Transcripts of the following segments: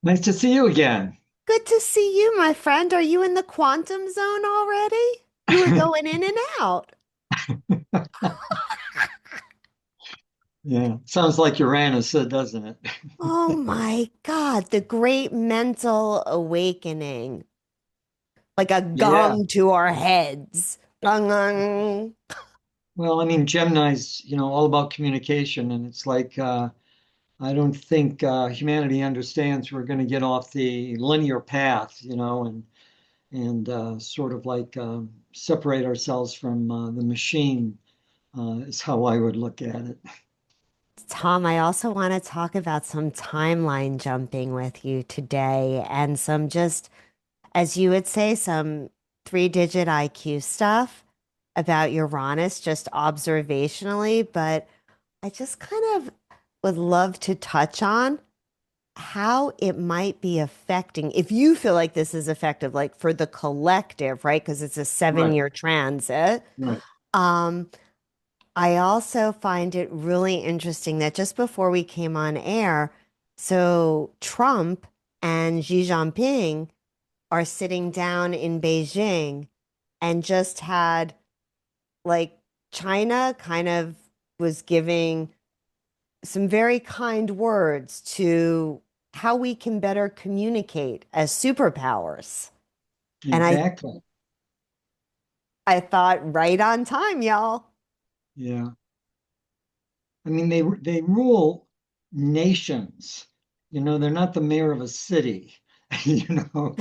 Nice to see you again. Good to see you, my friend. Are you in the quantum zone already? You were going in and out. Yeah, sounds like Uranus, doesn't it? Oh my God, the great mental awakening, like a Yeah. gong to our heads. Gong, gong. Well, I mean, Gemini's, all about communication, and it's like I don't think humanity understands we're going to get off the linear path, and sort of like separate ourselves from the machine, is how I would look at it. Tom, I also want to talk about some timeline jumping with you today and some just, as you would say, some three-digit IQ stuff about Uranus, just observationally, but I just kind of would love to touch on how it might be affecting, if you feel like this is effective, like for the collective, right? Because it's a seven Right, year transit. right. Um, I also find it really interesting that just before we came on air, so Trump and Xi Jinping are sitting down in Beijing and just had like China kind of was giving some very kind words to how we can better communicate as superpowers. And Exactly. I thought right on time, y'all. Yeah. I mean, they rule nations. They're not the mayor of a city, you know,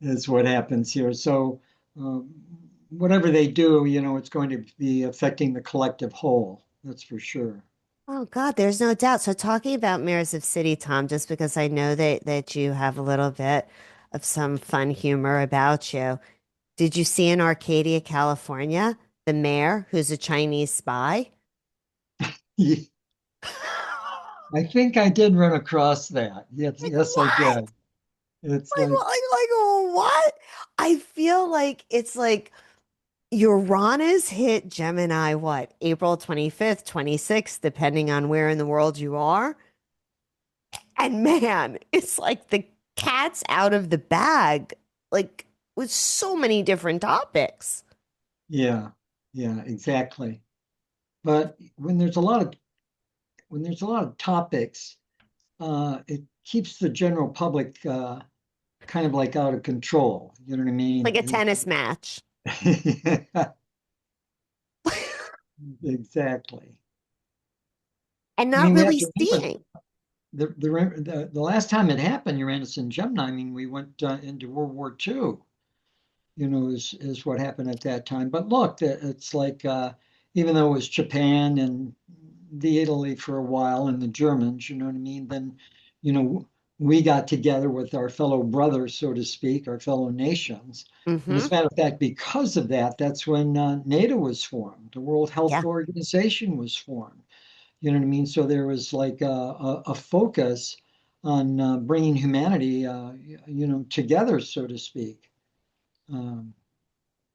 is what happens here. So, um, whatever they do, it's going to be affecting the collective whole. That's for sure. Oh God, there's no doubt. So talking about mayors of city, Tom, just because I know that you have a little bit of some fun humor about you. Did you see in Arcadia, California, the mayor who's a Chinese spy? I think I did run across that. Yes, Like yes, I what? did. It's Like, like, what? I feel like it's like Uranus hit Gemini, what, April 25th, 26th, depending on where in the world you are. And man, it's like the cat's out of the bag, like with so many different topics. yeah, yeah, exactly. But when there's a lot of topics, it keeps the general public kind of like out of control. You know what I Like a mean? tennis match. Exactly. And I not mean, we have really to remember seeing. the last time it happened, Uranus and Gemini. I mean, we went into World War II. Is what happened at that time. But look, it's like even though it was Japan and the Italy for a while and the Germans, you know what I mean? Then, you know, we got together with our fellow brothers, so to speak, our fellow nations. And as Hmm. a matter of fact, because of that, that's when NATO was formed. The World Health Yeah. Organization was formed. You know what I mean? So there was like a focus on bringing humanity, together, so to speak. Um,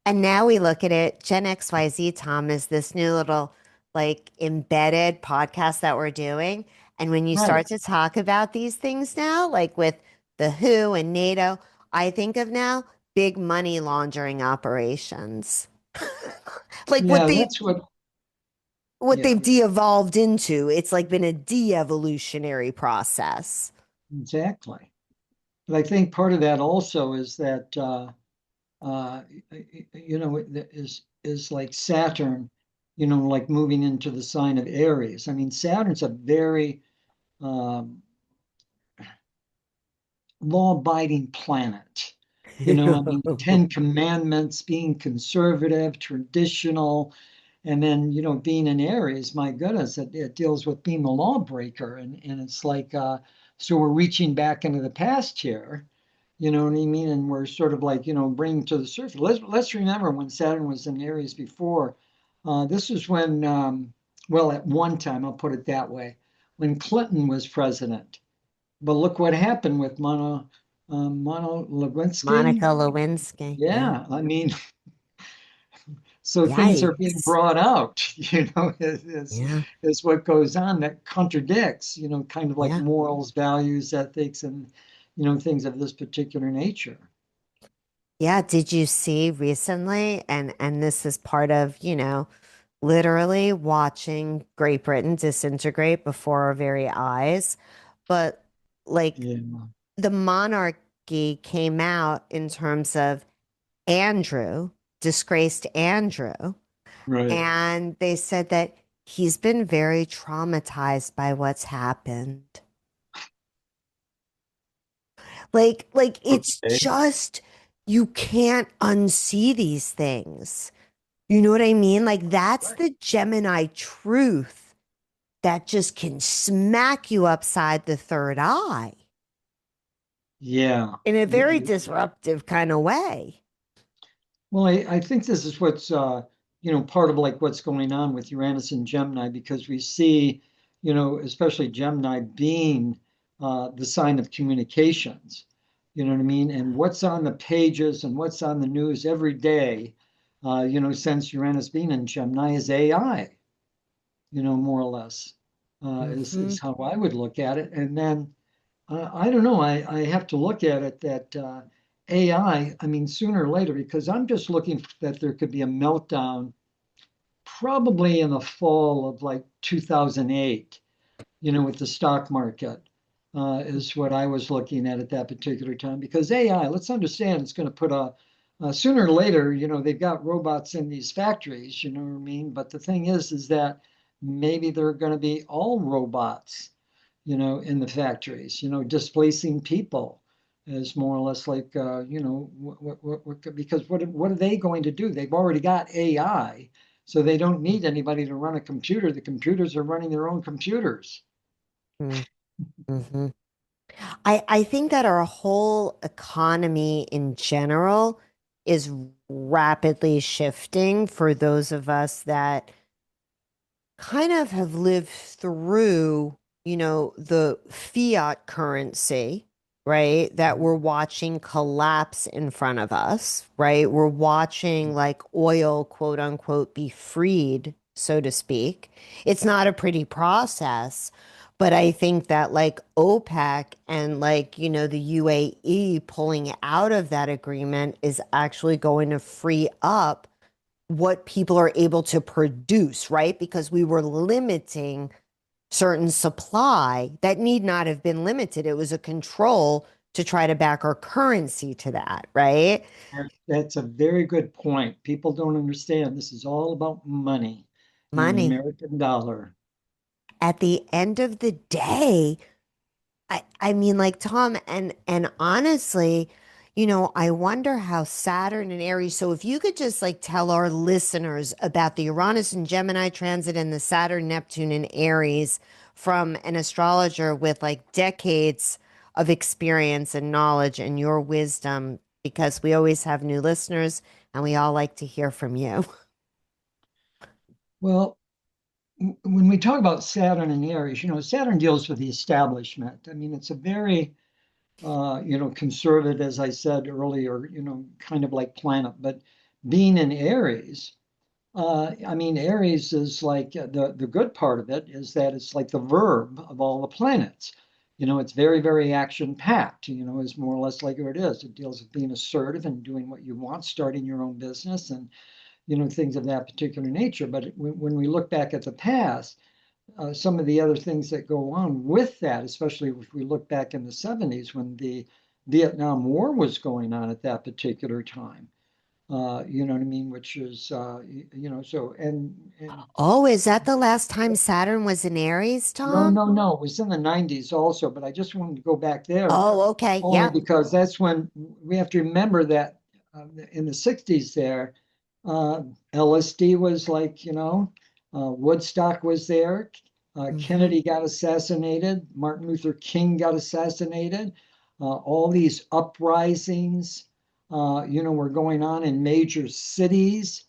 And now we look at it, Gen XYZ, Tom, is this new little like embedded podcast that we're doing. And when you right. start to talk about these things now, like with the WHO and NATO, I think of now big money laundering operations. Like Yeah, that's what yeah, they've de-evolved into. It's like been a de-evolutionary process. exactly. But I think part of that also is that, uh, is like Saturn, like moving into the sign of Aries. I mean, Saturn's a very um, law-abiding planet. I mean, the Ten Commandments, being conservative, traditional, and then, being in Aries, my goodness, it deals with being the lawbreaker. And it's like, so we're reaching back into the past here, you know what I mean? And we're sort of like, bringing to the surface. Let's remember when Saturn was in Aries before. This was when, well, at one time, I'll put it that way, when Clinton was president. But look what happened with Mono Monica Lewinsky. Lewinsky. Yeah. Yeah, I mean, So things are being Yikes. brought out, Yeah. is what goes on that contradicts, kind of like Yeah. morals, values, ethics, and, things of this particular nature. Yeah. Did you see recently? And this is part of, literally watching Great Britain disintegrate before our very eyes. But like Yeah, the monarchy came out in terms of Andrew, disgraced Andrew, right. and they said that he's been very traumatized by what's happened. Like it's Okay. just you can't unsee these things. You know what I mean? Like that's Right. the Gemini truth that just can smack you upside the third eye Yeah. in a very disruptive kind of way. Well, I think this is what's part of like what's going on with Uranus and Gemini, because we see, especially Gemini being the sign of communications. You know what I mean? And what's on the pages and what's on the news every day, since Uranus being in Gemini is AI, more or less, Hmm. is how I would look at it. And then I don't know. I have to look at it that AI, I mean, sooner or later, because I'm just looking that there could be a meltdown probably in the fall of like 2008, with the stock market, is what I was looking at that particular time. Because AI, let's understand, it's going to put sooner or later, they've got robots in these factories, you know what I mean? But the thing is that maybe they're going to be all robots, in the factories, displacing people is more or less like, because what are they going to do? They've already got AI, so they don't need anybody to run a computer. The computers are running their own computers. Mm-hmm. I think that our whole economy in general is rapidly shifting for those of us that kind of have lived through, the fiat currency, right? That we're watching collapse in front of us, right? We're watching like oil, quote unquote, be freed, so to speak. It's not a pretty process, but I think that like OPEC and like, the UAE pulling out of that agreement is actually going to free up what people are able to produce, right? Because we were limiting certain supply that need not have been limited. It was a control to try to back our currency to that, right? That's a very good point. People don't understand. This is all about money, the Money. American dollar. At the end of the day, I mean like Tom and honestly, I wonder how Saturn and Aries. So if you could just like tell our listeners about the Uranus and Gemini transit and the Saturn, Neptune and Aries from an astrologer with like decades of experience and knowledge and your wisdom, because we always have new listeners and we all like to hear from you. Well, when we talk about Saturn and Aries, Saturn deals with the establishment. I mean, it's a very, conservative, as I said earlier, kind of like planet. But being in Aries, I mean, Aries is like the good part of it is that it's like the verb of all the planets. It's very, very action packed, is more or less like what it is. It deals with being assertive and doing what you want, starting your own business and, things of that particular nature. But when we look back at the past, some of the other things that go on with that, especially if we look back in the 70s when the Vietnam War was going on at that particular time, you know what I mean? Which is, so, and Oh, is that the last time Saturn was in Aries, no, Tom? no, no, it was in the 90s also, but I just wanted to go back there Oh, okay. only Yep. because that's when we have to remember that in the 60s there, uh, LSD was like, Woodstock was there. Hmm. Kennedy got assassinated. Martin Luther King got assassinated. All these uprisings, were going on in major cities,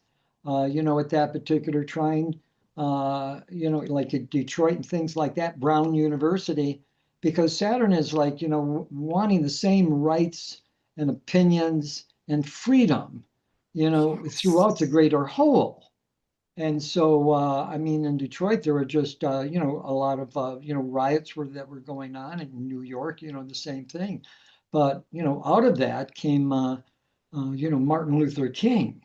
at that particular time, like at Detroit and things like that, Brown University, because Saturn is like, wanting the same rights and opinions and freedom, Yes. throughout the greater whole. And so, I mean, in Detroit, there were just, a lot of, riots that were going on. In New York, the same thing. But, out of that came, Martin Luther King,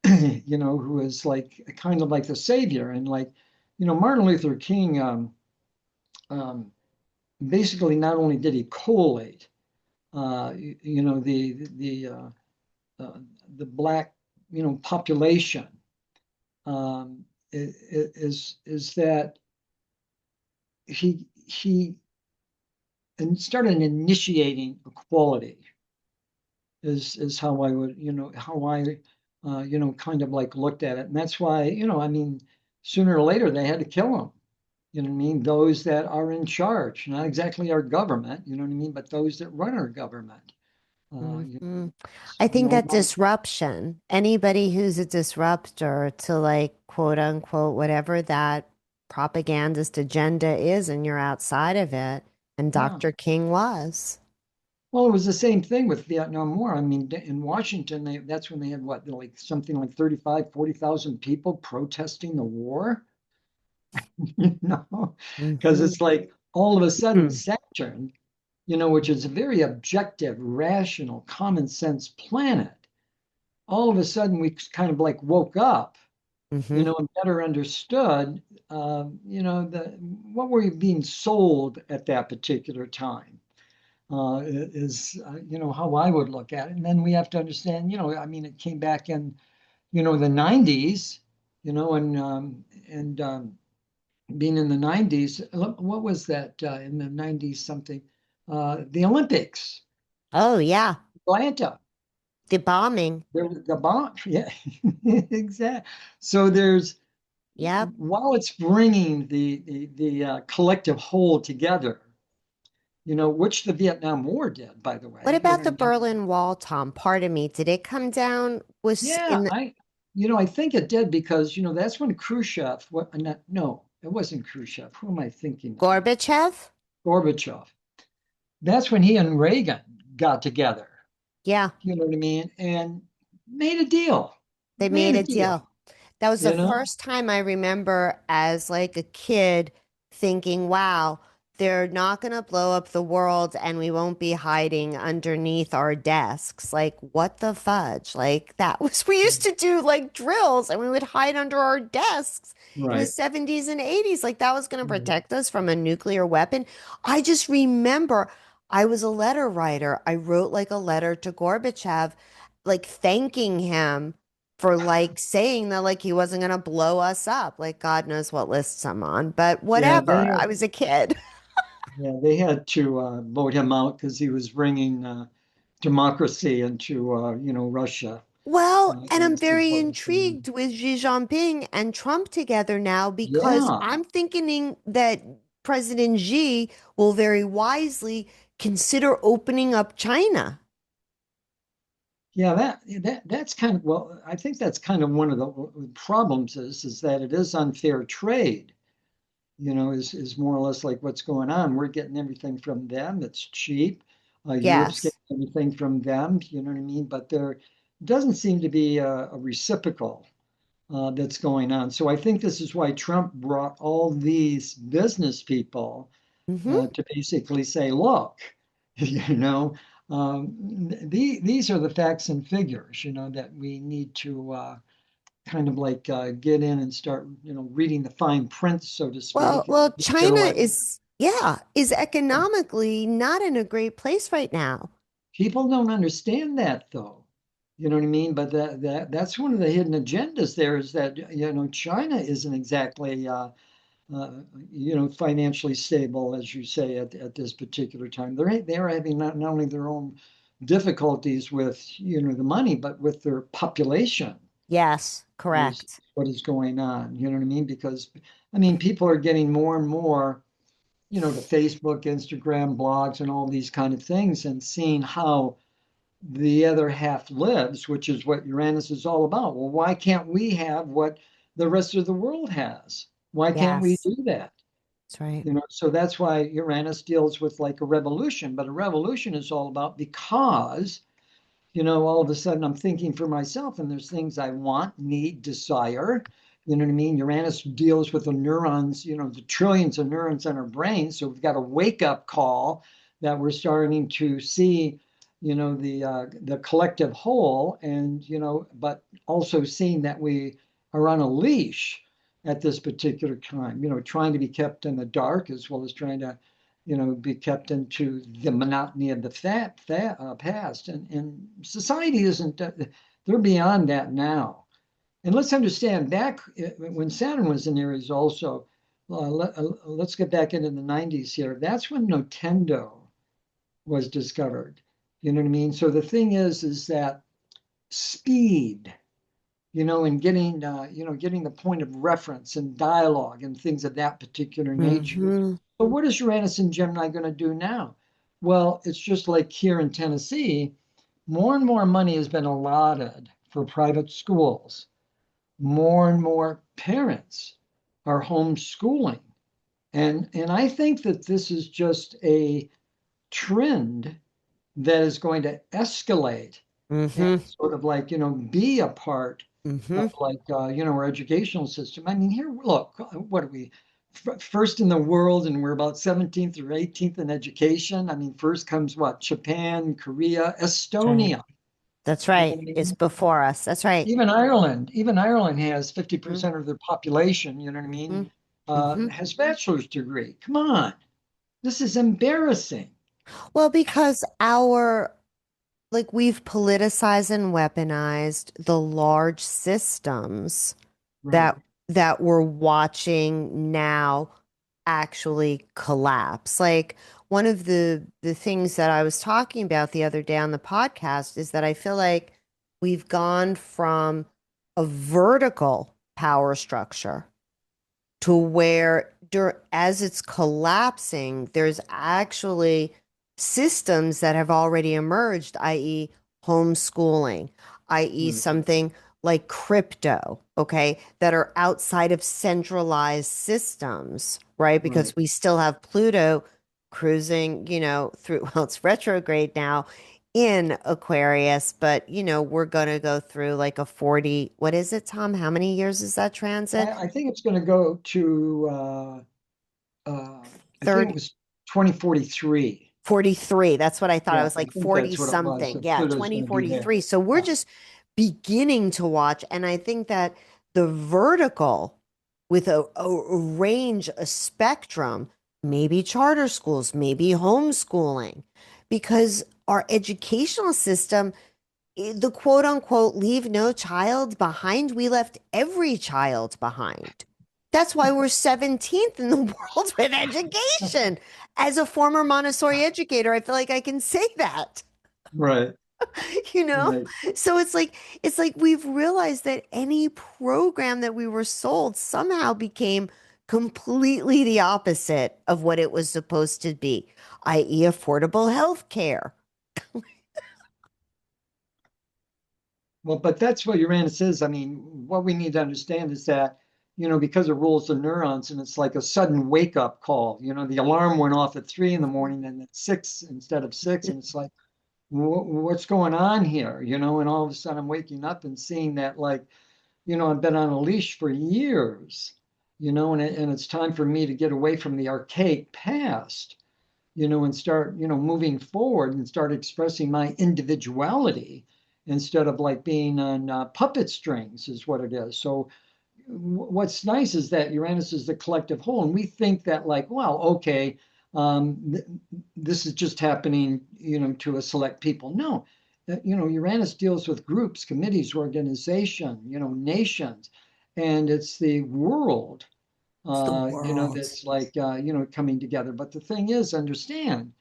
who is like kind of like the savior. And like, Martin Luther King, um, basically not only did he collate, uh, the black, population, is that he and started initiating equality is how I would, how I, kind of like looked at it. And that's why, I mean, sooner or later they had to kill him. You know what I mean? Those that are in charge, not exactly our government, you know what I mean, but those that run our government. Hmm. I think that disruption, anybody who's a disruptor to like quote unquote, whatever that propagandist agenda is, and you're outside of it, and yeah. Dr. King was. Well, it was the same thing with Vietnam War. I mean, in Washington, that's when they had what, like something like 35, 40,000 people protesting the war, you know, because Hmm. it's like all of a sudden Saturn, which is a very objective, rational, common sense planet, all of a sudden we kind of like woke up, Hmm. and better understood, what were you being sold at that particular time. Is how I would look at it. And then we have to understand, I mean, it came back in, the 90s, and being in the 90s, what was that in the 90s something? The Olympics, Oh, yeah. Atlanta. The bombing. There was the bomb. Yeah, exactly. So Yep. while it's bringing the collective whole together, which the Vietnam War did, by the What way, about the Berlin Wall, Tom? Pardon me. Did it come down? Was Yeah, in the I think it did because, that's when Khrushchev, what, not, no, it wasn't Khrushchev. Who am I thinking of? Gorbachev? Gorbachev. That's when he and Reagan got together. Yeah, You know what I mean? And made a deal. they Made made a a deal, deal. That was the you know? first time I remember as like a kid thinking, wow, they're not going to blow up the world and we won't be hiding underneath our desks. Like, what the fudge? Like, that was, we used to do like drills and we would hide under our desks in the Right. 70s and 80s. Like, that was going to Right. protect us from a nuclear weapon. I just remember I was a letter writer. I wrote like a letter to Gorbachev, like thanking him for like saying that like he wasn't gonna blow us up. Like God knows what lists I'm on, but Yeah, whatever. I was a kid. they had to vote him out because he was bringing democracy into, Russia. Well, and I'm Is very what was going on. intrigued with Xi Jinping and Trump together now because Yeah. I'm thinking that President Xi will very wisely consider opening up China. Yeah, that's kind of, well, I think that's kind of one of the problems is that it is unfair trade, is more or less like what's going on. We're getting everything from them. It's cheap. Europe's Yes. getting everything from them, you know what I mean? But there doesn't seem to be a reciprocal that's going on. So I think this is why Trump brought all these business people Hmm. to basically say, look, these are the facts and figures, that we need to kind of like get in and start, reading the fine print, so to Well, speak. well, They're China like, is, yeah, is economically not in a great place right now. people don't understand that though. You know what I mean? But that's one of the hidden agendas there is that, China isn't exactly uh, financially stable, as you say, at this particular time. They're having not only their own difficulties with, the money, but with their population Yes, is correct. what is going on. You know what I mean? Because I mean, people are getting more and more, the Facebook, Instagram, blogs, and all these kind of things, and seeing how the other half lives, which is what Uranus is all about. Well, why can't we have what the rest of the world has? Why can't we Yes, do that? that's right. So that's why Uranus deals with like a revolution, but a revolution is all about because all of a sudden I'm thinking for myself, and there's things I want, need, desire. You know what I mean? Uranus deals with the neurons, the trillions of neurons in our brain. So we've got a wake up call that we're starting to see, the collective whole, and but also seeing that we are on a leash at this particular time. Trying to be kept in the dark as well as trying to be kept into the monotony of the past. And society isn't, they're beyond that now. And let's understand back when Saturn was in Aries also, let's get back into the 90s here. That's when Nintendo was discovered. You know what I mean? So the thing is that speed, and getting the point of reference and dialogue and things of that particular nature. Mm-hmm. But what is Uranus and Gemini going to do now? Well, it's just like here in Tennessee, more and more money has been allotted for private schools. More and more parents are homeschooling. And I think that this is just a trend that is going to escalate and Mm-hmm. sort of like, be a part Mm-hmm. of like, our educational system. I mean, here, look, what are we? First in the world, and we're about 17th or 18th in education. I mean, first comes what? Japan, Korea, That's right. Estonia. That's You know right. what I It's mean? before us. That's right. Even Ireland has Mm-hmm. 50% of their population, you know what I Mm-hmm. mean, Mm-hmm. has bachelor's degree. Come on, this is embarrassing. Well, because we've politicized and weaponized the large systems Right. that we're watching now actually collapse. Like one of the things that I was talking about the other day on the podcast is that I feel like we've gone from a vertical power structure to where as it's collapsing, there's actually systems that have already emerged, i.e., homeschooling, i.e., Right. something like crypto, okay, that are outside of centralized systems, right? Right. Because we still have Pluto cruising, through, well, it's retrograde now in Aquarius, but, we're going to go through like a 40, what is it, Tom? How many years is that transit? I think it's going to go to, I think it 30, was 2043. 43. That's what I thought. I Yeah, was I like think 40 that's what it was. something. So Yeah, Pluto's going to be there. 2043. So we're Yeah. just beginning to watch. And I think that the vertical with a range, a spectrum, maybe charter schools, maybe homeschooling, because our educational system, the quote unquote, leave no child behind, we left every child behind. That's why we're 17th in the world with education. As a former Montessori educator, I feel like I can say that, Right. you know? Right. So it's like we've realized that any program that we were sold somehow became completely the opposite of what it was supposed to be, i.e., affordable health care. Well, but that's what Uranus is. I mean, what we need to understand is that, because it rules the neurons and it's like a sudden wake up call. The alarm went off at 3 in the morning and at 6 instead of 6. And it's like, what's going on here? And all of a sudden I'm waking up and seeing that, like, I've been on a leash for years, and it's time for me to get away from the archaic past, and start, moving forward and start expressing my individuality instead of like being on puppet strings is what it is. So what's nice is that Uranus is the collective whole, and we think that like, well, okay, th this is just happening, to a select people. No, Uranus deals with groups, committees, organization, nations, and it's the world, It's the world. that's like, coming together. But the thing is, understand,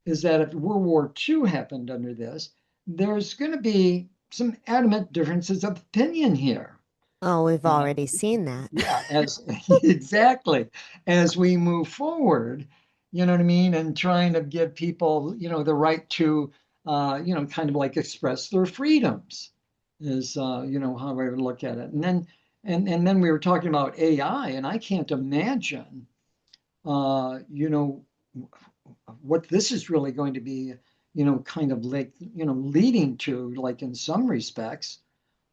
is that if World War II happened under this, there's going to be some adamant differences of opinion here. Oh, we've Uh, already seen that. yeah, as exactly as we move forward, you know what I mean, and trying to give people, the right to, kind of like express their freedoms is, how I would look at it. And then we were talking about AI, and I can't imagine, what this is really going to be, kind of like, leading to, like in some respects,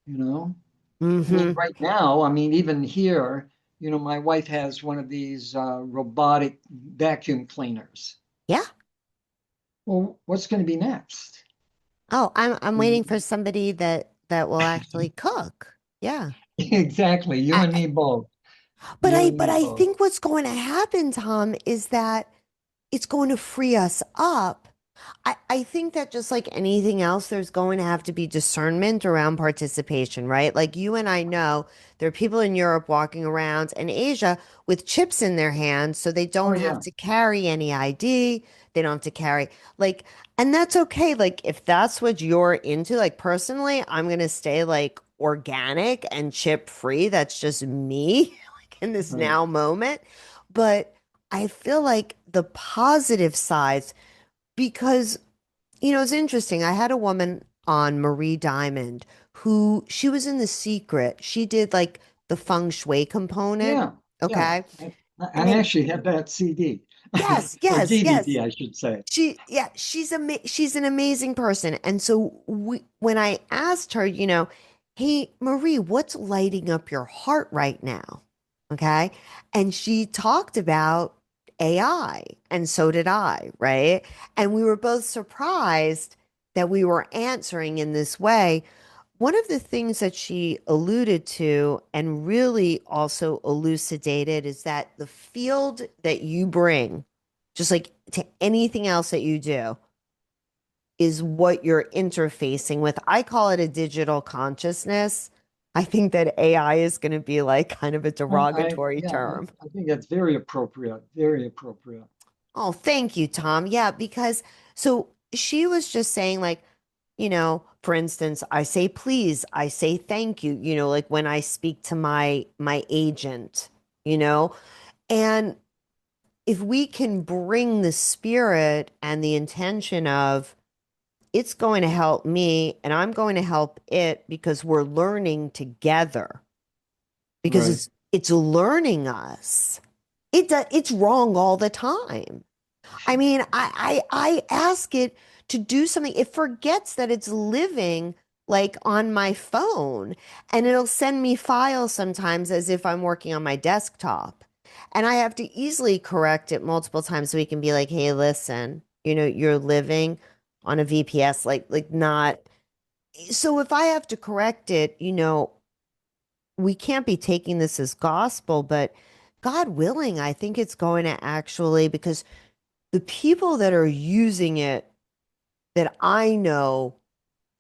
you know. I mean, Mm-hmm. right now, I mean, even here, my wife has one of these robotic vacuum cleaners. Yeah. Well, what's going to be next? Oh, I'm waiting Mhm. for somebody that will actually cook. Yeah. Exactly. You and me both. But You I and but me I both. think what's going to happen, Tom, is that it's going to free us up. I think that just like anything else, there's going to have to be discernment around participation, right? Like you and I know there are people in Europe walking around and Asia with chips in their hands, so they Oh, don't have yeah. to carry any ID. They don't have to carry like, and that's okay. Like if that's what you're into, like personally, I'm gonna stay like organic and chip free. That's just me, like in this Right. now moment. But I feel like the positive sides, because it's interesting. I had a woman on, Marie Diamond, who she was in The Secret. She did like the feng shui component. Yeah. Yeah. Okay. I And actually have that CD yes, or yes, DVD, yes. I should say. She's an amazing person. And so when I asked her, hey, Marie, what's lighting up your heart right now? Okay. And she talked about AI, and so did I, right? And we were both surprised that we were answering in this way. One of the things that she alluded to and really also elucidated is that the field that you bring, just like to anything else that you do, is what you're interfacing with. I call it a digital consciousness. I think that AI is going to be like kind of a derogatory Yeah, term. I think that's very appropriate. Very appropriate. Oh, thank you, Tom. Yeah, because so she was just saying, like, for instance, I say please, I say thank you, like when I speak to my agent, you know, and if we can bring the spirit and the intention of it's going to help me and I'm going to help it because we're learning together, because Right. it's learning us. It's wrong all the time. I mean, I ask it to do something. It forgets that it's living like on my phone, and it'll send me files sometimes as if I'm working on my desktop. And I have to easily correct it multiple times so we can be like, hey, listen, you're living on a VPS, like not. So if I have to correct it, we can't be taking this as gospel, but God willing, I think it's going to actually, because the people that are using it that I know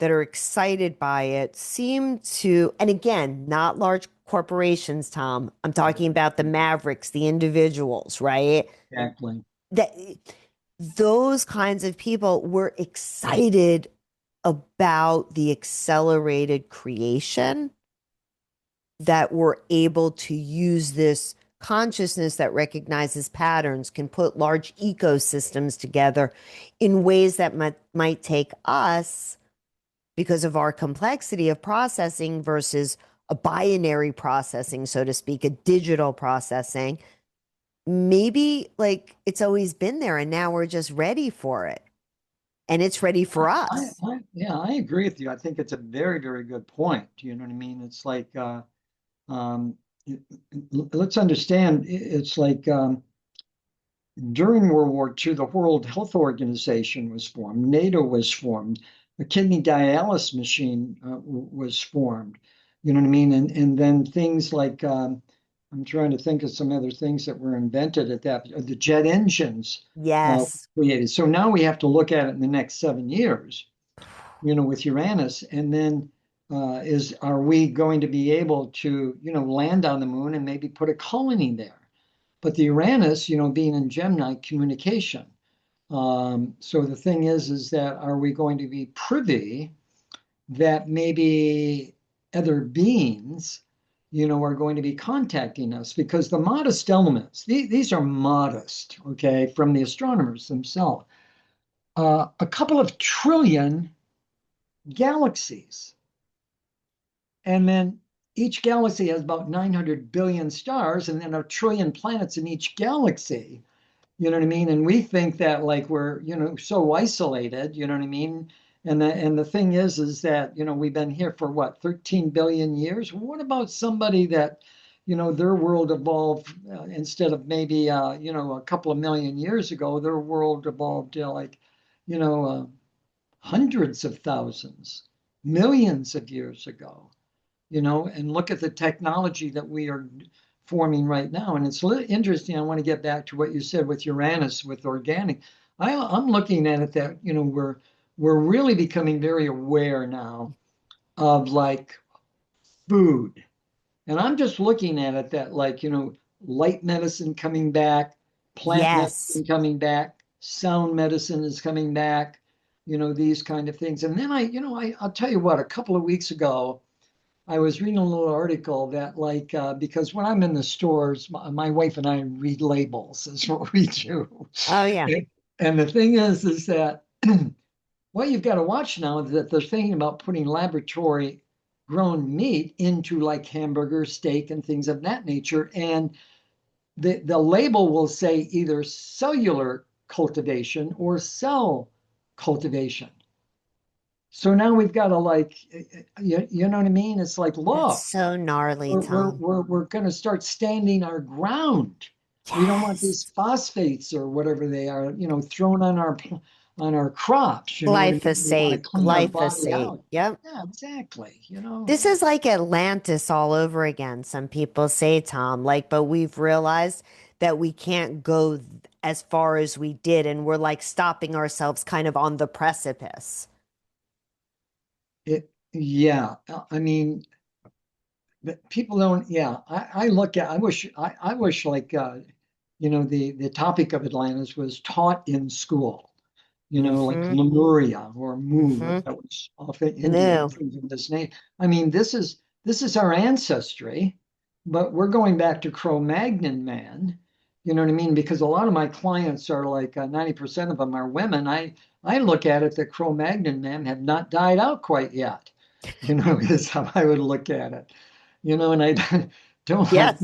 that are excited by it seem to, and again, not large corporations, Tom. I'm talking about the mavericks, the individuals, right? Exactly. That those kinds of people were excited about the accelerated creation, that we're able to use this consciousness that recognizes patterns, can put large ecosystems together in ways that might take us, because of our complexity of processing versus a binary processing, so to speak, a digital processing. Maybe like it's always been there and now we're just ready for it and it's ready for us. Yeah, I agree with you. I think it's a very, very good point. You know what I mean? It's like, um, let's understand, it's like during World War II, the World Health Organization was formed, NATO was formed, a kidney dialysis machine was formed. You know what I mean? And then things like, I'm trying to think of some other things that were invented at that, the jet engines Yes. created. So now we have to look at it in the next 7 years, with Uranus, and then are we going to be able to, land on the moon and maybe put a colony there? But the Uranus, being in Gemini, communication. So the thing is that are we going to be privy that maybe other beings, are going to be contacting us? Because the modest elements, these are modest, okay, from the astronomers themselves. A couple of trillion galaxies. And then each galaxy has about 900 billion stars, and then a trillion planets in each galaxy. You know what I mean? And we think that like we're, so isolated, you know what I mean? And the thing is that, we've been here for what, 13 billion years? What about somebody that, their world evolved instead of maybe, a couple of million years ago, their world evolved like, you know, uh, hundreds of thousands, millions of years ago, and look at the technology that we are forming right now. And it's interesting. I want to get back to what you said with Uranus, with organic. I'm looking at it that, we're really becoming very aware now of like food. And I'm just looking at it that like, light medicine coming back, plant Yes. medicine coming back, sound medicine is coming back, these kind of things. And then I'll tell you what, a couple of weeks ago, I was reading a little article that like because when I'm in the stores, my wife and I read labels. Is what we do. Oh, yeah. And the thing is that what you've got to watch now is that they're thinking about putting laboratory grown meat into like hamburger, steak, and things of that nature. And the label will say either cellular cultivation or cell cultivation. So now we've got to like, you know what I mean? It's like, That's look, so gnarly, we're Tom. we're we're going to start standing our ground. We don't want these Yes. phosphates or whatever they are, thrown on our crops. You know what I mean? We want to Glyphosate, clean our body glyphosate. out. Yep. Yeah, exactly. This is like Atlantis all over again, some people say, Tom. Like, but we've realized that we can't go as far as we did, and we're like stopping ourselves kind of on the precipice. Yeah. I mean, people don't. Yeah, I look at. I wish like the topic of Atlantis was taught in school. Like Mm-hmm. Lemuria or Mu, Mm-hmm. that was off in India and No. things of this name. I mean, this is our ancestry, but we're going back to Cro-Magnon man. You know what I mean? Because a lot of my clients are like 90% of them are women. I look at it that Cro-Magnon men have not died out quite yet. Is how I would look at it. And I don't like, Yes.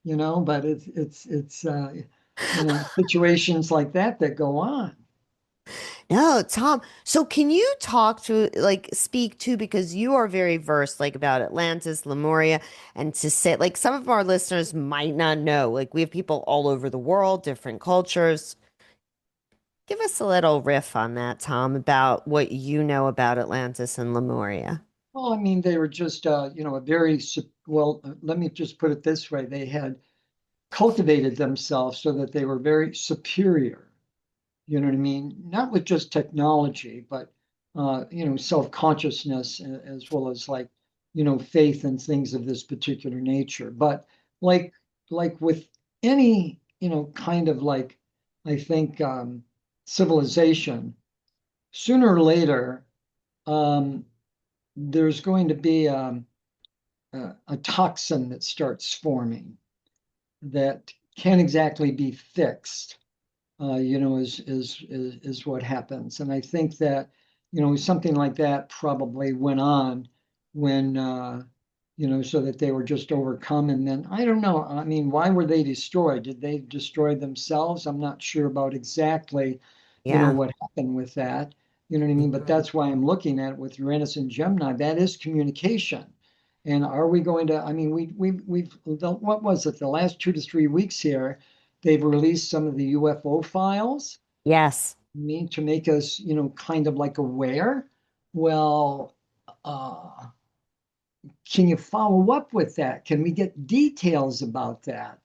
but it's situations like that go on. No, Tom. So can you talk to like speak to because you are very versed like about Atlantis, Lemuria, and to say like some of our listeners might not know. Like we have people all over the world, different cultures. Give us a little riff on that, Tom, about what you know about Atlantis and Lemuria. Well, I mean, they were just, a very, well, let me just put it this way. They had cultivated themselves so that they were very superior. You know what I mean? Not with just technology, but, self-consciousness as well as like, faith and things of this particular nature. But like, like with any, kind of like, I think, civilization, sooner or later, um, there's going to be a toxin that starts forming that can't exactly be fixed. Is what happens, and I think that something like that probably went on when so that they were just overcome, and then I don't know. I mean, why were they destroyed? Did they destroy themselves? I'm not sure about exactly Yeah. what happened with that. You know what I mean? But Mhm. that's why I'm looking at it with Uranus and Gemini. That is communication. And are we going to, I mean, what was it, the last 2 to 3 weeks here, they've released some of the UFO files, Yes. I mean, to make us, kind of like aware. Well, uh, can you follow up with that? Can we get details about that?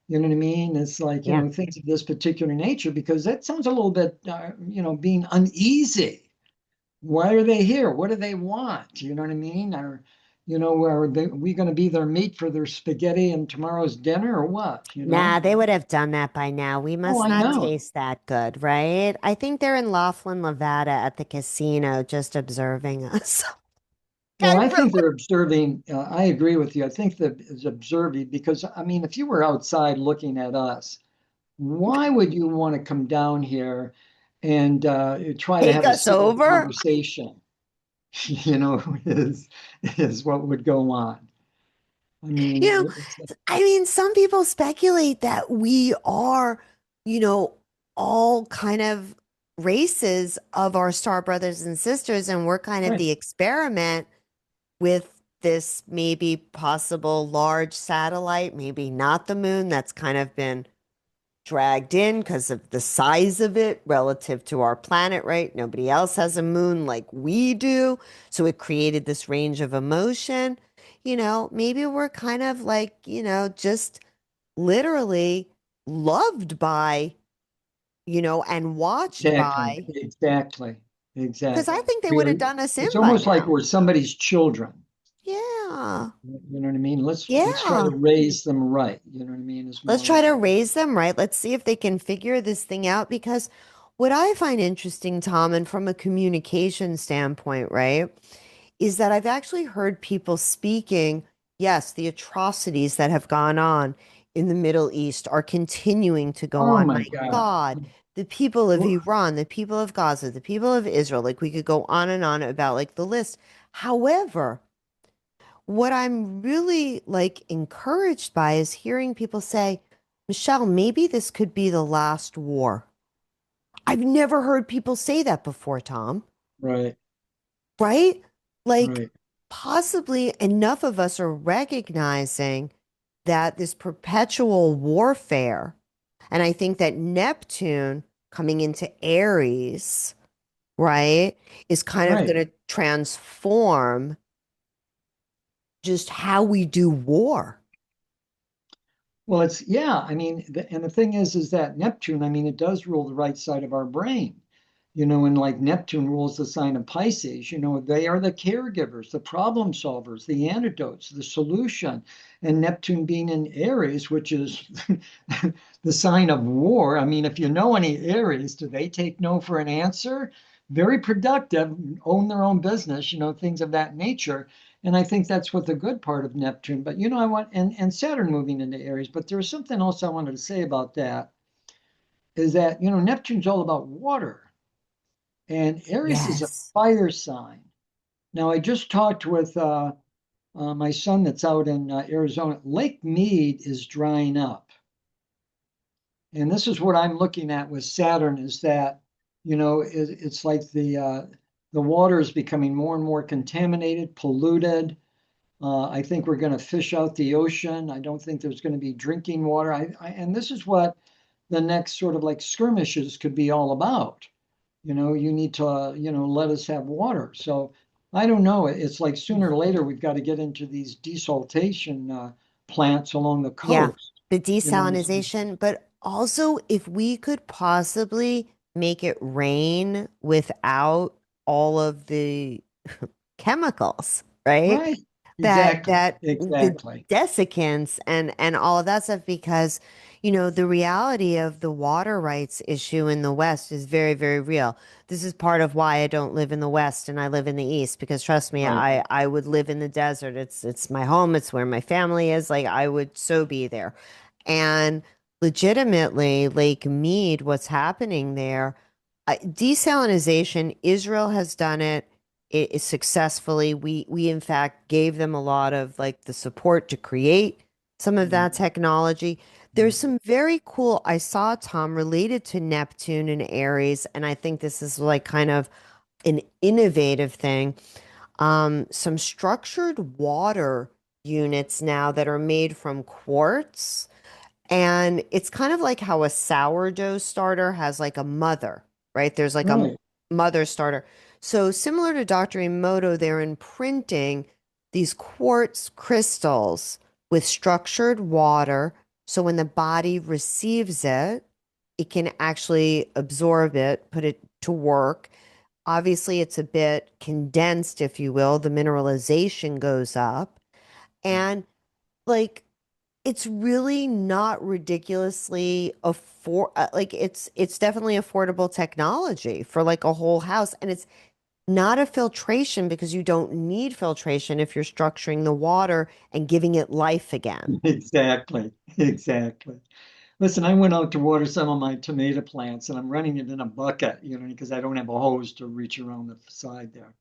You know what I mean? It's like, Yeah. things of this particular nature, because that sounds a little bit, being uneasy. Why are they here? What do they want? You know what I mean? We going to be their meat for their spaghetti and tomorrow's dinner or what? Nah, they would have done that by now. We Oh, must I not know. taste that good, right? I think they're in Laughlin, Nevada at the casino just observing us. Well, I I really think they're observing. I agree with you. I think that is observing because, I mean, if you were outside looking at us, why would you want to come down here and try to take have a us civil over. conversation? You know, is what would go on. I You know, mean, I mean, some people speculate that we are, you know, all kind of races of our star brothers and sisters, and we're kind of Right. the experiment with this maybe possible large satellite, maybe not the moon, that's kind of been dragged in because of the size of it relative to our planet, right? Nobody else has a moon like we do. So it created this range of emotion. Maybe we're kind of like, just literally loved by, and watched Exactly. by, Exactly. because I Exactly. think they would have done us in It's by almost like now. we're somebody's children. Yeah. You know what I mean? Let's try to Yeah. raise them right. You know what I mean? Is Let's more try what to raise them right. Let's see if they can figure this thing out. Because what I find interesting, Tom, and from a communication standpoint, right, is that I've actually heard people speaking, yes, the atrocities that have gone on in the Middle East are continuing to go oh on. my My God. God, the people of Iran, the people of Gaza, the people of Israel, like we could go on and on about like the list. However, what I'm really like encouraged by is hearing people say, Michelle, maybe this could be the last war. I've never heard people say that before, Tom, Right. right? Like, Right. possibly enough of us are recognizing that this perpetual warfare, and I think that Neptune coming into Aries, right, is kind of Right. going to transform just how we do war. Well, yeah. I mean, and the thing is that Neptune. I mean, it does rule the right side of our brain. And like Neptune rules the sign of Pisces. They are the caregivers, the problem solvers, the antidotes, the solution. And Neptune being in Aries, which is the sign of war. I mean, if you know any Aries, do they take no for an answer? Very productive, own their own business, things of that nature. And I think that's what the good part of Neptune. But I want and Saturn moving into Aries. But there was something else I wanted to say about that is that Neptune's all about water, and Aries is a Yes. fire sign. Now I just talked with my son that's out in Arizona. Lake Mead is drying up, and this is what I'm looking at with Saturn is that it's like the water is becoming more and more contaminated, polluted. I think we're going to fish out the ocean. I don't think there's going to be drinking water. And this is what the next sort of like skirmishes could be all about. You need to, let us have water. So I don't know. It's like sooner or later we've got to get into these desaltation plants along the Yeah, coast. the It's like, desalinization, but also if we could possibly make it rain without all of the chemicals, right? right, that exactly, that the exactly, desiccants and all of that stuff because the reality of the water rights issue in the West is very, very real. This is part of why I don't live in the West and I live in the East because trust me, right. I would live in the desert. It's my home, it's where my family is. Like I would so be there. And legitimately, Lake Mead, what's happening there, desalinization, Israel has done it successfully. We in fact gave them a lot of like the support to create some of that Mhm. technology. There's some very cool I saw, Tom, related to Neptune and Aries, and I think this is like kind of an innovative thing. Some structured water units now that are made from quartz. And it's kind of like how a sourdough starter has like a mother, right? There's like a Right. mother starter. So similar to Dr. Emoto, they're imprinting these quartz crystals with structured water. So when the body receives it, it can actually absorb it, put it to work. Obviously, it's a bit condensed, if you will. The mineralization goes up. And like it's really not ridiculously like it's definitely affordable technology for like a whole house and it's not a filtration because you don't need filtration if you're structuring the water and giving it life again. Exactly. Exactly. Listen, I went out to water some of my tomato plants and I'm running it in a bucket, because I don't have a hose to reach around the side there.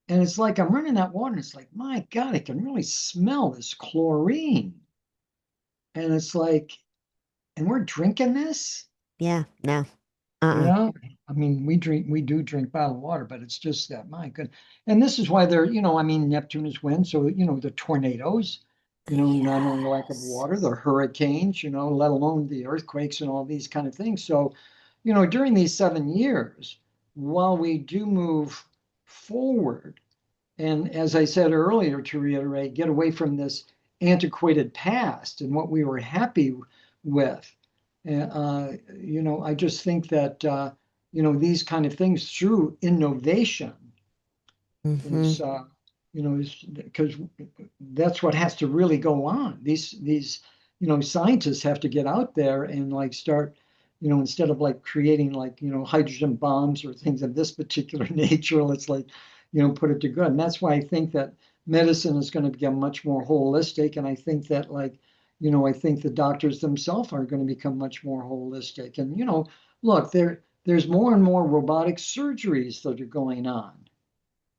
And it's like I'm running that water, and it's like, my God, I can really smell this chlorine. And it's like, and we're drinking this? Yeah, no. You Uh-uh. know, I mean, we do drink bottled water, but it's just that, my good. And this is why they're, I mean, Neptune is wind, so, the tornadoes, not only lack of Yes. water, the hurricanes, let alone the earthquakes and all these kind of things. So, during these 7 years, while we do move forward, and as I said earlier, to reiterate, get away from this antiquated past and what we were happy with. I just think that, these kind of things through innovation Mm-hmm. is, is because that's what has to really go on. These, scientists have to get out there and like start, instead of like creating like, hydrogen bombs or things of this particular nature, let's like, put it to good. And that's why I think that medicine is going to become much more holistic. And I think that like, I think the doctors themselves are going to become much more holistic. And, look, there's more and more robotic surgeries that are going on.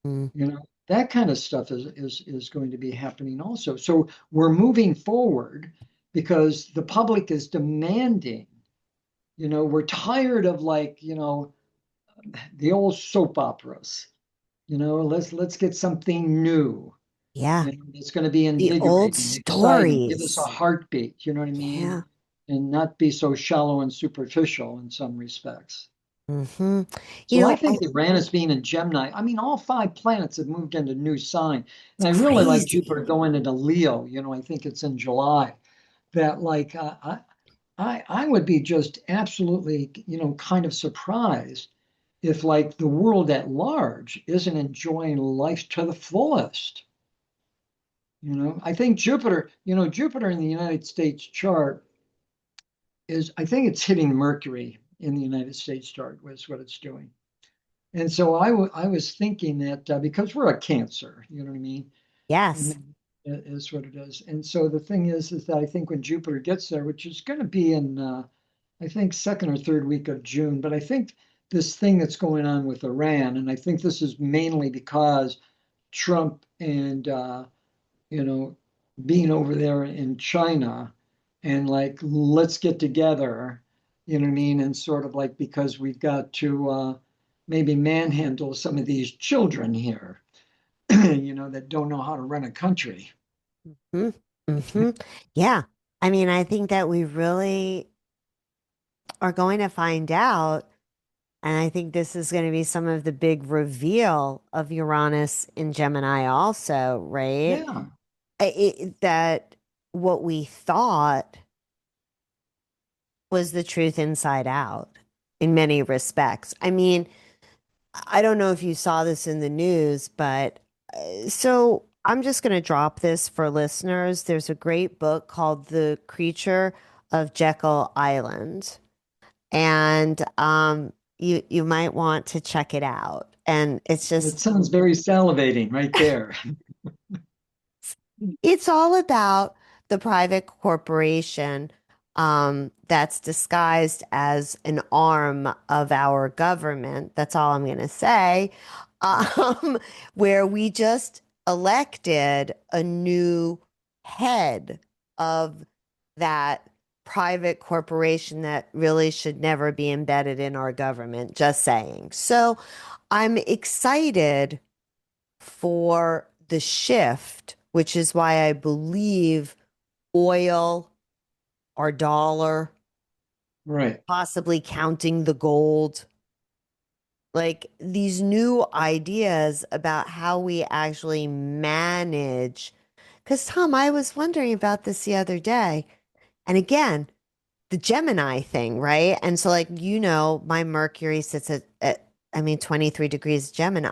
Mm. That kind of stuff is going to be happening also. So we're moving forward because the public is demanding. We're tired of like, the old soap operas. Let's get something new. Yeah. It's going to be The old invigorating, exciting, give us a stories. heartbeat, you know what I mean? Yeah. And not be so shallow and superficial in some respects. Mm-hmm. So I I, think Uranus being in Gemini, I mean, all five planets have moved into new sign. it's And I really like crazy. Jupiter going into Leo, I think it's in July. That like I would be just absolutely, kind of surprised if like the world at large isn't enjoying life to the fullest. I think Jupiter in the United States chart is, I think it's hitting Mercury in the United States chart was what it's doing. And so I was thinking that because we're a Cancer, you know what I mean? Yes. And that is what it is. And so the thing is that I think when Jupiter gets there, which is going to be in, I think, second or third week of June, but I think this thing that's going on with Iran, and I think this is mainly because Trump and, you know, being over there in China and like, let's get together, you know what I mean? And sort of like, because we've got to maybe manhandle some of these children here, that don't know how to run a country. Mm-hmm. Mm-hmm. Yeah. I mean, I think that we really are going to find out. And I think this is going to be some of the big reveal of Uranus in Gemini, also, right? Yeah. That what we thought was the truth inside out in many respects. I mean, I don't know if you saw this in the news, but so I'm just going to drop this for listeners. There's a great book called The Creature of Jekyll Island, and you might want to check it out. And it's It just sounds very salivating right there. it's all about the private corporation that's disguised as an arm of our government. That's all I'm going to say. Um, where we just elected a new head of that private corporation that really should never be embedded in our government. Just saying. So I'm excited for the shift, which is why I believe oil, our dollar, Right. possibly counting the gold, like these new ideas about how we actually manage. Because, Tom, I was wondering about this the other day. And again, the Gemini thing, right? And so, like, my Mercury sits at I mean, 23 degrees Gemini.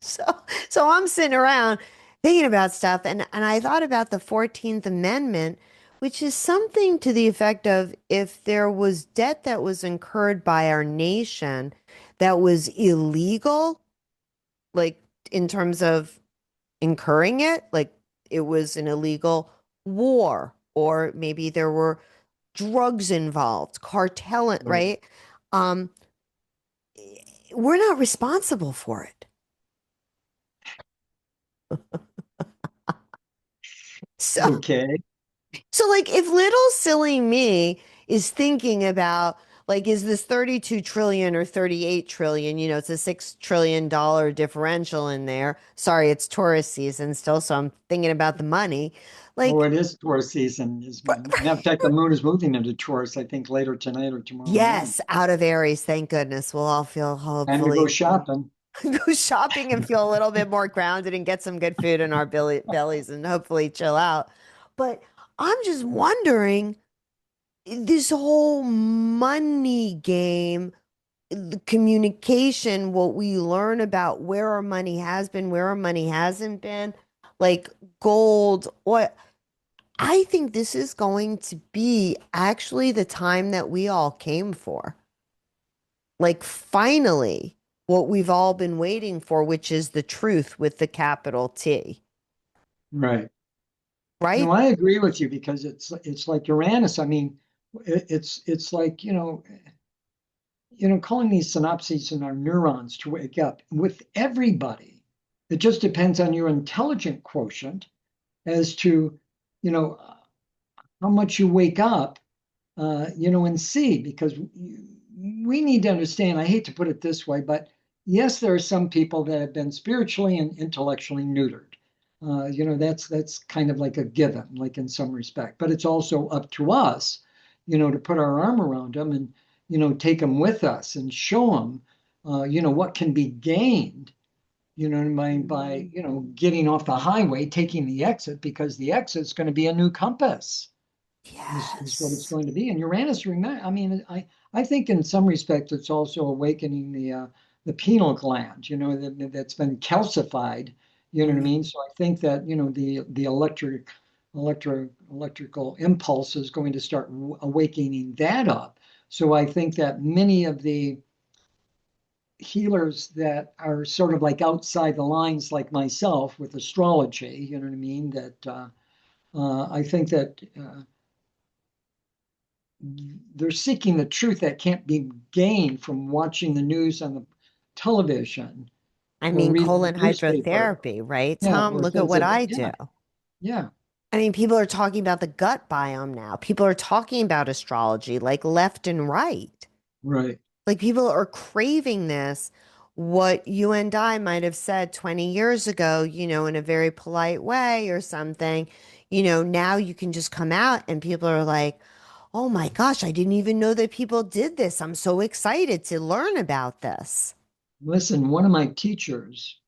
So, so I'm sitting around thinking about stuff, and I thought about the 14th Amendment, which is something to the effect of if there was debt that was incurred by our nation that was illegal, like in terms of incurring it, like it was an illegal war, or maybe there were drugs involved, cartel, Right. right? Um, we're not responsible for it. So Okay. So, like, if little silly me is thinking about Like, is this 32 trillion or 38 trillion? You know, it's a $6 trillion differential in there. Sorry, it's tourist season still, so I'm thinking about the money. Oh, Like, it is Taurus season. Matter of fact, the moon is moving into Taurus, I think, later tonight or tomorrow morning. yes, out of Aries, thank goodness. We'll all feel Time to go hopefully shopping. go shopping and feel a little bit more grounded and get some good food in our bellies and hopefully chill out. But I'm just wondering, this whole money game, the communication, what we learn about where our money has been, where our money hasn't been, like gold, what I think this is going to be actually the time that we all came for. Like, finally, what we've all been waiting for, which is the truth with the capital T, Right. No, right? I agree with you because it's like Uranus. I mean, it's like, calling these synapses in our neurons to wake up with everybody. It just depends on your intelligent quotient as to, you know, how much you wake up, and see, because we need to understand, I hate to put it this way, but yes, there are some people that have been spiritually and intellectually neutered. That's kind of like a given, like in some respect, but it's also up to us, to put our arm around them and, take them with us and show them, what can be gained, by, getting off the highway, taking the exit, because the exit is going to be a new compass is what it's Yes. going to be. And Uranus, I mean, I think in some respect it's also awakening the pineal gland, that's been calcified. You know what I Mm. mean? So I think that the electrical impulse is going to start awakening that up. So I think that many of the healers that are sort of like outside the lines, like myself with astrology, you know what I mean? That I think that they're seeking the truth that can't be gained from watching the news on the television I or mean, reading the colon newspaper. hydrotherapy, right, Yeah, Tom? or Look at things what of that. I do. Yeah, yeah. I mean, people are talking about the gut biome now. People are talking about astrology like left and right. Right. Like, people are craving this. What you and I might have said 20 years ago, in a very polite way or something, now you can just come out and people are like, oh my gosh, I didn't even know that people did this. I'm so excited to learn about this. Listen, one of my teachers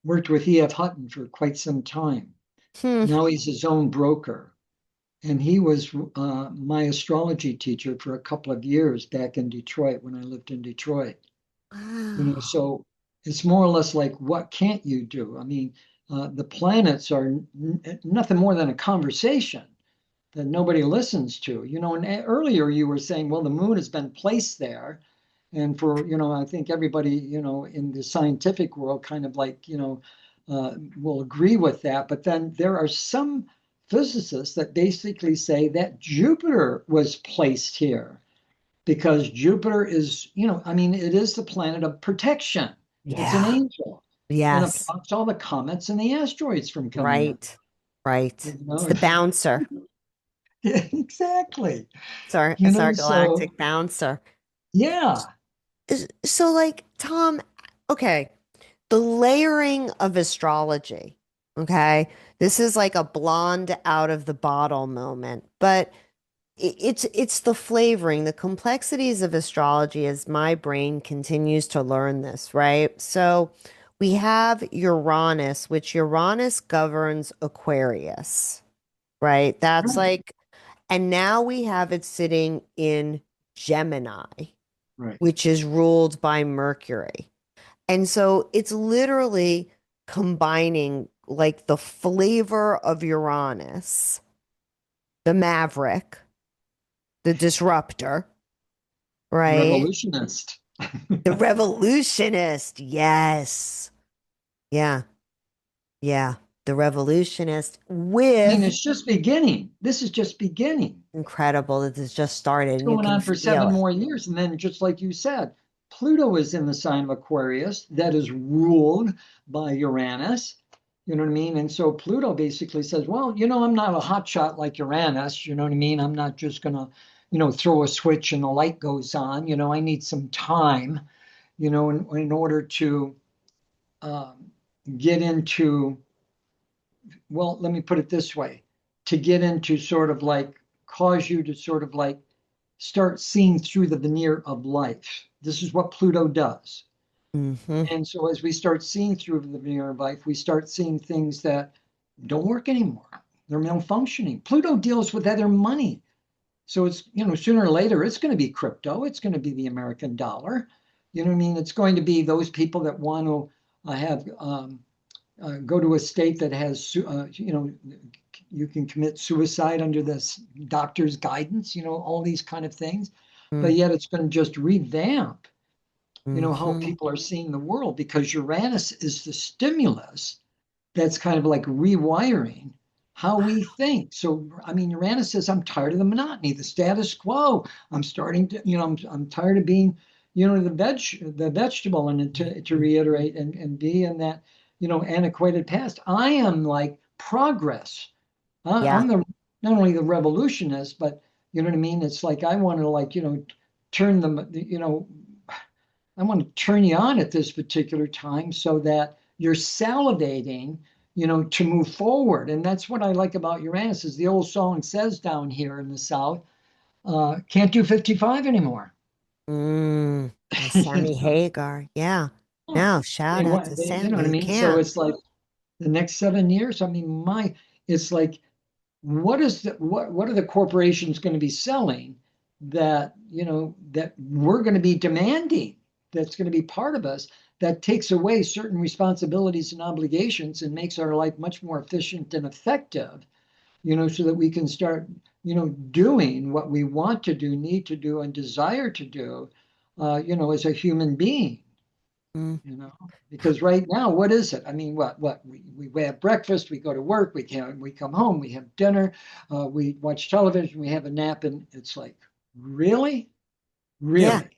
worked with E.F. Hutton for quite some time. Hmm. Now he's his own broker. And he was my astrology teacher for a couple of years back in Detroit when I lived in Detroit. Wow. So it's more or less like, what can't you do? I mean, the planets are nothing more than a conversation that nobody listens to. And earlier you were saying, well, the moon has been placed there. And for, I think everybody, in the scientific world kind of like, will agree with that. But then there are some physicists that basically say that Jupiter was placed here because Jupiter is, I mean, it is the planet of protection. It's an Yeah. angel, and it Yes. blocks all the comets and the asteroids from coming in. Right. Right. You It's know, the bouncer. yeah, exactly. It's our So galactic bouncer. yeah, So, like, Tom, okay, the layering of astrology, okay, this is like a blonde out of the bottle moment, but it's the flavoring, the complexities of astrology as my brain continues to learn this, right? So we have Uranus, which Uranus governs Aquarius, right? That's right, like, and now we have it sitting in Gemini, right. which is ruled by Mercury. And so it's literally combining like the flavor of Uranus, the maverick, the disruptor, The right? revolutionist. The revolutionist. Yes. Yeah. Yeah. The revolutionist I mean, with it's just beginning. This is just beginning. incredible that this just started It's and you going can on for feel 7 it. more years. And then, just like you said, Pluto is in the sign of Aquarius that is ruled by Uranus. You know what I mean? And so Pluto basically says, well, I'm not a hotshot like Uranus. You know what I mean? I'm not just going to, throw a switch and the light goes on. I need some time, in order to um, get into, well, let me put it this way, to get into sort of like cause you to sort of like start seeing through the veneer of life. This is what Pluto does. Mm-hmm. And so as we start seeing through the veneer of life, we start seeing things that don't work anymore. They're malfunctioning. Pluto deals with other money. So it's, sooner or later, it's going to be crypto. It's going to be the American dollar. You know what I mean? It's going to be those people that want to have go to a state that has, you can commit suicide under this doctor's guidance, all these kind of things. But yet it's going to just revamp, how Mm-hmm. people are seeing the world, because Uranus is the stimulus that's kind of like rewiring how we think. So, I mean, Uranus says, I'm tired of the monotony, the status quo. I'm starting to, I'm tired of being, the vegetable, and to reiterate and be in that, antiquated past. I am like progress. Yeah. I'm the not only the revolutionist, but you know what I mean? It's like I want to like, turn them, I want to turn you on at this particular time so that you're salivating, to move forward. And that's what I like about Uranus, is the old song says down here in the South, can't do 55 anymore. Sammy Hagar. Yeah. No, shout out to You know Sammy. what I You mean? So can't. it's like the next 7 years, I mean, it's like, what are the corporations going to be selling that, that we're going to be demanding, that's going to be part of us, that takes away certain responsibilities and obligations and makes our life much more efficient and effective, so that we can start, doing what we want to do, need to do, and desire to do, as a human being. Mm. you know because right now, what is it? I mean, what we have breakfast, we go to work, we come home, we have dinner, we watch television, we have a nap, and it's like, really, Yeah. really.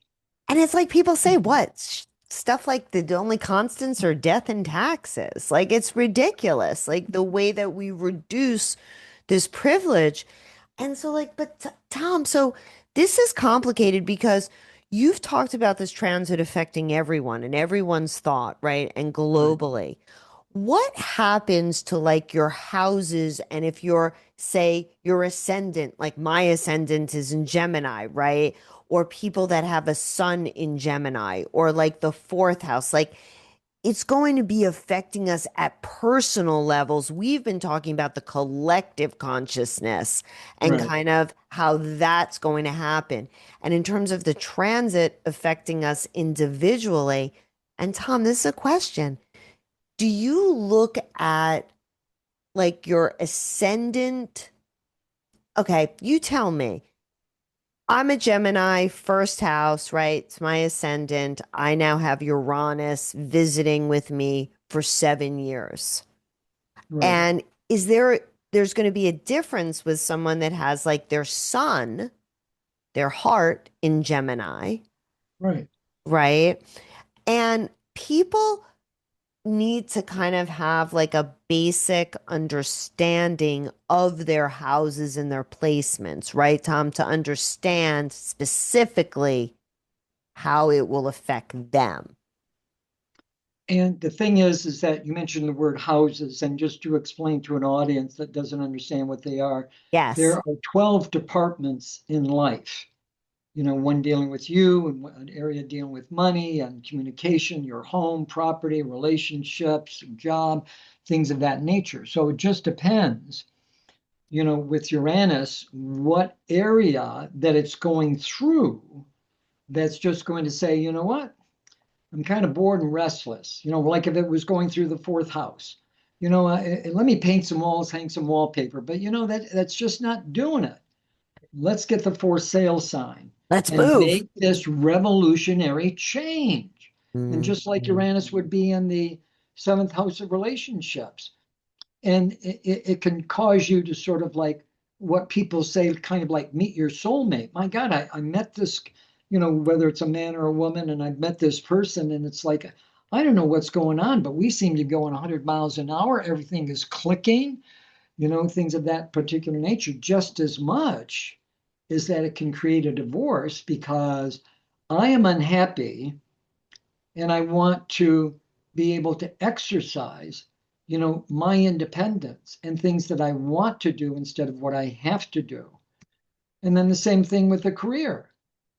And it's like people say, what? Stuff like the only constants are death and taxes. Like it's ridiculous. Like the way that we reduce this privilege. And so, like, but Tom, so this is complicated because you've talked about this transit affecting everyone and everyone's thought, right? And Right. globally. What happens to like your houses? And if you're, say, your ascendant, like my ascendant is in Gemini, right? Or people that have a sun in Gemini, or like the fourth house, like it's going to be affecting us at personal levels. We've been talking about the collective consciousness and Right. kind of how that's going to happen. And in terms of the transit affecting us individually, and Tom, this is a question. Do you look at like your ascendant? Okay, you tell me. I'm a Gemini, first house, right? It's my ascendant. I now have Uranus visiting with me for 7 years. Right. And there's going to be a difference with someone that has like their sun, their heart in Gemini, Right. right? And people need to kind of have like a basic understanding of their houses and their placements, right, Tom, to understand specifically how it will affect them. And the thing is that you mentioned the word houses, and just to explain to an audience that doesn't understand what they are, there Yes. are 12 departments in life. One dealing with you, and an area dealing with money and communication, your home, property, relationships, job, things of that nature. So it just depends, with Uranus, what area that it's going through, that's just going to say, you know what, I'm kind of bored and restless. Like if it was going through the fourth house, let me paint some walls, hang some wallpaper, but that's just not doing it. Let's get the for sale sign Let's and move. make this revolutionary change. And just like Mhm. Uranus would be in the seventh house of relationships. And it can cause you to sort of like, what people say, kind of like meet your soulmate. My God, I met this, whether it's a man or a woman, and I've met this person, and it's like, I don't know what's going on, but we seem to go 100 miles an hour. Everything is clicking, things of that particular nature, just as much is that it can create a divorce because I am unhappy and I want to be able to exercise, my independence and things that I want to do instead of what I have to do. And then the same thing with the career.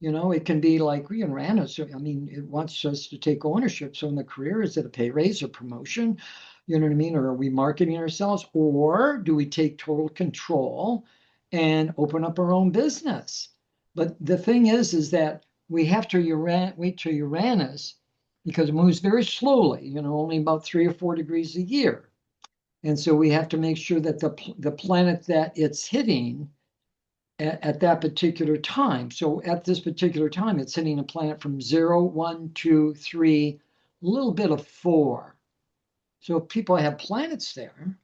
It can be like Uranus. I mean, it wants us to take ownership. So in the career, is it a pay raise or promotion? You know what I mean? Or are we marketing ourselves? Or do we take total control and open up our own business? But the thing is that we have to wait till Uranus because it moves very slowly, only about 3 or 4 degrees a year. And so we have to make sure that the planet that it's hitting at that particular time. So at this particular time, it's hitting a planet from 0, 1, 2, 3, a little bit of 4. So if people have planets there,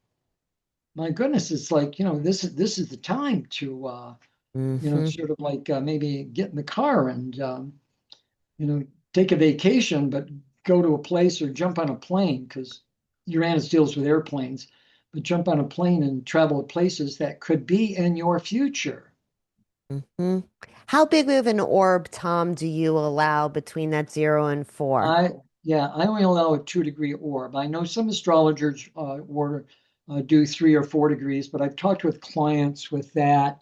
my goodness, it's like, this is the time to, Mm-hmm. sort of like maybe get in the car and, take a vacation, but go to a place or jump on a plane because Uranus deals with airplanes, but jump on a plane and travel to places that could be in your future. Mm-hmm. How big of an orb, Tom, do you allow between that 0 and 4? I Yeah, I only allow a 2 degree orb. I know some astrologers do 3 or 4 degrees, but I've talked with clients with that,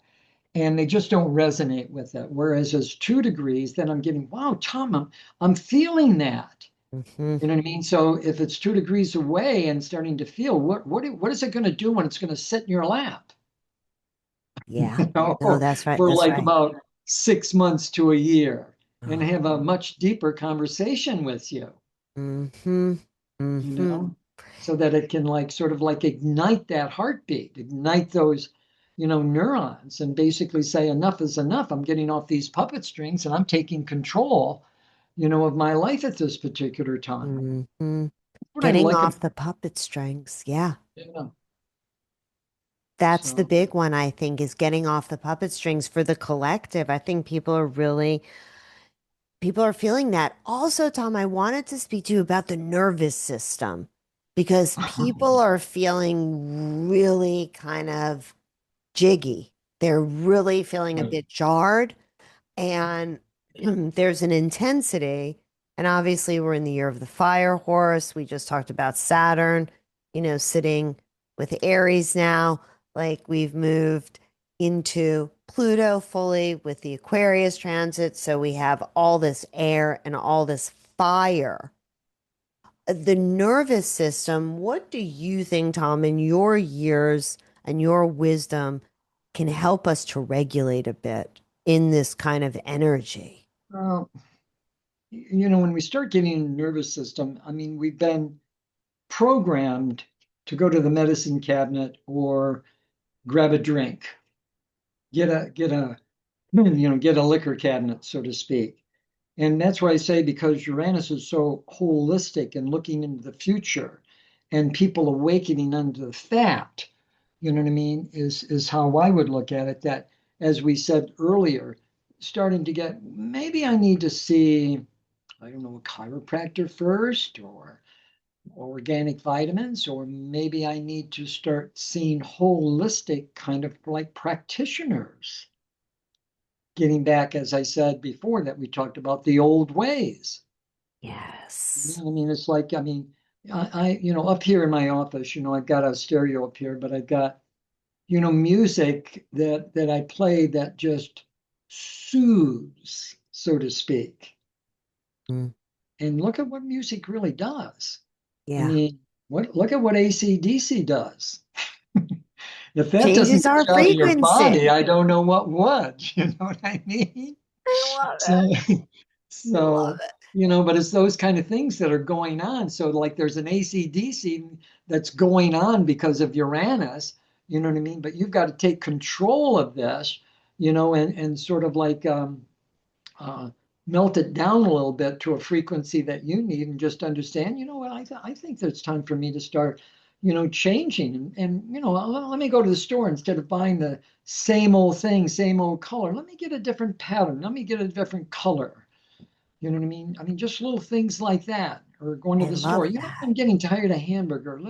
and they just don't resonate with it. Whereas as 2 degrees, then I'm getting, wow, Tom, I'm feeling that. Mm-hmm. You know what I mean? So if it's 2 degrees away and starting to feel, what is it going to do when it's going to sit in your lap? Yeah. No, For that's right. for That's like right. about 6 months to a year, and Oh. have a much deeper conversation with you. Mm-hmm. you Mm-hmm. know, so that it can like sort of like ignite that heartbeat, ignite those, neurons and basically say enough is enough. I'm getting off these puppet strings and I'm taking control, of my life at this particular time. Mm-hmm. What I Getting like off about, the puppet strings. Yeah. yeah. That's the So, big one, I think, is getting off the puppet strings for the collective. I think people are feeling that. Also, Tom, I wanted to speak to you about the nervous system because people are feeling really kind of jiggy. They're really feeling a right. bit jarred, and there's an intensity. And obviously, we're in the year of the fire horse. We just talked about Saturn, sitting with Aries now. Like we've moved into Pluto fully with the Aquarius transit. So we have all this air and all this fire. The nervous system, what do you think, Tom, in your years and your wisdom, can help us to regulate a bit in this kind of energy? Well, when we start getting a nervous system, I mean, we've been programmed to go to the medicine cabinet or grab a drink, get a liquor cabinet, so to speak. And that's why I say because Uranus is so holistic and looking into the future and people awakening under the fact, you know what I mean, is how I would look at it, that as we said earlier, starting to get, maybe I need to see, I don't know, a chiropractor first or organic vitamins, or maybe I need to start seeing holistic kind of like practitioners, getting back, as I said before, that we talked about the old ways. Yes. I mean, it's like, I mean, up here in my office, I've got a stereo up here, but I've got, music that I play that just soothes, so to speak. Mm, And look at what music really does. I yeah. mean, look at what AC/DC does. If that doesn't Changes get our you out of your body, frequency. I don't know what would. You know what I mean? I love So, it. Love so, but it's those kind of things that are going on. So, like, there's an AC/DC that's going on because of Uranus, you know what I mean? But you've got to take control of this, and sort of like uh, melt it down a little bit to a frequency that you need and just understand, what, I think there's time for me to start, changing. And let me go to the store instead of buying the same old thing, same old color. Let me get a different pattern. Let me get a different color. You know what I mean? I mean, just little things like that. Or going to it. I the store. love that. I'm getting tired of hamburger.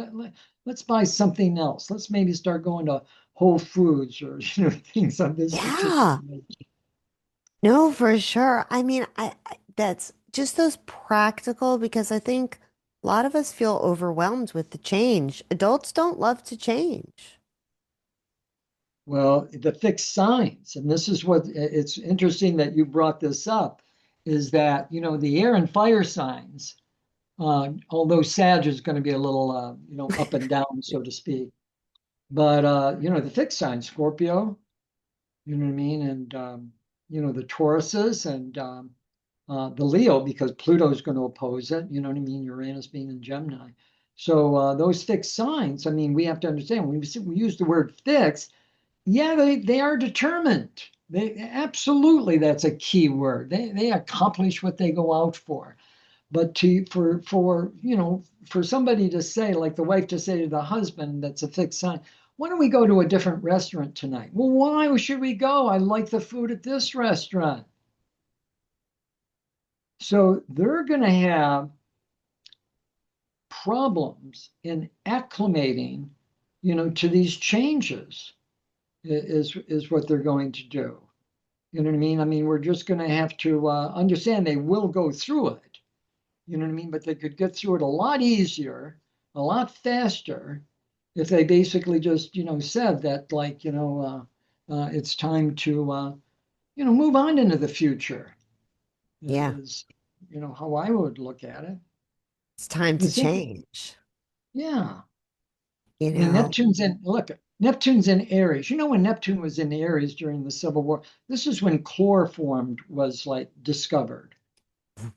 Let's buy something else. Let's maybe start going to Whole Foods or things of this particular Yeah. nature. No, for sure. I mean, I that's just those practical because I think a lot of us feel overwhelmed with the change. Adults don't love to change. Well, the fixed signs, and this is what it's interesting that you brought this up, is that the air and fire signs, although Sag is going to be a little up and down, so to speak. But the fixed signs, Scorpio, you know what I mean, and the Tauruses and the Leo, because Pluto is going to oppose it, you know what I mean, Uranus being in Gemini. So those fixed signs, I mean, we have to understand when we use the word fixed, yeah, they are determined. They absolutely, that's a key word. They accomplish what they go out for. But for somebody to say, like the wife to say to the husband, that's a fixed sign. Why don't we go to a different restaurant tonight? Well, why should we go? I like the food at this restaurant. So they're going to have problems in acclimating, to these changes is what they're going to do. You know what I mean? I mean, we're just going to have to understand they will go through it. You know what I mean? But they could get through it a lot easier, a lot faster if they basically just, said that, like, it's time to, move on into the future Yeah, is, how I would look at it. it's time to It's in, change, yeah. you I mean, know. Neptune's in Aries. When Neptune was in Aries during the Civil War, this is when chloroform was like discovered.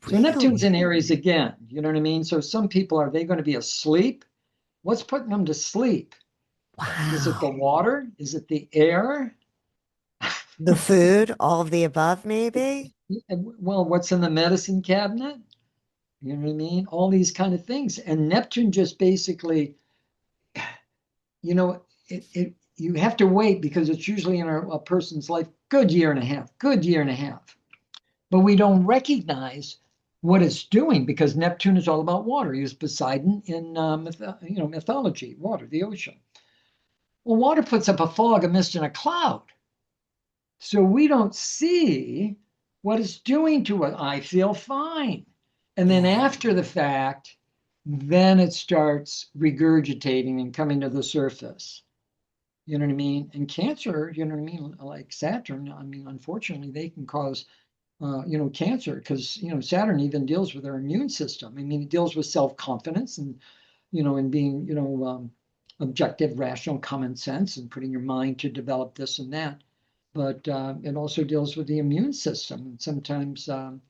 So Neptune's Really? in Aries again. You know what I mean? So some people, are they going to be asleep? What's putting them to sleep? Is it the Wow. water? Is it the air? The food, all of the above, maybe? Well, what's in the medicine cabinet? You know what I mean? All these kind of things. And Neptune just basically, you have to wait because it's usually in a person's life, good year and a half, good year and a half. But we don't recognize what it's doing because Neptune is all about water. He was Poseidon in mythology, water, the ocean. Well, water puts up a fog, a mist, and a cloud. So we don't see what it's doing to it. I feel fine. And then Yeah. after the fact, then it starts regurgitating and coming to the surface. You know what I mean? And Cancer, you know what I mean? Like Saturn, I mean, unfortunately, they can cause, cancer because, Saturn even deals with our immune system. I mean, it deals with self-confidence and, and being, objective, rational, common sense and putting your mind to develop this and that. But it also deals with the immune system. And sometimes um,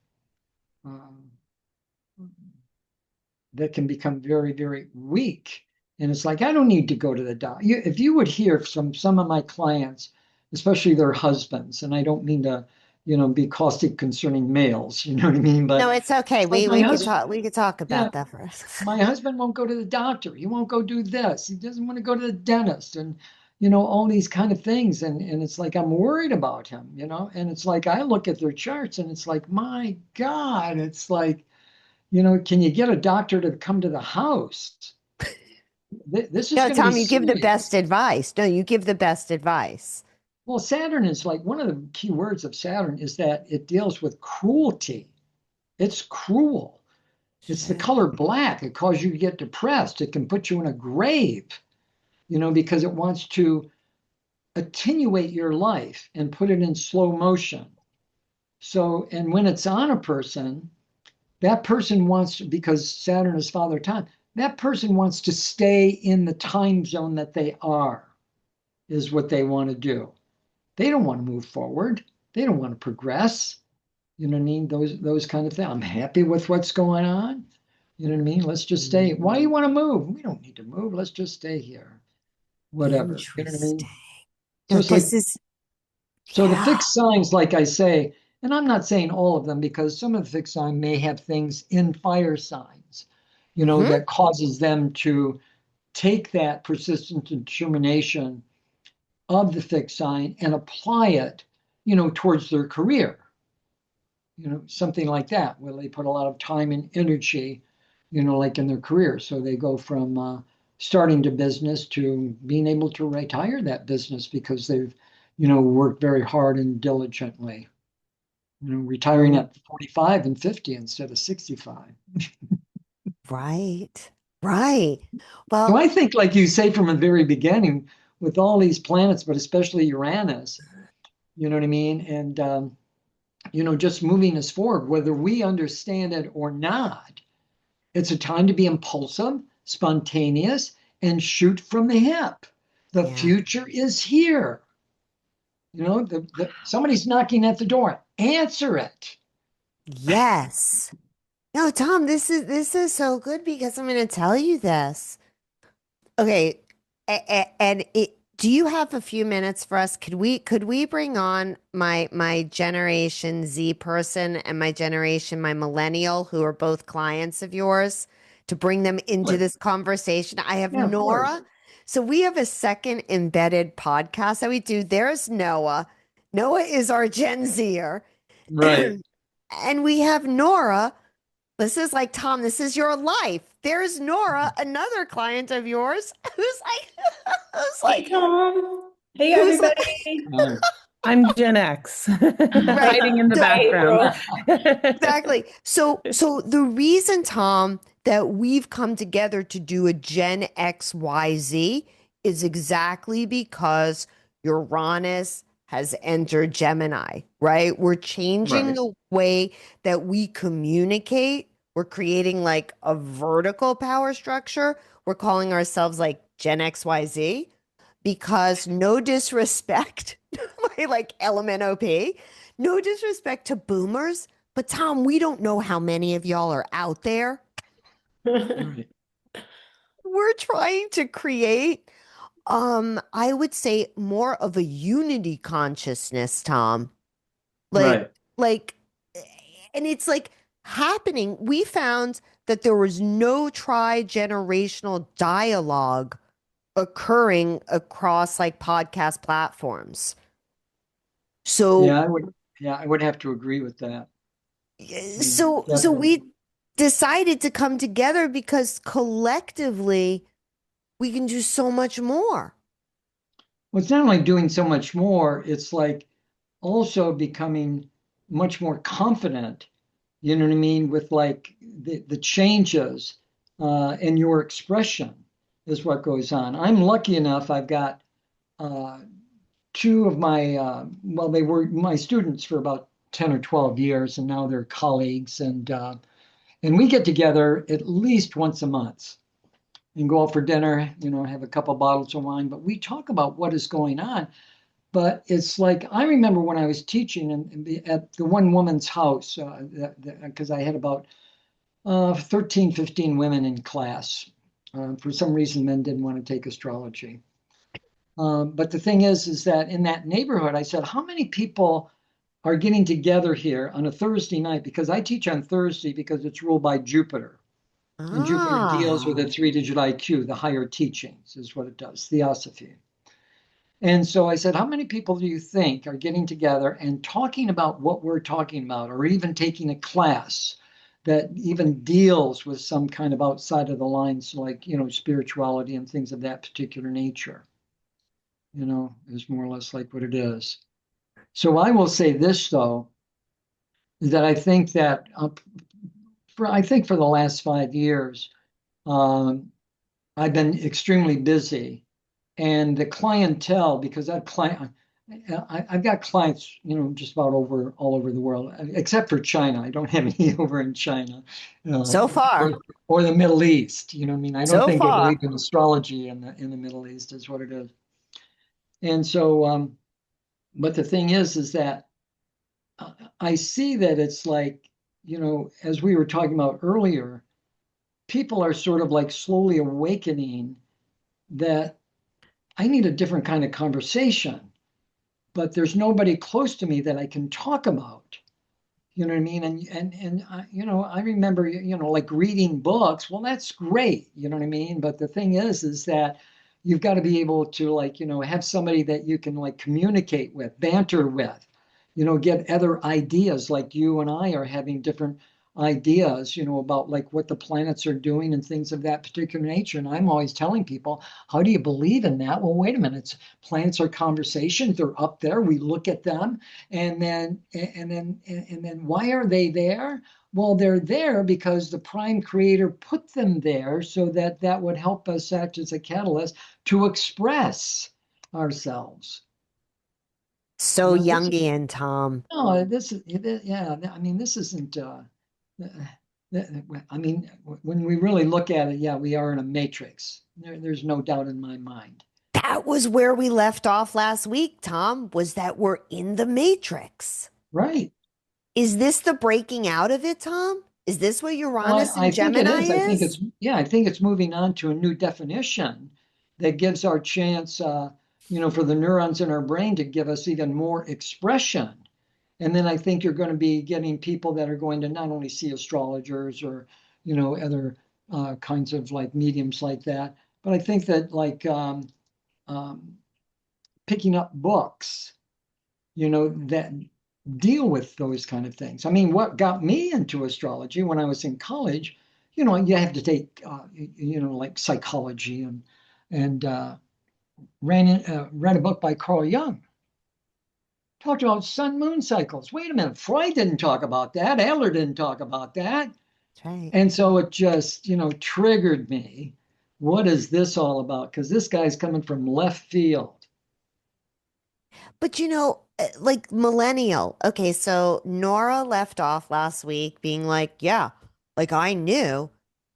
that can become very, very weak. And it's like, I don't need to go to the doctor. If you would hear from some of my clients, especially their husbands, and I don't mean to, be caustic concerning males, you know what I mean? No, But it's okay. it's like my husband, We could talk yeah, about that for us. my husband won't go to the doctor. He won't go do this. He doesn't want to go to the dentist and, all these kind of things. And it's like, I'm worried about him, and it's like, I look at their charts and it's like, my God, it's like, can you get a doctor to come to the house? This is No, going to be Tom, you give the best serious. advice. No, you give the best advice. Well, Saturn is like one of the key words of Saturn is that it deals with cruelty. It's cruel. It's the Sure. color black. It causes you to get depressed. It can put you in a grave, because it wants to attenuate your life and put it in slow motion. So, and when it's on a person, that person wants to, because Saturn is father time, that person wants to stay in the time zone that they are, is what they want to do. They don't want to move forward. They don't want to progress. You know what I mean? Those kind of things. I'm happy with what's going on. You know what I mean? Let's just stay. Why do you want to move? We don't need to move. Let's just stay here. Whatever. You know what I Interesting. mean? So No, it's like, this is, so the yeah. fixed signs, like I say, and I'm not saying all of them because some of the fixed signs may have things in fire signs, Hmm. that causes them to take that persistent determination of the fixed sign and apply it, towards their career, something like that, where they put a lot of time and energy, like in their career. So they go from starting to business to being able to retire that business because they've, worked very hard and diligently. Retiring Oh, at 45 and 50 instead of 65. right. Right. So Well, I think, like you say from the very beginning, with all these planets, but especially Uranus, you know what I mean? And, just moving us forward, whether we understand it or not, it's a time to be impulsive, spontaneous, and shoot from the hip. The yeah. future is here. Somebody's knocking at the door. Answer it. Yes. No, Tom, this is so good because I'm going to tell you this. Okay, and do you have a few minutes for us? Could we bring on my Generation Z person and my generation, my millennial, who are both clients of yours, to bring them into Like, this conversation? I have yeah, of course. Nora. So we have a second embedded podcast that we do. There's Noah. Noah is our Gen Zer. Right. And we have Nora. This is like, Tom, this is your life. There's Nora, another client of yours, who's like, who's Hey, like, Tom. Hey, who's everybody. Right. I'm Gen X, right. hiding in the So background. exactly. So the reason, Tom, that we've come together to do a Gen XYZ is exactly because Uranus has entered Gemini, right? We're changing Right. the way that we communicate. We're creating like a vertical power structure. We're calling ourselves like Gen XYZ because no disrespect, my like LMNOP, no disrespect to boomers, but Tom, we don't know how many of y'all are out there. Right. We're trying to create, I would say more of a unity consciousness, Tom. Like, Right. like, and it's like happening. We found that there was no tri-generational dialogue occurring across like podcast platforms. So, Yeah, I would have to agree with that. so Definitely. we decided to come together because collectively we can do so much more. Well, it's not only doing so much more, it's like also becoming much more confident, you know what I mean, with like the changes in your expression is what goes on. I'm lucky enough, I've got uh, two of my, well, they were my students for about 10 or 12 years, and now they're colleagues. And we get together at least once a month and go out for dinner, have a couple bottles of wine, but we talk about what is going on. But it's like, I remember when I was teaching at the one woman's house, because I had about 13, 15 women in class. For some reason, men didn't want to take astrology. But the thing is that in that neighborhood, I said, how many people are getting together here on a Thursday night? Because I teach on Thursday because it's ruled by Jupiter. And Jupiter deals with a Ah, 3-digit IQ, the higher teachings is what it does, theosophy. And so I said, how many people do you think are getting together and talking about what we're talking about, or even taking a class that even deals with some kind of outside of the lines, like, spirituality and things of that particular nature, is more or less like what it is. So I will say this, though, that I think that for the last 5 years, um, I've been extremely busy, and the clientele, because I've got clients, just about all over the world, except for China. I don't have any over in China, uh, so far, or the Middle East. You know what I mean? I don't so think they far. believe in astrology in the Middle East, is what it is. And so, but the thing is that I see that it's like, as we were talking about earlier, people are sort of like slowly awakening that I need a different kind of conversation, but there's nobody close to me that I can talk about. You know what I mean? And I remember, like reading books. Well, that's great. You know what I mean? But the thing is that you've got to be able to, like, have somebody that you can like communicate with, banter with, get other ideas. Like you and I are having different ideas, about like what the planets are doing and things of that particular nature. And I'm always telling people, how do you believe in that? Well, wait a minute. Planets are conversations. They're up there. We look at them, and then why are they there? Well, they're there because the prime creator put them there so that that would help us act as a catalyst to express ourselves. So Jungian, Tom. No, yeah, I mean, this isn't, I mean, when we really look at it, yeah, we are in a matrix. There's no doubt in my mind. That was where we left off last week, Tom, was that we're in the matrix. Right. Is this the breaking out of it, Tom? Is this what Well, Uranus I and think it Gemini is. is? I think it's moving on to a new definition that gives our chance, for the neurons in our brain to give us even more expression. And then I think you're going to be getting people that are going to not only see astrologers or, other kinds of like mediums like that, but I think that like um, picking up books, that deal with those kind of things. I mean, what got me into astrology when I was in college, you have to take, like psychology and read a book by Carl Jung. Talked about sun moon cycles. Wait a minute, Freud didn't talk about that. Adler didn't talk about that. That's right. And so it just, triggered me. What is this all about? Because this guy's coming from left field. But like millennial. Okay, so Nora left off last week being like, yeah, like I knew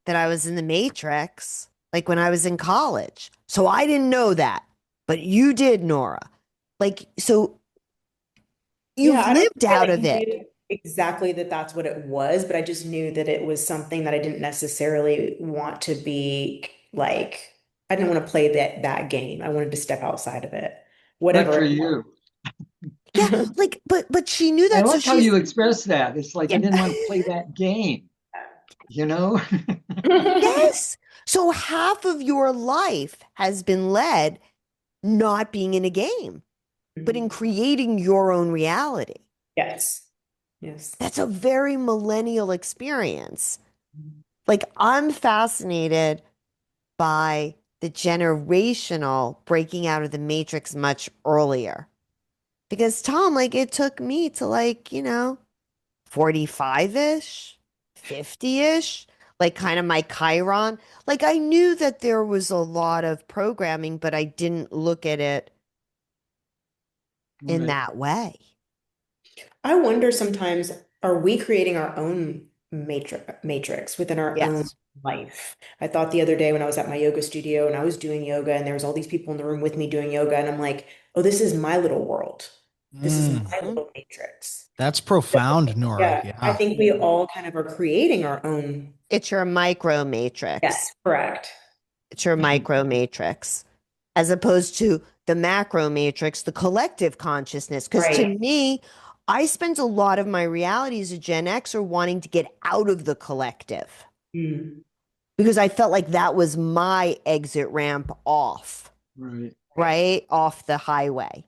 that I was in the Matrix, like when I was in college. So I didn't know that, but you did, Nora. Like, so Yeah, you've I don't lived know out that of you it. knew exactly that that's what it was, but I just knew that it was something that I didn't necessarily want to be like, I didn't want to play that game. I wanted to step outside of it, Good whatever for it you. Yeah, was. like, but she knew I that, so like how you she's express that. It's like I yeah. didn't want to play that game, you know? Yes. So half of your life has been led not being in a game, but in creating your own reality. Yes. Yes. That's a very millennial experience. Like, I'm fascinated by the generational breaking out of the matrix much earlier. Because, Tom, like, it took me to, like, 45-ish, 50-ish, like kind of my Chiron. Like, I knew that there was a lot of programming, but I didn't look at it in Right. that way. I wonder sometimes, are we creating our own matrix within our own Yes. life? I thought the other day when I was at my yoga studio and I was doing yoga and there was all these people in the room with me doing yoga and I'm like, oh, this is my little world. This is my Mhm. little matrix. That's profound, Nora. Yeah, I Yeah. think we all kind of are creating our own. It's your micro matrix. Yes, correct. It's your micro matrix, as opposed to the macro matrix, the collective consciousness. Because to Right. me, I spent a lot of my reality as a Gen Xer wanting to get out of the collective Mm. because I felt like that was my exit ramp off, Right. right? Off the highway.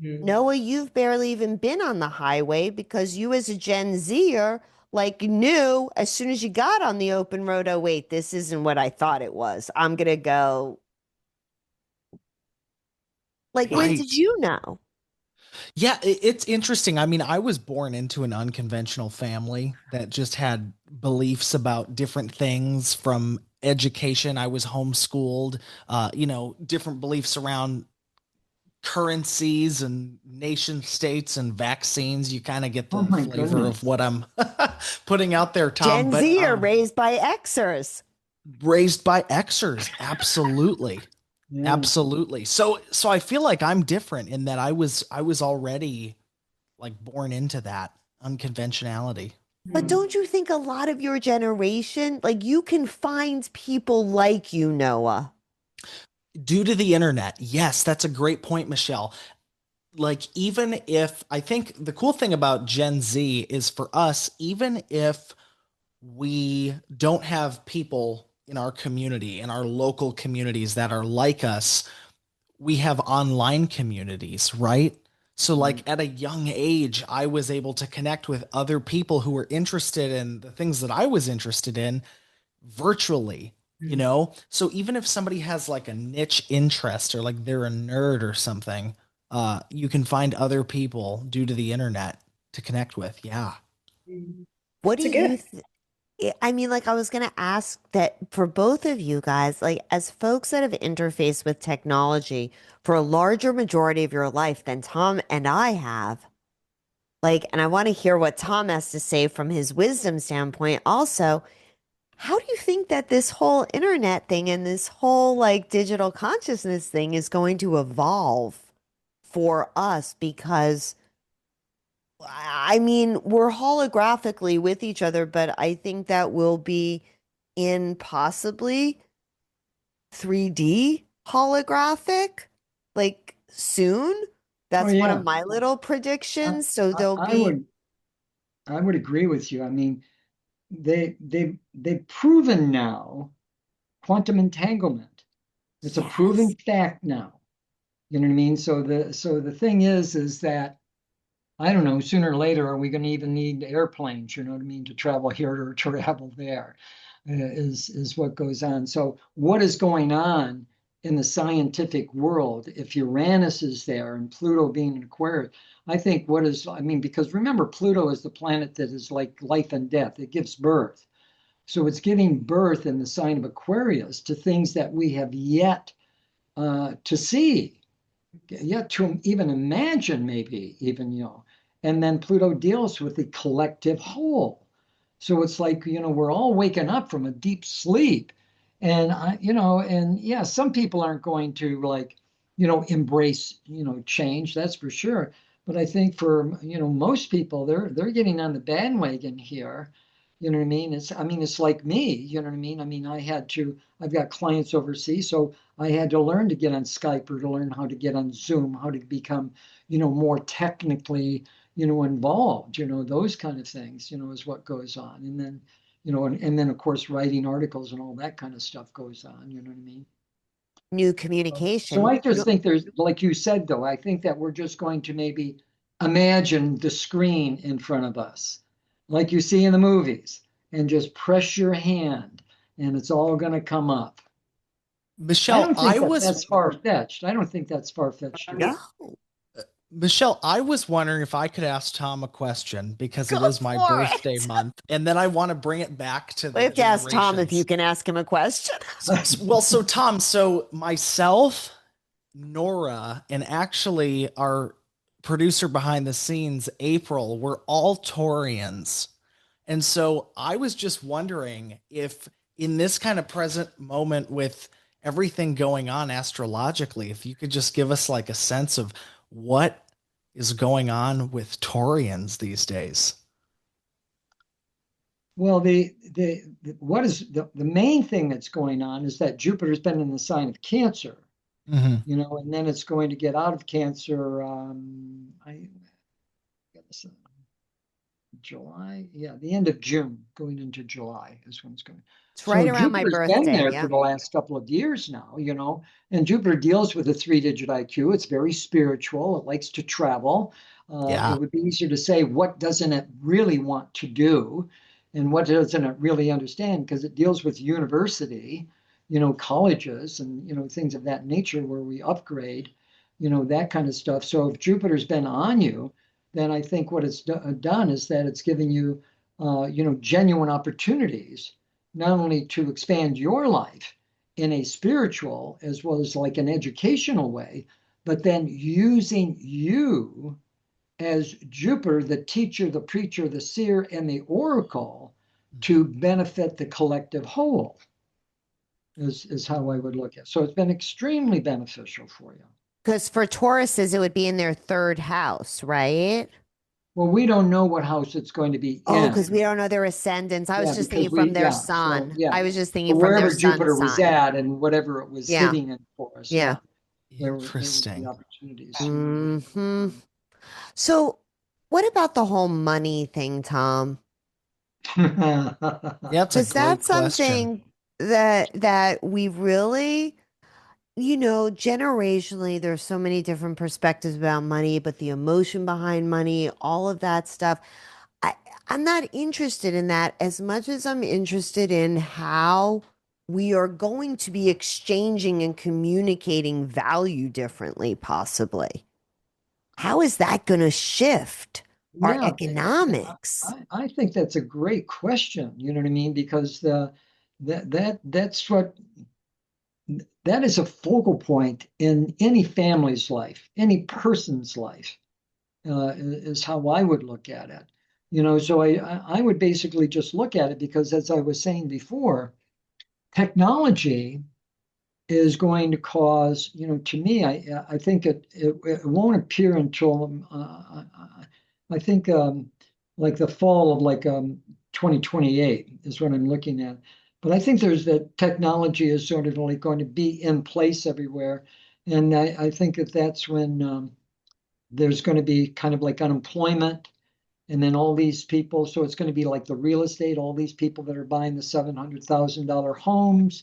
Mm. Noah, you've barely even been on the highway because you, as a Gen Zer, like knew as soon as you got on the open road, oh, wait, this isn't what I thought it was. I'm going to go. Like, when Right. did you know? Yeah, it's interesting. I mean, I was born into an unconventional family that just had beliefs about different things from education. I was homeschooled, different beliefs around currencies and nation states and vaccines. You kind of get Oh the my flavor of goodness. what I'm putting out there, Tom. Gen But Z are raised by Xers. raised by Xers, absolutely. Yeah. Absolutely. So I feel like I'm different in that I was already like born into that unconventionality. But Mm. don't you think a lot of your generation, like you can find people like you, Noah? Due to the internet. Yes, that's a great point, Michelle. Like even if I think the cool thing about Gen Z is for us, even if we don't have people in our community, in our local communities that are like us, we have online communities, right? So, like at a young age, I was able to connect with other people who were interested in the things that I was interested in virtually, you Mm. know? So, even if somebody has like a niche interest or like they're a nerd or something, you can find other people due to the internet to connect with. Yeah. What do It's a you good. I mean, like, I was going to ask that for both of you guys, like, as folks that have interfaced with technology for a larger majority of your life than Tom and I have, like, and I want to hear what Tom has to say from his wisdom standpoint also. How do you think that this whole internet thing and this whole like digital consciousness thing is going to evolve for us? Because I mean, we're holographically with each other, but I think that will be in possibly 3D holographic like soon. Oh That's one of yeah, my little I, predictions. So I, there'll I be would I would agree with you. I mean, they've proven now quantum entanglement. It's a proven yes. fact now. You know what I mean? So the thing is that I don't know, sooner or later, are we going to even need airplanes, you know what I mean, to travel here or travel there, is what goes on. So what is going on in the scientific world, if Uranus is there and Pluto being an Aquarius, I think I mean, because remember, Pluto is the planet that is like life and death. It gives birth. So it's giving birth in the sign of Aquarius to things that we have yet to see, yet to even imagine, maybe even, and then Pluto deals with the collective whole. So it's like, we're all waking up from a deep sleep. And and yeah, some people aren't going to like, embrace, change, that's for sure. But I think for, most people, they're getting on the bandwagon here. You know what I mean? It's like me, you know what I mean? I've got clients overseas, so I had to learn to get on Skype or to learn how to get on Zoom, how to become, more technically, involved, those kind of things, is what goes on. And then, and then of course, writing articles and all that kind of stuff goes on, you know what I mean? New So communication. I just think like you said, though, I think that we're just going to maybe imagine the screen in front of us, like you see in the movies, and just press your hand and it's all going to come up. I Michelle, don't think I that was that's far-fetched. I don't think that's far-fetched at No, all. Michelle, I was wondering if I could ask Tom a question because it go is my for birthday it. month, and then I want to bring it back to We the have to ask Tom if you generations. can ask him a question. Well, so Tom, so myself, Nora, and actually our producer behind the scenes, April, we're all Taurians. And so I was just wondering if in this kind of present moment with everything going on astrologically, if you could just give us like a sense of what is going on with Taurians these days. Well, what is the main thing that's going on is that Jupiter's been in the sign of Cancer, Hmm. and then it's going to get out of Cancer. July, yeah, the end of June, going into July is when it's going. It's right So around my Jupiter's been birthday. there for Yeah. the last couple of years now, and Jupiter deals with a three-digit IQ. It's very spiritual. It likes to travel. It Yeah. would be easier to say what doesn't it really want to do, and what doesn't it really understand, because it deals with university, colleges, and things of that nature where we upgrade, that kind of stuff. So if Jupiter's been on you, then I think what it's done is that it's giving you, genuine opportunities, not only to expand your life in a spiritual as well as like an educational way, but then using you as Jupiter, the teacher, the preacher, the seer, and the oracle to benefit the collective whole is how I would look at it. So it's been extremely beneficial for you. Because for Tauruses, it would be in their third house, right? Well, we don't know what house it's going to be Oh, because we in. don't know their ascendants. I was Yeah, just thinking from their so sun. yeah. I was just But thinking from their wherever sun Jupiter was sign. at and whatever it was Yeah. sitting in for us, Yeah. yeah, there would be Interesting. opportunities. Hmm. So, what about the whole money thing, Tom? Yeah, it's a Because great that's question. something that we really generationally, there's so many different perspectives about money, but the emotion behind money, all of that stuff. I, I'm not interested in that as much as I'm interested in how we are going to be exchanging and communicating value differently, possibly. How is that going to shift our Yeah, economics? I think that's a great question. You know what I mean? Because that's what that is a focal point in any family's life, any person's life, is how I would look at it. So I would basically just look at it because, as I was saying before, technology is going to cause, to me, I think it won't appear until I think like the fall of like 2028 is what I'm looking at. But I think there's that technology is sort of like going to be in place everywhere. And I think that that's when there's going to be kind of like unemployment and then all these people. So it's going to be like the real estate, all these people that are buying the $700,000 homes,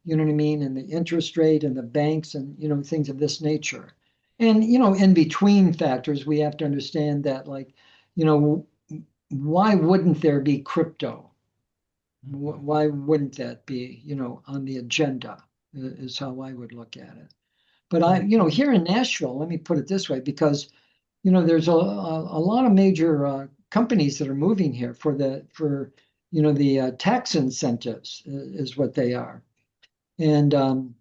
you know what I mean, and the interest rate and the banks and, things of this nature. And, in between factors, we have to understand that, like, you know, why wouldn't there be crypto? Why wouldn't that be, on the agenda is how I would look at it. But here in Nashville, let me put it this way, because, there's a lot of major companies that are moving here for the tax incentives is what they are. And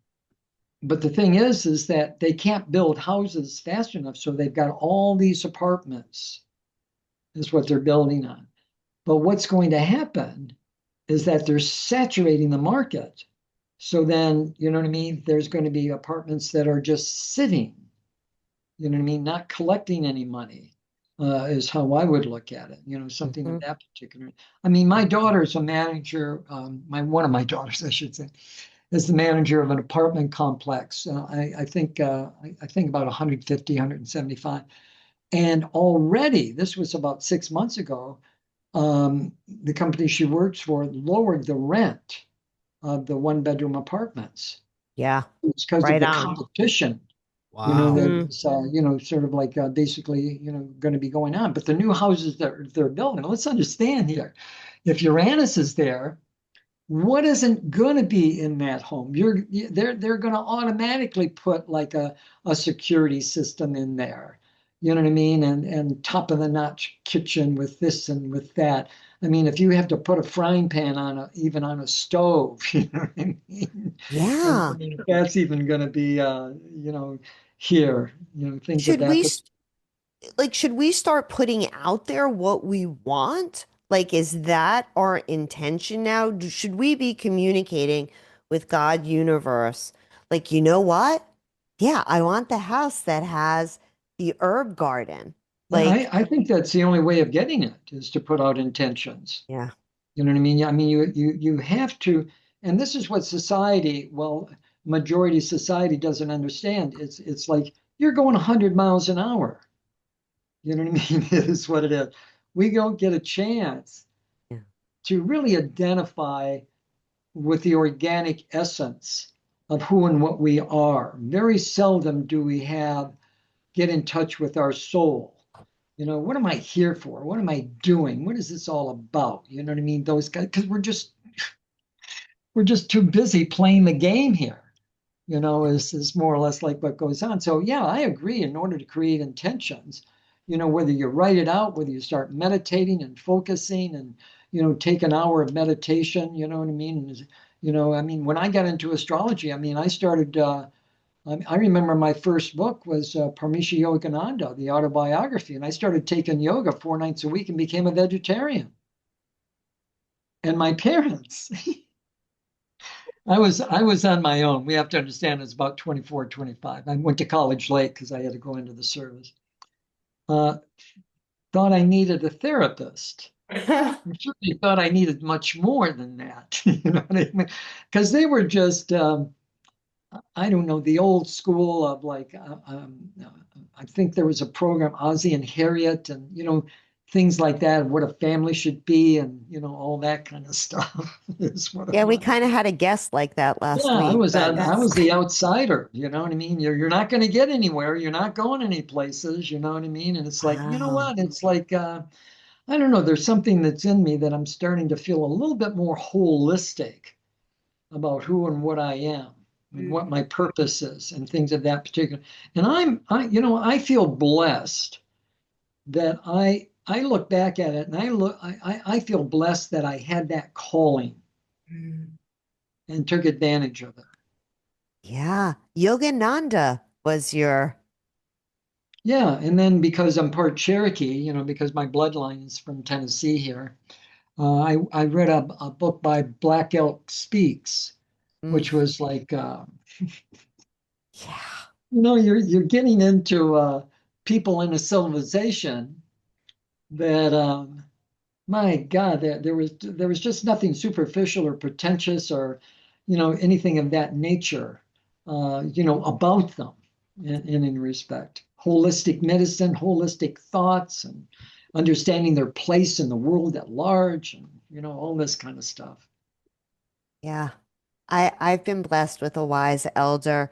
but the thing is that they can't build houses fast enough, so they've got all these apartments is what they're building on. But what's going to happen is that they're saturating the market. So then, you know what I mean? There's going to be apartments that are just sitting, you know what I mean? Not collecting any money, is how I would look at it, something of Mhm. that particular. I mean, my daughter's a manager, one of my daughters, I should say, is the manager of an apartment complex. I think about 150, 175. And already, this was about 6 months ago, the company she works for lowered the rent of the one-bedroom apartments. Yeah, It's because of right the on. competition, Wow. Mm, that's sort of like basically, going to be going on. But the new houses that they're building, let's understand here, if Uranus is there, what isn't going to be in that home? They're going to automatically put like a security system in there. You know what I mean? And top of the notch kitchen with this and with that. I mean, if you have to put a frying pan even on a stove, you know what I mean? And I yeah. mean, if that's even going to be here, things of Should that. we But should we start putting out there what we want? Like, is that our intention now? Should we be communicating with God, universe? Like, you know what? Yeah, I want the house that has the herb garden. yeah, Like, I think that's the only way of getting it is to put out intentions. yeah. You know what I mean? I mean, you have to, and this is what society, well, majority society doesn't understand. It's like you're going 100 miles an hour. You know what I mean? It is what it is. We don't get a chance Yeah. to really identify with the organic essence of who and what we are. Very seldom do we get in touch with our soul. What am I here for? What am I doing? What is this all about? You know what I mean? Those guys, because we're just too busy playing the game here, is more or less like what goes on. So yeah, I agree. In order to create intentions, whether you write it out, whether you start meditating and focusing and, take an hour of meditation, you know what I mean? I mean, when I got into astrology, I mean, I started, I remember my first book was Paramisha Yogananda, the autobiography, and I started taking yoga 4 nights a week and became a vegetarian. And my parents, I was on my own. We have to understand it's about 24, 25. I went to college late because I had to go into the service. Uh, Thought I needed a therapist. I certainly thought I needed much more than that. You know what I mean? Because they were just, I don't know, the old school of like, I think there was a program, Ozzie and Harriet, and things like that, what a family should be, and all that kind of stuff is what it Yeah, we was. kind of had a guest like that last Yeah, I week, was but I that's was the outsider, you know what I mean? You're not going to get anywhere. You're not going any places, you know what I mean? And it's like, you know wow. what? It's like I don't know, there's something that's in me that I'm starting to feel a little bit more holistic about who and what I am and what Mm. my purpose is and things of that particular. And I feel blessed that I look back at it and I feel blessed that I had that calling Mm. and took advantage of it. Yeah. Yogananda was your, Yeah, and then because I'm part Cherokee, because my bloodline is from Tennessee here, I read a book by Black Elk Speaks, mm, which was like, yeah. you're getting into people in a civilization that, my God, there was just nothing superficial or pretentious or, anything of that nature, about them in any respect. Holistic medicine, holistic thoughts, and understanding their place in the world at large, and all this kind of stuff. Yeah. I've been blessed with a wise elder.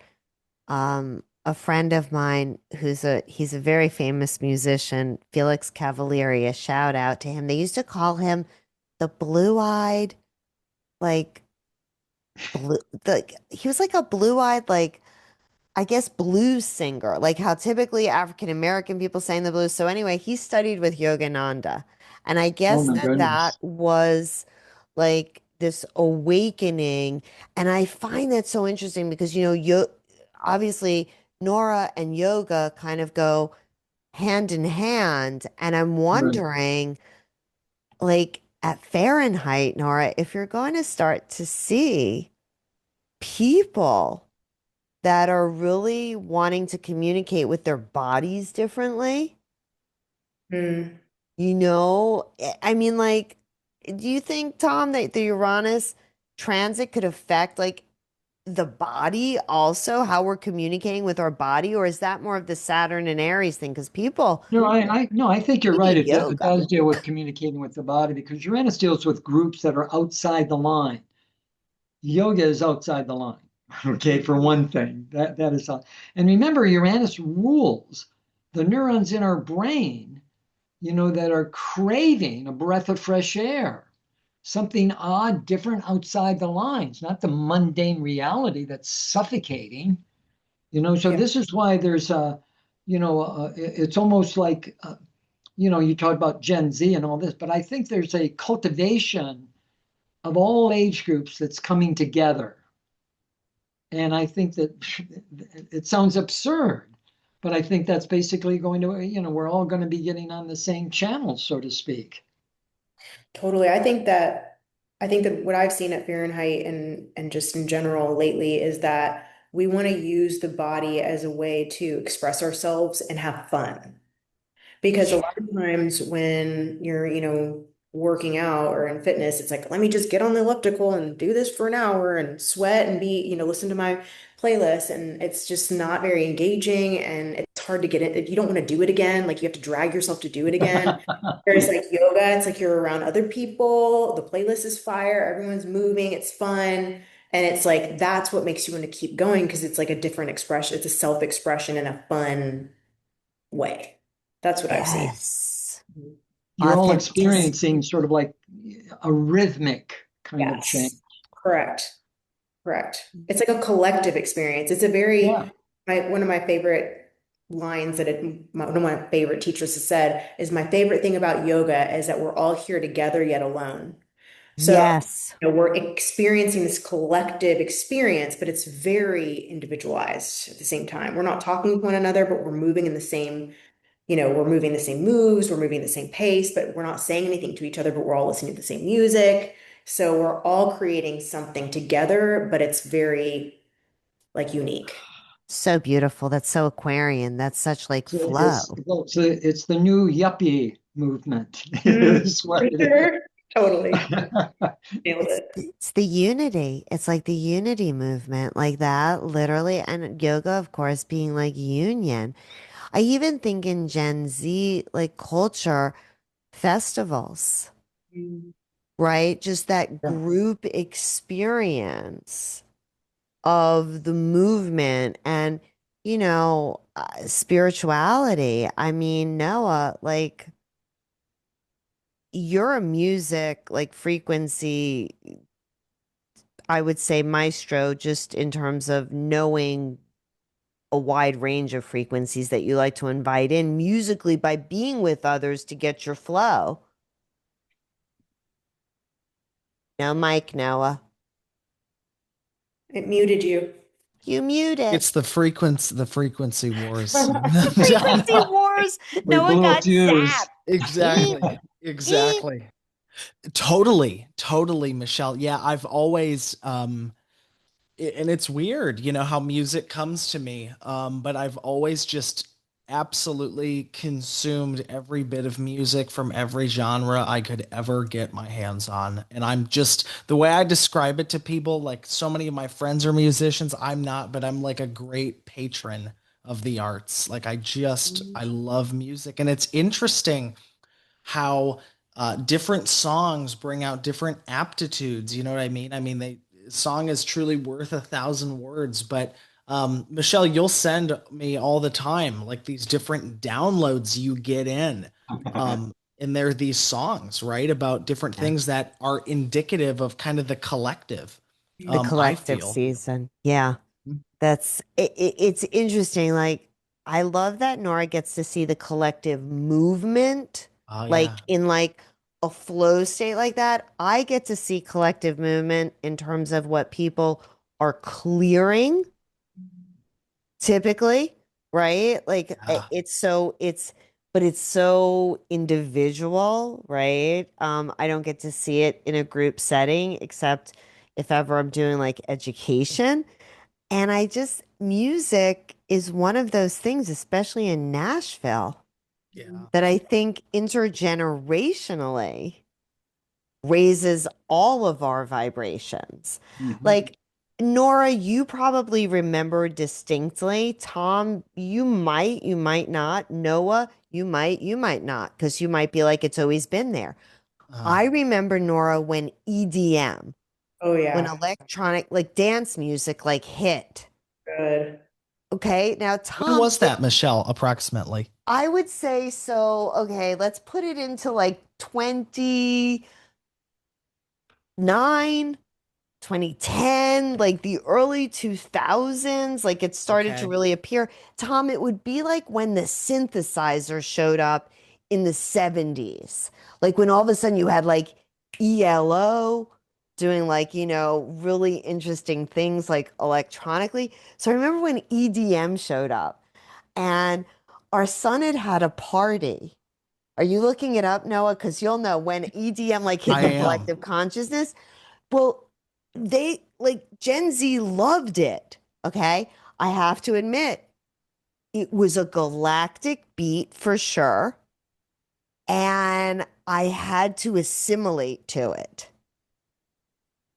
A friend of mine he's a very famous musician, Felix Cavalieri, a shout out to him. They used to call him the blue-eyed, like blue he was like a blue-eyed, like I guess blues singer, like how typically African American people sang the blues. So anyway, he studied with Yogananda. And I Oh guess my that goodness. was like this awakening. And I find that so interesting because, obviously Nora and yoga kind of go hand in hand. And I'm Right. wondering, like at Fahrenheit, Nora, if you're going to start to see people that are really wanting to communicate with their bodies differently. Mm. I mean, like, do you think, Tom, that the Uranus transit could affect like the body also, how we're communicating with our body, or is that more of the Saturn and Aries thing? Because people, No, no, I think you're we right. need It yoga. does deal with communicating with the body because Uranus deals with groups that are outside the line. Yoga is outside the line. Okay, for one thing, that is all. And remember, Uranus rules the neurons in our brain, that are craving a breath of fresh air, something odd, different outside the lines, not the mundane reality that's suffocating. So Yeah, this is why there's it's almost like you talk about Gen Z and all this, but I think there's a cultivation of all age groups that's coming together. And I think that it sounds absurd, but I think that's basically going to, we're all going to be getting on the same channel, so to speak. totally. I think that what I've seen at Fahrenheit and just in general lately is that we want to use the body as a way to express ourselves and have fun. Because a Yeah. lot of times when you're, working out or in fitness, it's like, let me just get on the elliptical and do this for an hour and sweat and listen to my playlist. And it's just not very engaging and it's hard to get it. You don't want to do it again. Like you have to drag yourself to do it again. Whereas like yoga, it's like you're around other people, the playlist is fire, everyone's moving, it's fun. And it's like that's what makes you want to keep going because it's like a different expression. It's a self-expression in a fun way. That's what I've seen. Yes. You're all Authenticity. experiencing sort of like a rhythmic kind of change. Yes, correct. Correct. It's like a collective experience. It's a very Yeah. one of my favorite lines one of my favorite teachers has said is my favorite thing about yoga is that we're all here together yet alone. So, Yes. we're experiencing this collective experience, but it's very individualized at the same time. We're not talking with one another, but we're moving in the same we're moving the same moves, we're moving the same pace, but we're not saying anything to each other, but we're all listening to the same music. So we're all creating something together, but it's very like unique. So beautiful. That's so Aquarian. That's such like So it's flow. it's the new yuppie movement Mhm. is what For it is. sure. Totally. Nailed It's it. it's the unity. It's like the unity movement, like that, literally. And yoga, of course, being like union. I even think in Gen Z like culture, festivals, Mm. right? Just that Yeah. group experience of the movement and, spirituality. I mean, Noah, like, you're a music, like, frequency, I would say maestro, just in terms of knowing a wide range of frequencies that you like to invite in musically by being with others to get your flow. No mic, Noah. It muted you. You mute it. It's the frequency wars. Frequency wars. We Noah blew a got fuse. zapped. Eek, Exactly. eek. Exactly. Totally, Michelle. Yeah, I've always and it's weird, how music comes to me. But I've always just absolutely consumed every bit of music from every genre I could ever get my hands on. And I'm just the way I describe it to people, like so many of my friends are musicians. I'm not, but I'm like a great patron of the arts. Like I love music. And it's interesting how different songs bring out different aptitudes. You know what I mean? I mean, they song is truly worth 1,000 words, but Michelle, you'll send me all the time like these different downloads you get in. And there are these songs, right, about different Yeah. things that are indicative of kind of the collective. The I collective feel. season. Yeah. It's interesting. Like, I love that Nora gets to see the collective movement, Oh like yeah. in like a flow state like that. I get to see collective movement in terms of what people are clearing typically, right? Like Yeah. but it's so individual, right? I don't get to see it in a group setting except if ever I'm doing like education. And music is one of those things, especially in Nashville, Yeah. that I think intergenerationally raises all of our vibrations. Mhm. Like, Nora, you probably remember distinctly. Tom, you might not. Noah, you might not, because you might be like, it's always been there. Uh, I remember, Nora, when EDM, Oh when yeah. electronic, like dance music, like hit. Good. Okay. Now, when Tom, was that, Michelle, approximately? I would say so. Okay. Let's put it into like 29, 2010, like the early 2000s, like it started to Okay. really appear. Tom, it would be like when the synthesizer showed up in the 70s, like when all of a sudden you had like ELO doing like, really interesting things like electronically. So I remember when EDM showed up and our son had a party. Are you looking it up, Noah? Because you'll know when EDM like hit I the am. collective consciousness. Well, they like Gen Z loved it. Okay. I have to admit, it was a galactic beat for sure. And I had to assimilate to it.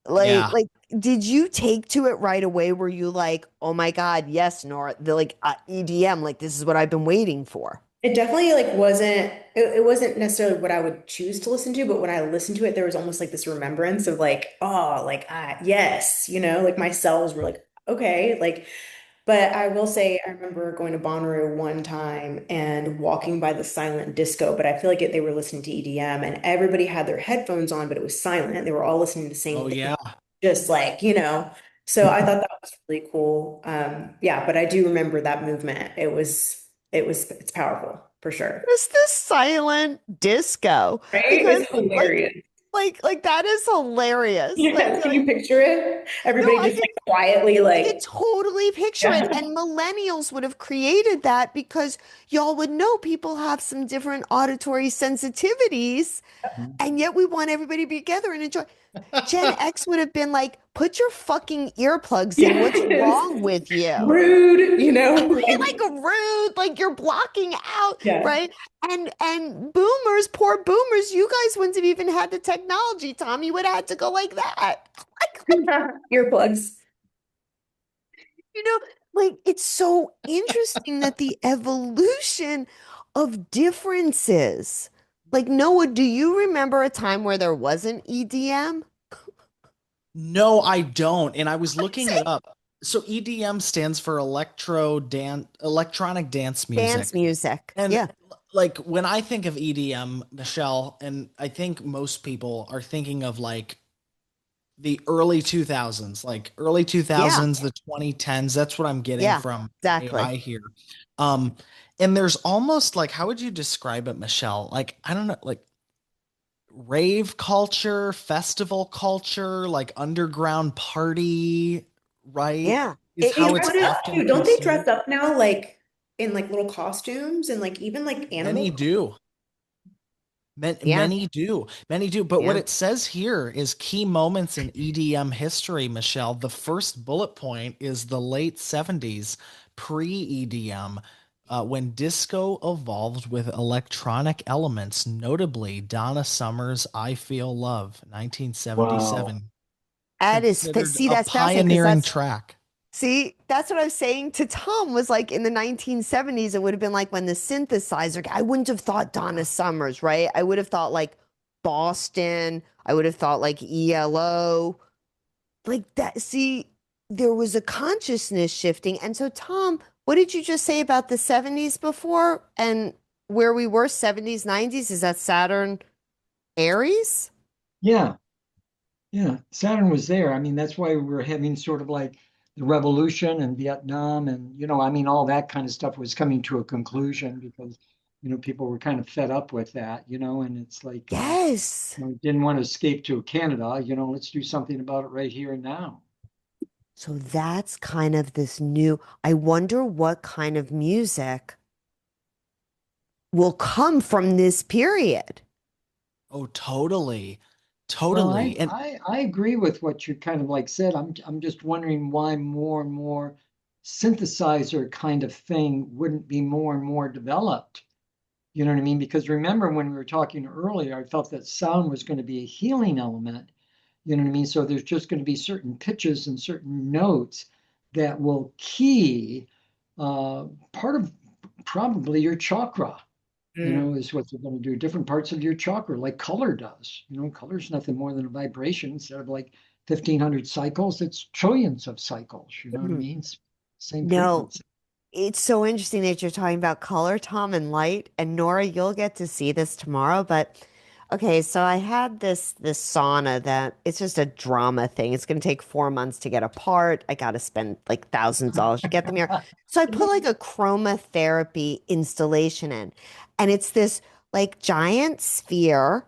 Yeah. Did you take to it right away? Were you like, oh my God, yes, Nora, the like EDM, like this is what I've been waiting for? It definitely like it wasn't necessarily what I would choose to listen to, but when I listened to it, there was almost like this remembrance of like, oh, like yes, like my cells were like, okay, like, but I will say I remember going to Bonnaroo one time and walking by the silent disco, but I feel like they were listening to EDM and everybody had their headphones on, but it was silent. They were all listening to the Oh same thing, yeah. just like, so I thought that was really cool. Yeah, but I do remember that movement. It's powerful for sure. It's the silent disco Right? because It's like hilarious. that is hilarious. Yes, can you picture it? No, Everybody I just could like quietly I could like, totally picture it. yeah. And millennials would have created that because y'all would know people have some different auditory sensitivities, and yet we want everybody to be together and enjoy. Gen X would have been like, put your fucking earplugs in. What's Yes. wrong with you? Rude, Like a rude, like you're blocking out, yeah. right? And boomers, poor boomers, you guys wouldn't have even had the technology, Tom. You would have had to go like that. Earplugs. You know, like it's so interesting that the evolution of differences, Like, Noah, do you remember a time where there wasn't EDM? No, I don't. And I was looking See? it up. So EDM stands for electronic dance Dance music. music. And Yeah. like when I think of EDM, Michelle, and I think most people are thinking of like the early 2000s, like early Yeah. 2000s, the 2010s. That's what I'm getting Yeah. from Exactly. AI here. Um, and there's almost like, how would you describe it, Michelle? Like, I don't know, like rave culture, festival culture, like underground party, right? Yeah. Is It, They how it it's dress wouldn't. up often too. Don't they dress considered. up now like in like little costumes and like even like Many animal? do. Yeah. Many do. Many do. But what Yeah. it says here is key moments in EDM history, Michelle. The first bullet point is the late 70s, pre-EDM, when disco evolved with electronic elements, notably Donna Summer's I Feel Love, Wow. 1977, That is, considered see, a that's fascinating because pioneering that's, track. see, that's what I was saying to Tom was like in the 1970s, it would have been like when the synthesizer, I wouldn't have thought Donna Summers, right? I would have thought like Boston. I would have thought like ELO, like that. See, there was a consciousness shifting. And so, Tom, what did you just say about the 70s before and where we were 70s, 90s? Is that Saturn, Aries? Yeah. Yeah, Saturn was there. I mean, that's why we were having sort of like the revolution and Vietnam and, I mean, all that kind of stuff was coming to a conclusion because, people were kind of fed up with that, and it's like, Yes. didn't want to escape to Canada, let's do something about it right here and now. So that's kind of this new, I wonder what kind of music will come from this period. Oh, totally. Well, Totally. And I agree with what you kind of like said. I'm just wondering why more and more synthesizer kind of thing wouldn't be more and more developed. You know what I mean? Because remember when we were talking earlier, I felt that sound was going to be a healing element. You know what I mean? So there's just going to be certain pitches and certain notes that will key part of probably your chakra, Mm. is what they're going to do. Different parts of your chakra, like color does. Color's nothing more than a vibration. Instead of like 1,500 cycles, it's trillions of cycles. You know what I Mhm. mean? It's same No, frequency. it's so interesting that you're talking about color, Tom, and light. And Nora, you'll get to see this tomorrow. But okay, so I had this sauna that it's just a drama thing. It's going to take 4 months to get apart. I got to spend like thousands of dollars to get them here. So I put like a chromotherapy installation in, and it's this like giant sphere,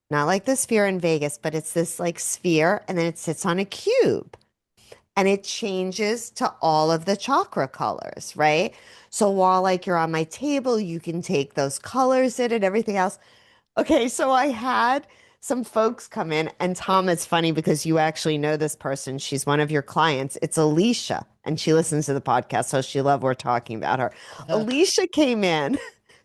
not like the sphere in Vegas, but it's this like sphere, and then it sits on a cube and it changes to all of the chakra colors, right? So while like you're on my table, you can take those colors in and everything else. Okay, so I had some folks come in, and Tom, it's funny because you actually know this person. She's one of your clients. It's Alicia, and she listens to the podcast, so she loved we're talking about her. Alicia came in,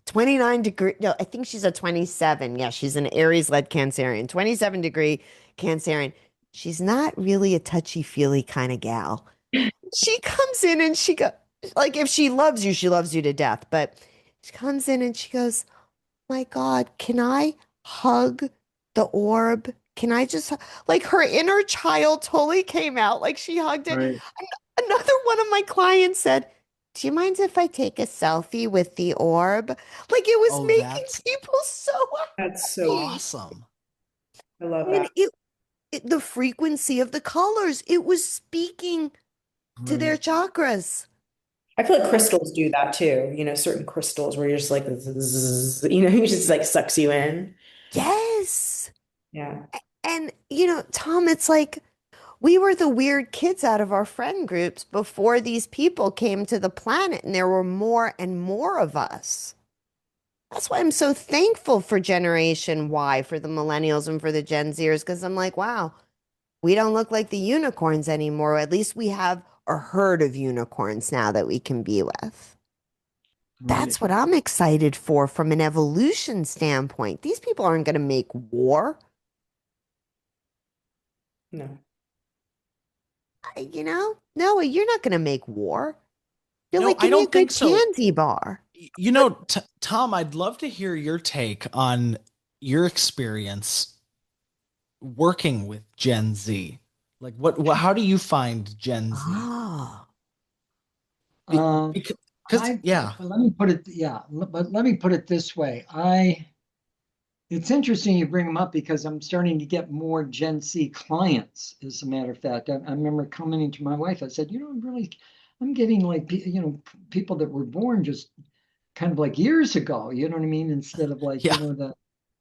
29 degree. No, I think she's a 27. Yeah, she's an Aries-led Cancerian, 27-degree Cancerian. She's not really a touchy-feely kind of gal. She comes in and she go like if she loves you to death. But she comes in and she goes, my God, can I hug the orb? Can I just like her inner child totally came out like she hugged it. Right. Another one of my clients said, do you mind if I take a selfie with the orb? Like it was oh, making that's people so That's so happy. awesome. I love And that. the frequency of the colors, it was speaking to their Right. chakras. I feel like crystals do that too. Certain crystals where you're just like, zzz, it just like sucks you in. Yes. Yeah. And Tom, it's like we were the weird kids out of our friend groups before these people came to the planet, and there were more and more of us. That's why I'm so thankful for Generation Y, for the millennials and for the Gen Zers, because I'm like, wow, we don't look like the unicorns anymore. At least we have a herd of unicorns now that we can be with. Right. That's what I'm excited for from an evolution standpoint. These people aren't going to make war. No. Noah, you're not going to make war. You're No, like, I give me a don't think good so. candy bar. Tom, I'd love to hear your take on your experience working with Gen Z. Like how do you find Gen Z? Oh, Um, Because yeah. but let me put it, yeah, but let me put it this way. It's interesting you bring them up because I'm starting to get more Gen Z clients, as a matter of fact. I remember commenting to my wife, I said, I'm getting like, people that were born just kind of like years ago, you know what I mean? Instead of like, Yeah. the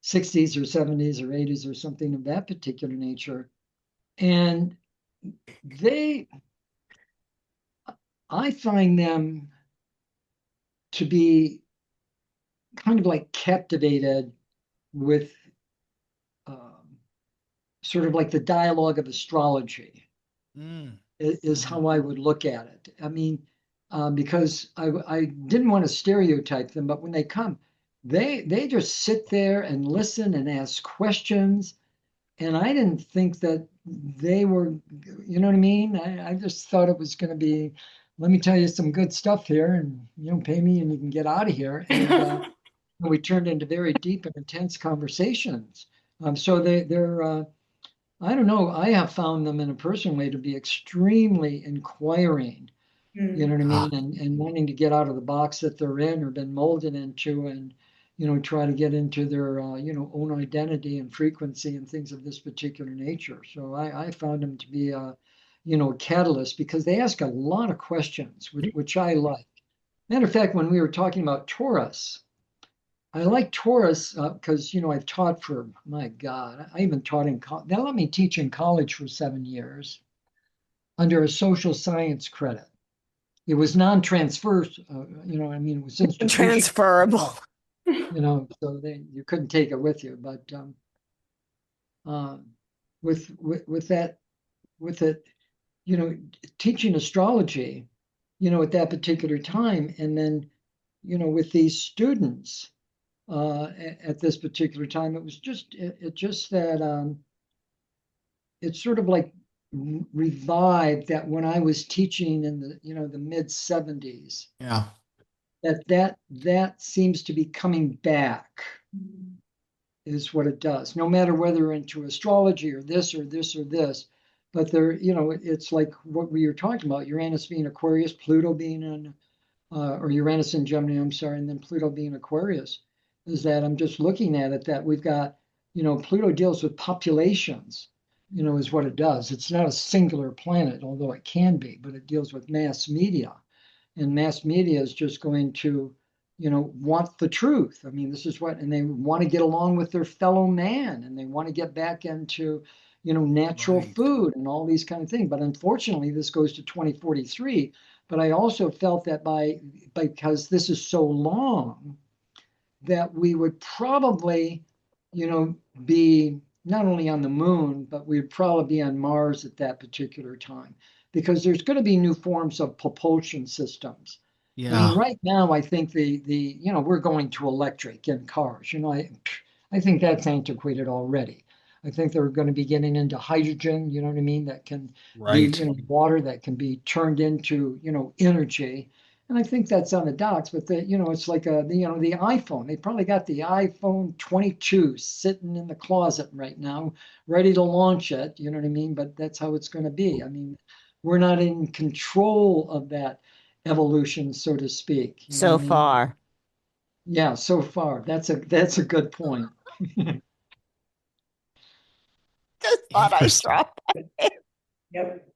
60s or 70s or 80s or something of that particular nature. And they, I find them to be kind of like captivated with um, sort of like the dialogue of astrology Mm. is Mhm. how I would look at it. I mean, because I didn't want to stereotype them, but when they come, they just sit there and listen and ask questions. And I didn't think that they were, you know what I mean? I just thought it was going to be, let me tell you some good stuff here, and pay me and you can get out of here. And we turned into very deep and intense conversations. So they're I don't know. I have found them in a personal way to be extremely inquiring, you know Mm. what I Ah, mean? And wanting to get out of the box that they're in or been molded into and, try to get into their, own identity and frequency and things of this particular nature. So I found them to be a catalyst because they ask a lot of questions, which I like. Matter of fact, when we were talking about Taurus, I like Taurus because I've taught for my God, I even taught in college. They let me teach in college for 7 years under a social science credit. It was non-transfer, I mean, it was institutional, transferable. so you couldn't take it with you. But with that with it, teaching astrology, at that particular time, and then with these students at this particular time. It was just that it sort of like revived that when I was teaching in the mid 70s, yeah. that seems to be coming back is what it does. No matter whether into astrology or this or this or this, but there, it's like what we were talking about, Uranus being Aquarius, Pluto being in or Uranus and Gemini, I'm sorry, and then Pluto being Aquarius, is that I'm just looking at it that we've got, Pluto deals with populations, is what it does. It's not a singular planet, although it can be, but it deals with mass media. And mass media is just going to, want the truth. I mean, this is what, and they want to get along with their fellow man and they want to get back into, natural Right. food and all these kind of things. But unfortunately, this goes to 2043. But I also felt that because this is so long, that we would probably, be not only on the moon, but we'd probably be on Mars at that particular time, because there's going to be new forms of propulsion systems. I mean, Yeah. right now, I think we're going to electric in cars. I think that's antiquated already. I think they're going to be getting into hydrogen, you know what I mean, that can be, Right. water that can be turned into, energy. And I think that's on the docks, but it's like the iPhone. They probably got the iPhone 22 sitting in the closet right now, ready to launch it. You know what I mean? But that's how it's going to be. I mean, we're not in control of that evolution, so to speak. You know what So I mean? far. Yeah, so far. That's a good point. Just thought I Interesting. dropped it. Yep.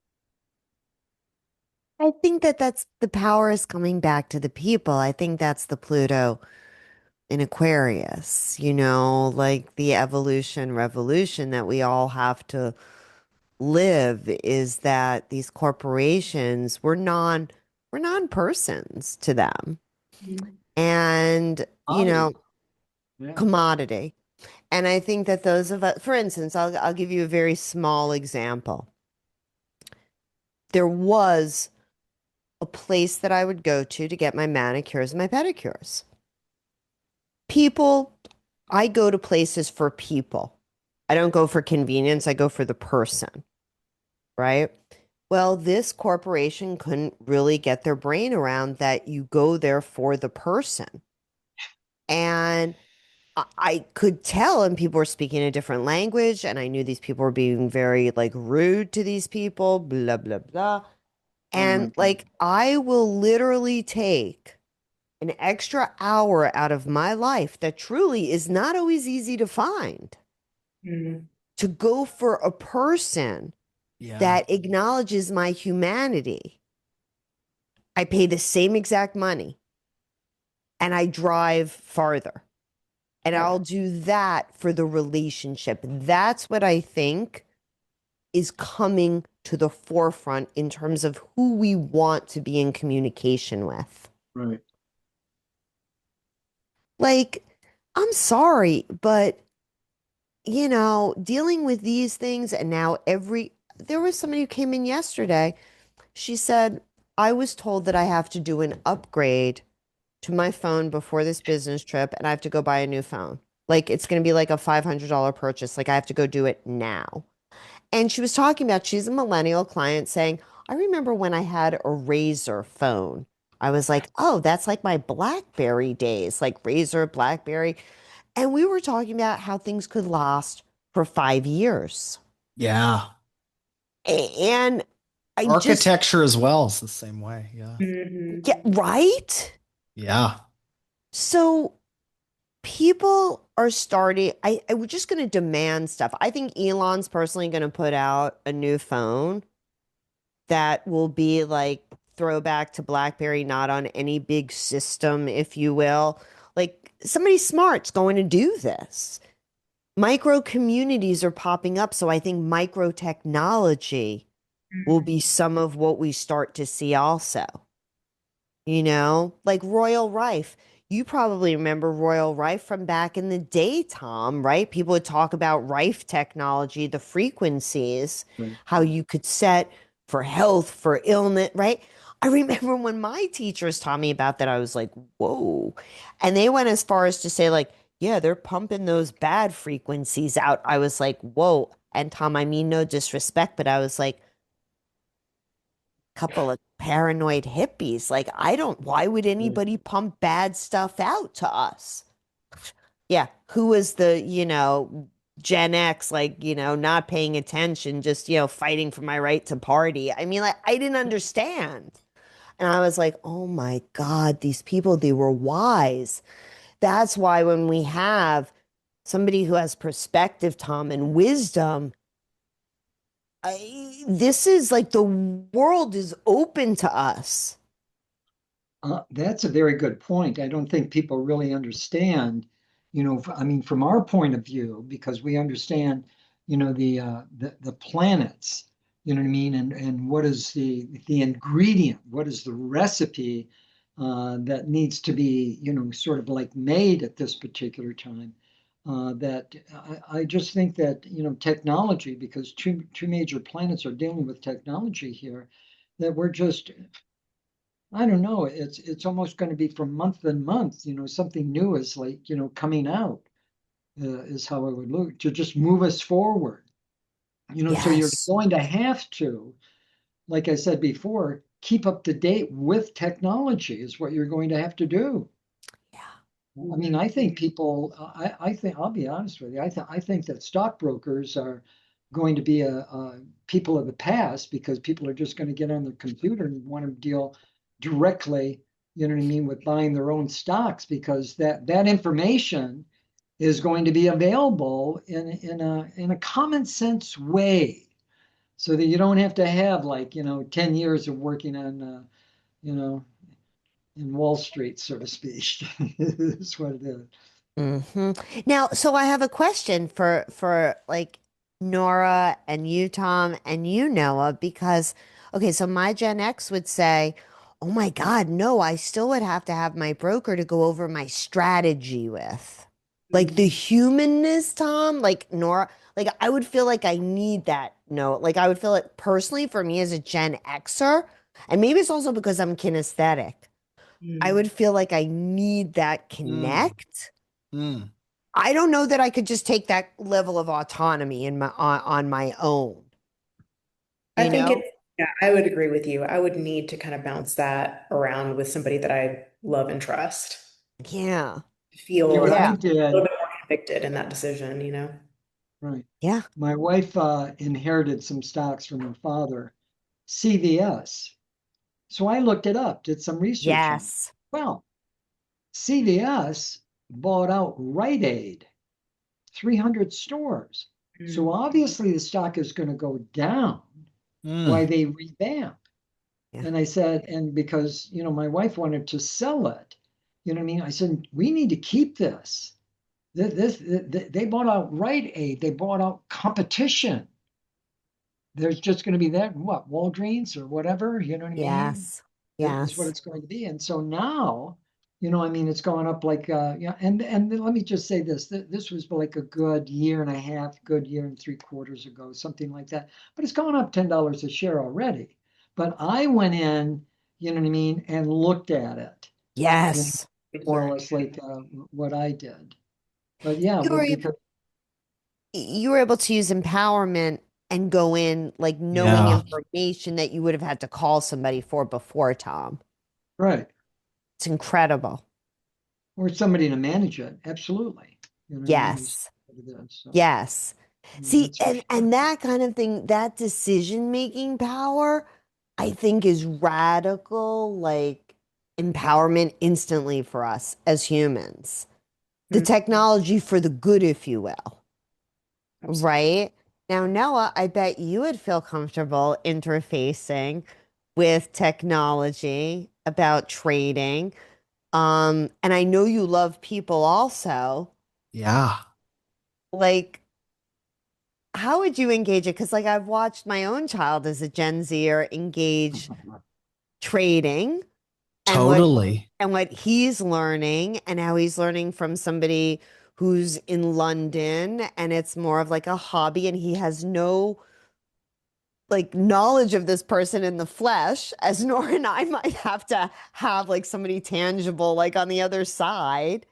I think that that's the power is coming back to the people. I think that's the Pluto in Aquarius, like the evolution revolution that we all have to live is that these corporations we're non-persons to them. And, Oddity. Yeah. commodity. And I think that those of us, for instance, I'll give you a very small example. There was a place that I would go to get my manicures and my pedicures. People, I go to places for people. I don't go for convenience, I go for the person, right? Well, this corporation couldn't really get their brain around that you go there for the person. And I could tell, and people were speaking a different language, and I knew these people were being very like rude to these people, blah, blah, blah. Oh my And God. like, I will literally take an extra hour out of my life that truly is not always easy to find Mm, to go for a person Yeah. that acknowledges my humanity. I pay the same exact money and I drive farther. And yeah. I'll do that for the relationship. That's what I think is coming to the forefront in terms of who we want to be in communication with. Right. Like, I'm sorry, but dealing with these things and now there was somebody who came in yesterday. She said, I was told that I have to do an upgrade to my phone before this business trip and I have to go buy a new phone. Like it's going to be like a $500 purchase. Like I have to go do it now. And she was talking about she's a millennial client saying, I remember when I had a Razor phone. I was like, oh, that's like my BlackBerry days, like Razor, BlackBerry. And we were talking about how things could last for 5 years. Yeah. And I just, Architecture as well is the same way. Yeah. Hmm. yeah, right? Yeah. So people are starting, we're just going to demand stuff. I think Elon's personally going to put out a new phone that will be like throwback to BlackBerry, not on any big system, if you will. Like somebody smart's going to do this. Micro communities are popping up. So I think micro technology will be some of what we start to see also. Like Royal Rife. You probably remember Royal Rife from back in the day, Tom, right? People would talk about Rife technology, the frequencies, Right. how you could set for health, for illness, right? I remember when my teachers taught me about that, I was like, whoa. And they went as far as to say, like, yeah, they're pumping those bad frequencies out. I was like, whoa. And Tom, I mean, no disrespect, but I was like, couple of paranoid hippies. Like, why would Right. anybody pump bad stuff out to us? Yeah. Who was the, Gen X, like, not paying attention, just, fighting for my right to party? I mean, like, I didn't understand. And I was like, oh my God, these people, they were wise. That's why when we have somebody who has perspective, Tom, and wisdom, this is like the world is open to us. That's a very good point. I don't think people really understand, I mean, from our point of view, because we understand, the planets, you know what I mean, and what is the ingredient, what is the recipe that needs to be, sort of like made at this particular time. That I just think that, technology, because two major planets are dealing with technology here, that we're just I don't know. It's almost going to be from month to month. Something new is like coming out is how I would look to just move us forward. So you're Yes. going to have to, like I said before, keep up to date with technology is what you're going to have to do. Yeah. I mean, I think people. I think I'll be honest with you. I think that stockbrokers are going to be a people of the past because people are just going to get on their computer and want to deal directly. You know what I mean with buying their own stocks because that information is going to be available in a common sense way, so that you don't have to have like 10 years of working on you know in Wall Street, so to speak. Is what it is. Now, so I have a question for like Nora and you, Tom, and you, Noah, because okay, so my Gen X would say, "Oh my God, no, I still would have to have my broker to go over my strategy with." Like the humanness, Tom, like Nora, like I would feel like I need that. No, like I would feel it personally for me as a Gen Xer, and maybe it's also because I'm kinesthetic. I Mm. would feel like I need that Mm, connect. mm. I don't know that I could just take that level of autonomy on my own, I you think know? it's, yeah, I would agree with you. I would need to kind of bounce that around with somebody that I love and trust. Yeah. See Feel what a I Yeah. did. little bit more convicted in that decision, you know? Right. Yeah. My wife inherited some stocks from her father, CVS. So I looked it up, did some research on it. Yes. Well, CVS bought out Rite Aid, 300 stores. So Mm. obviously the stock is going to go down while they revamp. Yeah. And I said, and because, my wife wanted to sell it, you know what I mean? I said, we need to keep this. They bought out Rite Aid, they bought out competition. There's just going to be that, what, Walgreens or whatever, you know what I mean? Yes. Is what Yes. it's going to be. And so now, it's gone up like, and let me just say this, this was like a good year and a half, good year and 3/4 ago, something like that. But it's gone up $10 a share already. But I went in, you know what I mean, and looked at it, you know, Yes. more or less like what I did. But yeah, You well, were because you were able to use empowerment and go in like knowing Yeah. information that you would have had to call somebody for before, Tom. right, It's incredible. or somebody to manage it, absolutely. You know what I mean? Yes. What it is. So, Yes. See, that's for sure. and that kind of thing, that decision-making power, I think is radical, like empowerment instantly for us as humans. The Mm. technology for the good, if you will. Absolutely. Right? Now, Noah, I bet you would feel comfortable interfacing with technology about trading. And I know you love people also. Yeah. Like, how would you engage it? Because, like, I've watched my own child as a Gen Zer engage trading and Totally. what he's learning and how he's learning from somebody who's in London and it's more of like a hobby and he has no like knowledge of this person in the flesh as Nora and I might have to have like somebody tangible like on the other side.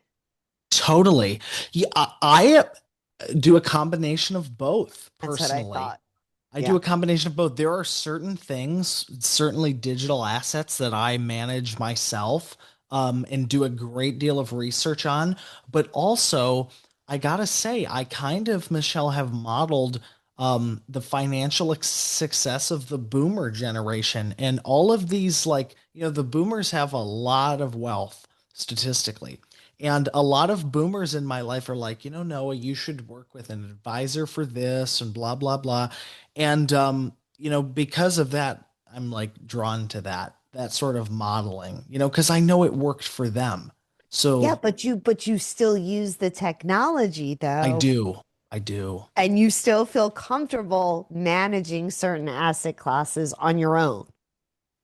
Totally. Yeah, I do a combination of both That's what I personally. thought. I do Yeah. a combination of both. There are certain things, certainly digital assets that I manage myself, and do a great deal of research on. But also, I gotta say, I kind of, Michelle, have modeled the financial success of the boomer generation. And all of these, like, the boomers have a lot of wealth statistically. And a lot of boomers in my life are like, Noah, you should work with an advisor for this and blah, blah, blah. And because of that, I'm like drawn to that sort of modeling, because I know it worked for them. Yeah, So but you still use the technology I though, do. I do. and you still feel comfortable managing certain asset classes on your own.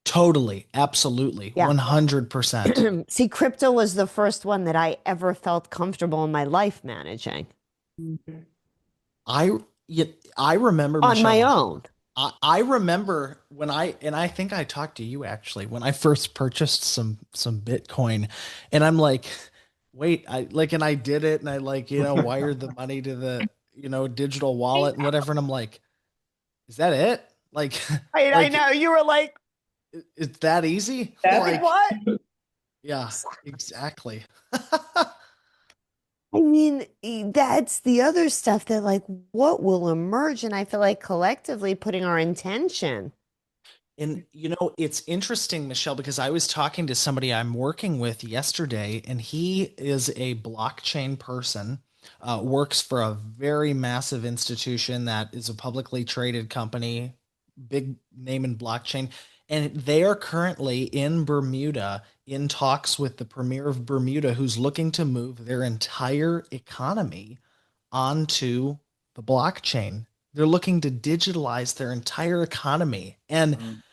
Totally. Absolutely. Yeah. 100%. See, crypto was the first one that I ever felt comfortable in my life managing Mhm. I yeah, I remember, on my Michelle. own. I remember when and I think I talked to you actually when I first purchased some Bitcoin, and I'm like, wait, and I did it, and I wired the money to the digital I wallet and whatever, and I'm like, is that it? Like, I like know. You were like, it's that easy? That's like what? Yeah, exactly. I mean, that's the other stuff that like what will emerge, and I feel like collectively putting our intention. And it's interesting, Michelle, because I was talking to somebody I'm working with yesterday, and he is a blockchain person, works for a very massive institution that is a publicly traded company, big name in blockchain. And they are currently in Bermuda in talks with the premier of Bermuda, who's looking to move their entire economy onto the blockchain. They're looking to digitalize their entire economy. And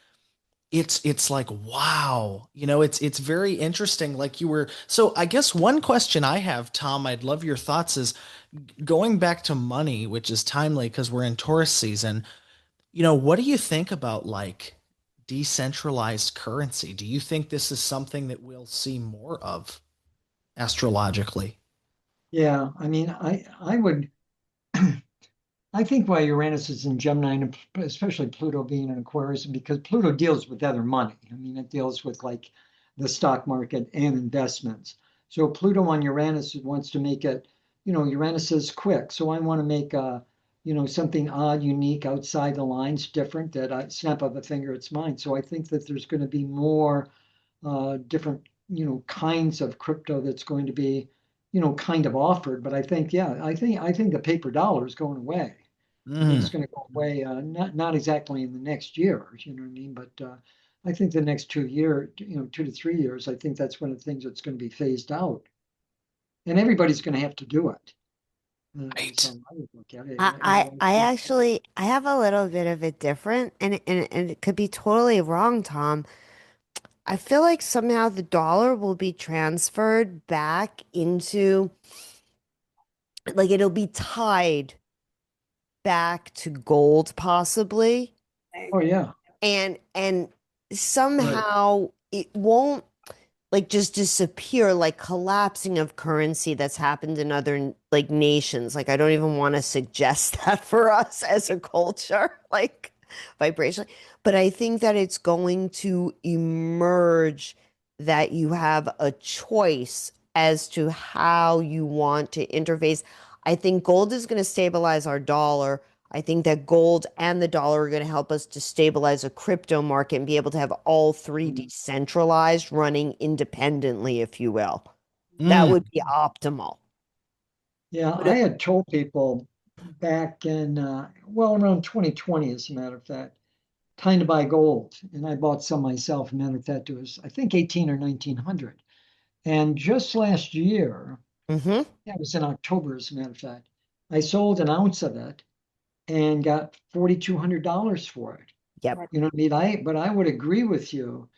it's like, wow, it's very interesting, like you were. So I guess one question I have, Tom, I'd love your thoughts, is going back to money, which is timely because we're in Taurus season. What do you think about like decentralized currency? Do you think this is something that we'll see more of astrologically? Yeah, I mean, I would. I think why Uranus is in Gemini, and especially Pluto being in Aquarius, because Pluto deals with other money. I mean, it deals with like the stock market and investments. So Pluto on Uranus wants to make it Uranus is quick. So I want to make something odd, unique, outside the lines, different that I snap of a finger, it's mine. So I think that there's going to be more different, kinds of crypto that's going to be, kind of offered. But I think, yeah, I think the paper dollar is going away. I think it's Mm. going to go away, not exactly in the next year, you know what I mean? But I think the next 2 year, 2 to 3 years, I think that's one of the things that's going to be phased out, and everybody's going to have to do it. Is Right. how I would look at it. I actually I have a little bit of it different, and it could be totally wrong, Tom. I feel like somehow the dollar will be transferred back into, like, it'll be tied back to gold possibly, Oh yeah, and right. somehow it won't, like, just disappear, like collapsing of currency that's happened in other, like, nations. Like, I don't even want to suggest that for us as a culture, like, vibrationally. But I think that it's going to emerge that you have a choice as to how you want to interface. I think gold is going to stabilize our dollar. I think that gold and the dollar are going to help us to stabilize a crypto market and be able to have all three decentralized running independently, if you will. That Mm. would be optimal. Yeah, But I had told people back in around 2020, as a matter of fact, time to buy gold, and I bought some myself. As a matter of fact, it was I think 18 or 1900. And just last year, mm-hmm. yeah, it was in October, as a matter of fact, I sold an ounce of it and got $4,200 for it. Yep. You know what I mean? But I would agree with you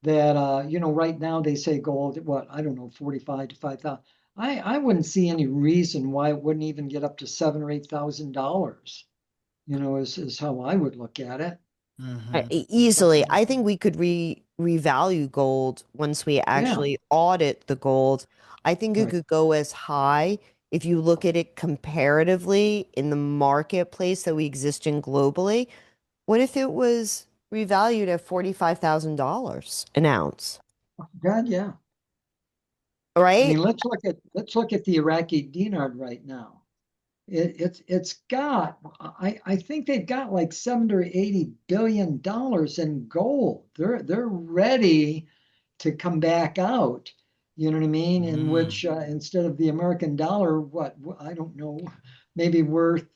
that right now they say gold, what, I don't know, 45 to 5,000. I wouldn't see any reason why it wouldn't even get up to $7,000 or $8,000, is how I would look at it. Hmm. Easily. I think we could revalue gold once we Yeah, actually audit the gold. I think it right. could go as high if you look at it comparatively in the marketplace that we exist in globally. What if it was revalued at $45,000 an ounce? God, yeah. I mean, Right? let's look at the Iraqi dinar right now. It's got I think they've got like 70 or 80 billion dollars in gold. They're ready to come back out. You know what I mean? In Mm. which instead of the American dollar, I don't know, maybe worth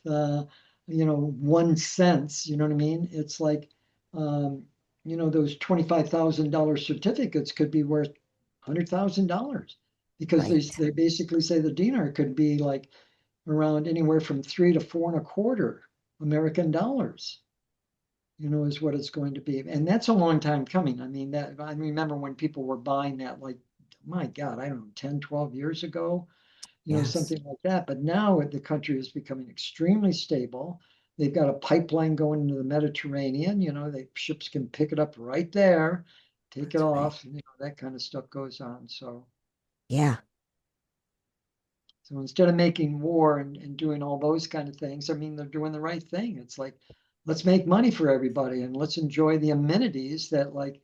1 cent. You know what I mean? It's like um, those $25,000 certificates could be worth $100,000 because they Right. they basically say the dinar could be like around anywhere from 3 to 4.25 American dollars, is what it's going to be. And that's a long time coming. I mean, that I remember when people were buying that, like, my God, I don't know, 10, 12 years ago, Yes. something like that. But now the country is becoming extremely stable. They've got a pipeline going into the Mediterranean, ships can pick it up right there, take it That's right. off, that kind of stuff goes on. Yeah. So instead of making war and doing all those kind of things, I mean, they're doing the right thing. It's like, let's make money for everybody and let's enjoy the amenities that, like,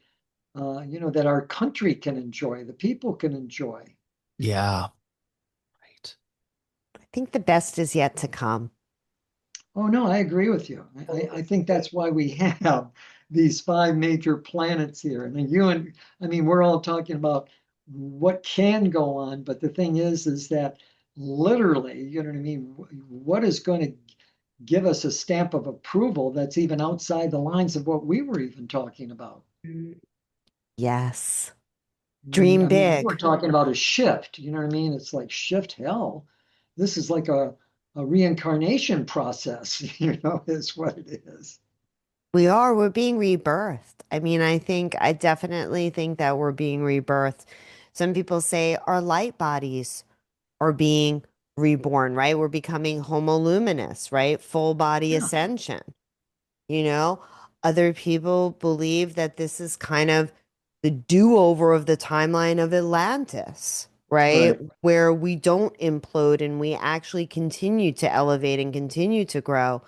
that our country can enjoy, the people can enjoy. Yeah. Right. I think the best is yet to come. Oh, no, I agree with you. I think that's why we have these five major planets here. And I mean, we're all talking about what can go on, but the thing is that literally, you know what I mean? What is going to give us a stamp of approval that's even outside the lines of what we were even talking about? Yes. I mean, Dream I mean, we're big. talking about a shift. You know what I mean? It's like shift hell. This is like a reincarnation process. Is what it is. We're being rebirthed. I mean, I definitely think that we're being rebirthed. Some people say our light bodies are being reborn, right? We're becoming homo luminous, right? Full body Yeah, ascension. You know, other people believe that this is kind of the do-over of the timeline of Atlantis, right? right. Where we don't implode and we actually continue to elevate and continue to grow.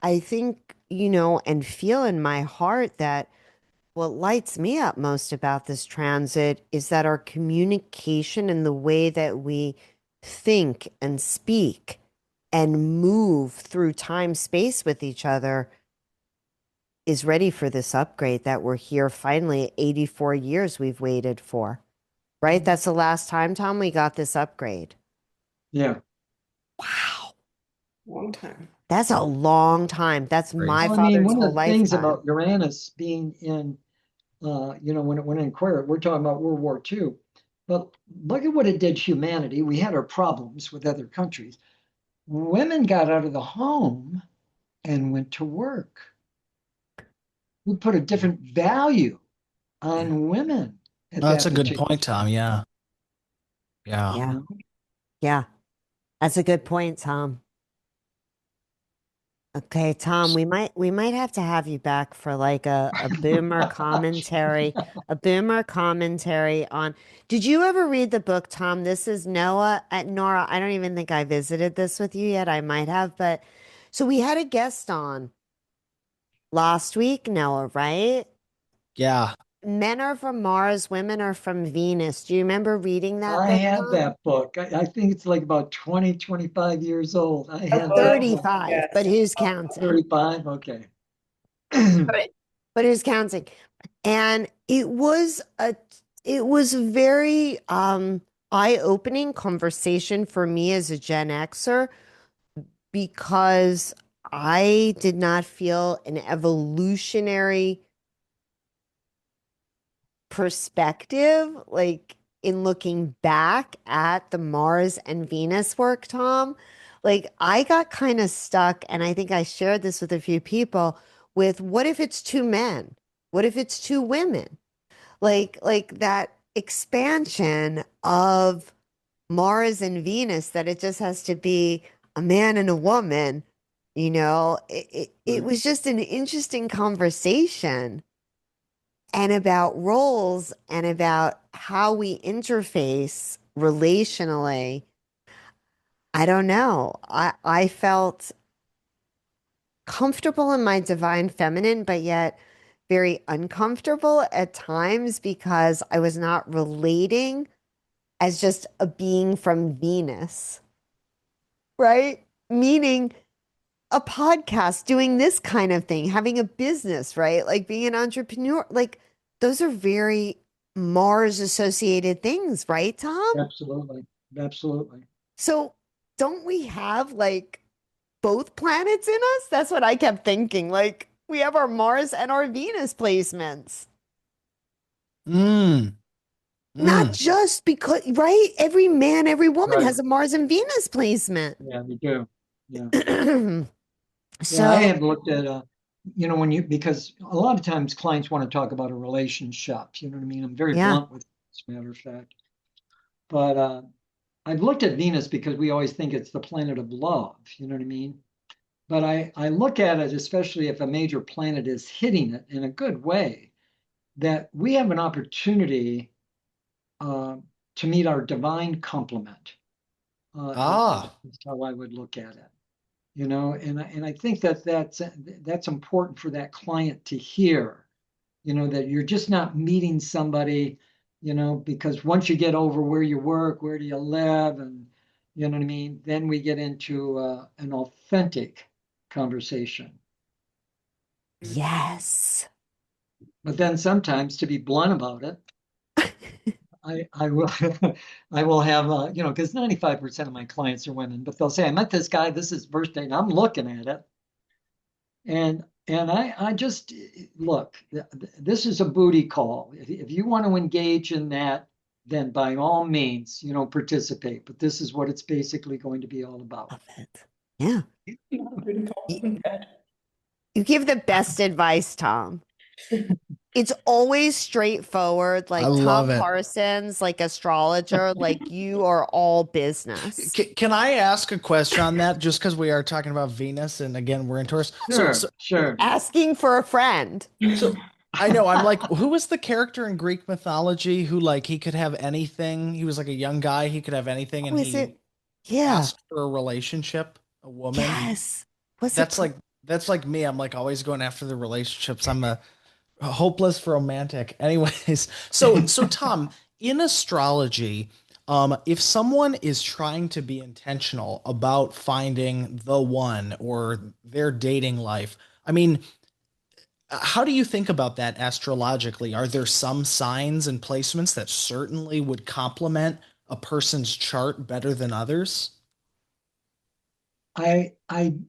I think, and feel in my heart that what lights me up most about this transit is that our communication and the way that we think and speak and move through time space with each other is ready for this upgrade that we're here finally. 84 years we've waited for, right? That's the last time, Tom, we got this upgrade. Yeah. Wow. Long time. That's a long time. That's my Well, I mean, father's one whole of the things lifetime. about Uranus being in, when in Aquarius, we're talking about World War II. But look at what it did to humanity. We had our problems with other countries. Women got out of the home and went to work. We put a different value on women at That's that a good particular point, Tom. Yeah. Yeah. Yeah. time. Yeah. That's a good point, Tom. Okay, Tom, we might have to have you back for like a boomer commentary on. Did you ever read the book, Tom? This is Noah at Nora. I don't even think I visited this with you yet. I might have, but so we had a guest on last week, Noah, right? Yeah. Men are from Mars, women are from Venus. Do you remember reading that I book, have Tom? that book. I think it's like about 20, 25 years old. I That have that book, book. 35, but yes. who's counting? 35, okay. But who's counting? And it was a very eye-opening conversation for me as a Gen Xer because I did not feel an evolutionary perspective, like in looking back at the Mars and Venus work, Tom. Like I got kind of stuck, and I think I shared this with a few people, with what if it's two men? What if it's two women? Like that expansion of Mars and Venus, that it just has to be a man and a woman, it Right. was just an interesting conversation and about roles and about how we interface relationally. I don't know. I felt comfortable in my divine feminine, but yet very uncomfortable at times because I was not relating as just a being from Venus, right? Meaning a podcast, doing this kind of thing, having a business, right? Like being an entrepreneur, like those are very Mars associated things, right, Tom? Absolutely. Absolutely. So don't we have like both planets in us? That's what I kept thinking. Like we have our Mars and our Venus placements. Mm. Not Mm. just because, right? Every man, every woman Right. has a Mars and Venus placement. Yeah, we do. Yeah. Yeah, I So, have looked at because a lot of times clients want to talk about a relationship, you know what I mean? I'm very yeah. blunt with it, as a matter of fact. But I've looked at Venus because we always think it's the planet of love, you know what I mean? But I look at it, especially if a major planet is hitting it in a good way, that we have an opportunity uh, to meet our divine complement. Ah. Is how I would look at it, and I think that's important for that client to hear, that you're just not meeting somebody, because once you get over where you work, where do you live, and you know what I mean, then we get into an authentic conversation. Yes. But then sometimes, to be blunt about it, I will I will have because 95% of my clients are women, but they'll say, I met this guy, this is his first date, and I'm looking at it. And I just look, this is a booty call. If you want to engage in that, then by all means, participate. But this is what it's basically going to be all about. Love it. Yeah. Not a booty call You, in bed. you give the best advice, Tom. It's always straightforward, I like love Tom it. Parsons, like astrologer, like you are all business. Can I ask a question on that? Just because we are talking about Venus, and again, we're in Taurus. So, Sure, sure. Asking for a friend. so I know I'm like, who was the character in Greek mythology who like he could have anything? He was like a young guy, he could have anything, Who and is he it? Yeah. asked for a relationship, a woman. Yes. Was it? That's like that's like me. I'm like always going after the relationships. I'm a hopeless romantic. Anyways, so Tom, in astrology, If someone is trying to be intentional about finding the one or their dating life, I mean, how do you think about that astrologically? Are there some signs and placements that certainly would complement a person's chart better than others?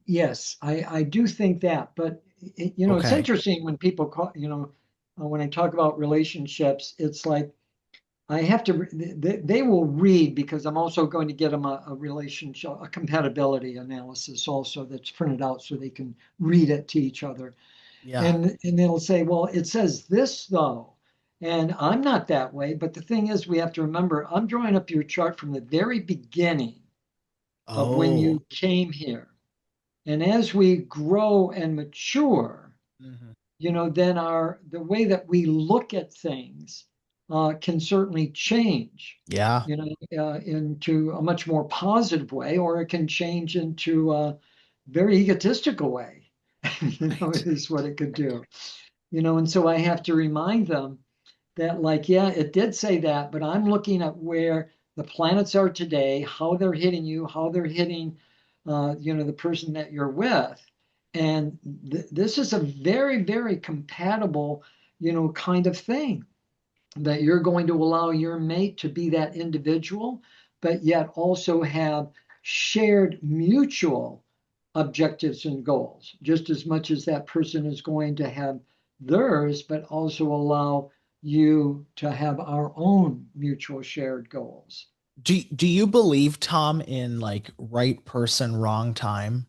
Yes, I do think that, but it's Okay. interesting when people call, when I talk about relationships, it's like I have to, they will read because I'm also going to get them a relationship, a compatibility analysis also that's printed out so they can read it to each other. Yeah. And it'll say, well, it says this though. And I'm not that way. But the thing is, we have to remember, I'm drawing up your chart from the very beginning of when Oh. you came here. And as we grow and mature, Mhm. then the way that we look at things can certainly change, Yeah. into a much more positive way, or it can change into a very egotistical way, Right. is what it could do. And so I have to remind them that, like, yeah, it did say that, but I'm looking at where the planets are today, how they're hitting you, how they're hitting, the person that you're with. And this is a very, very compatible, kind of thing that you're going to allow your mate to be that individual, but yet also have shared mutual objectives and goals, just as much as that person is going to have theirs, but also allow you to have our own mutual shared goals. Do you believe, Tom, in like right person, wrong time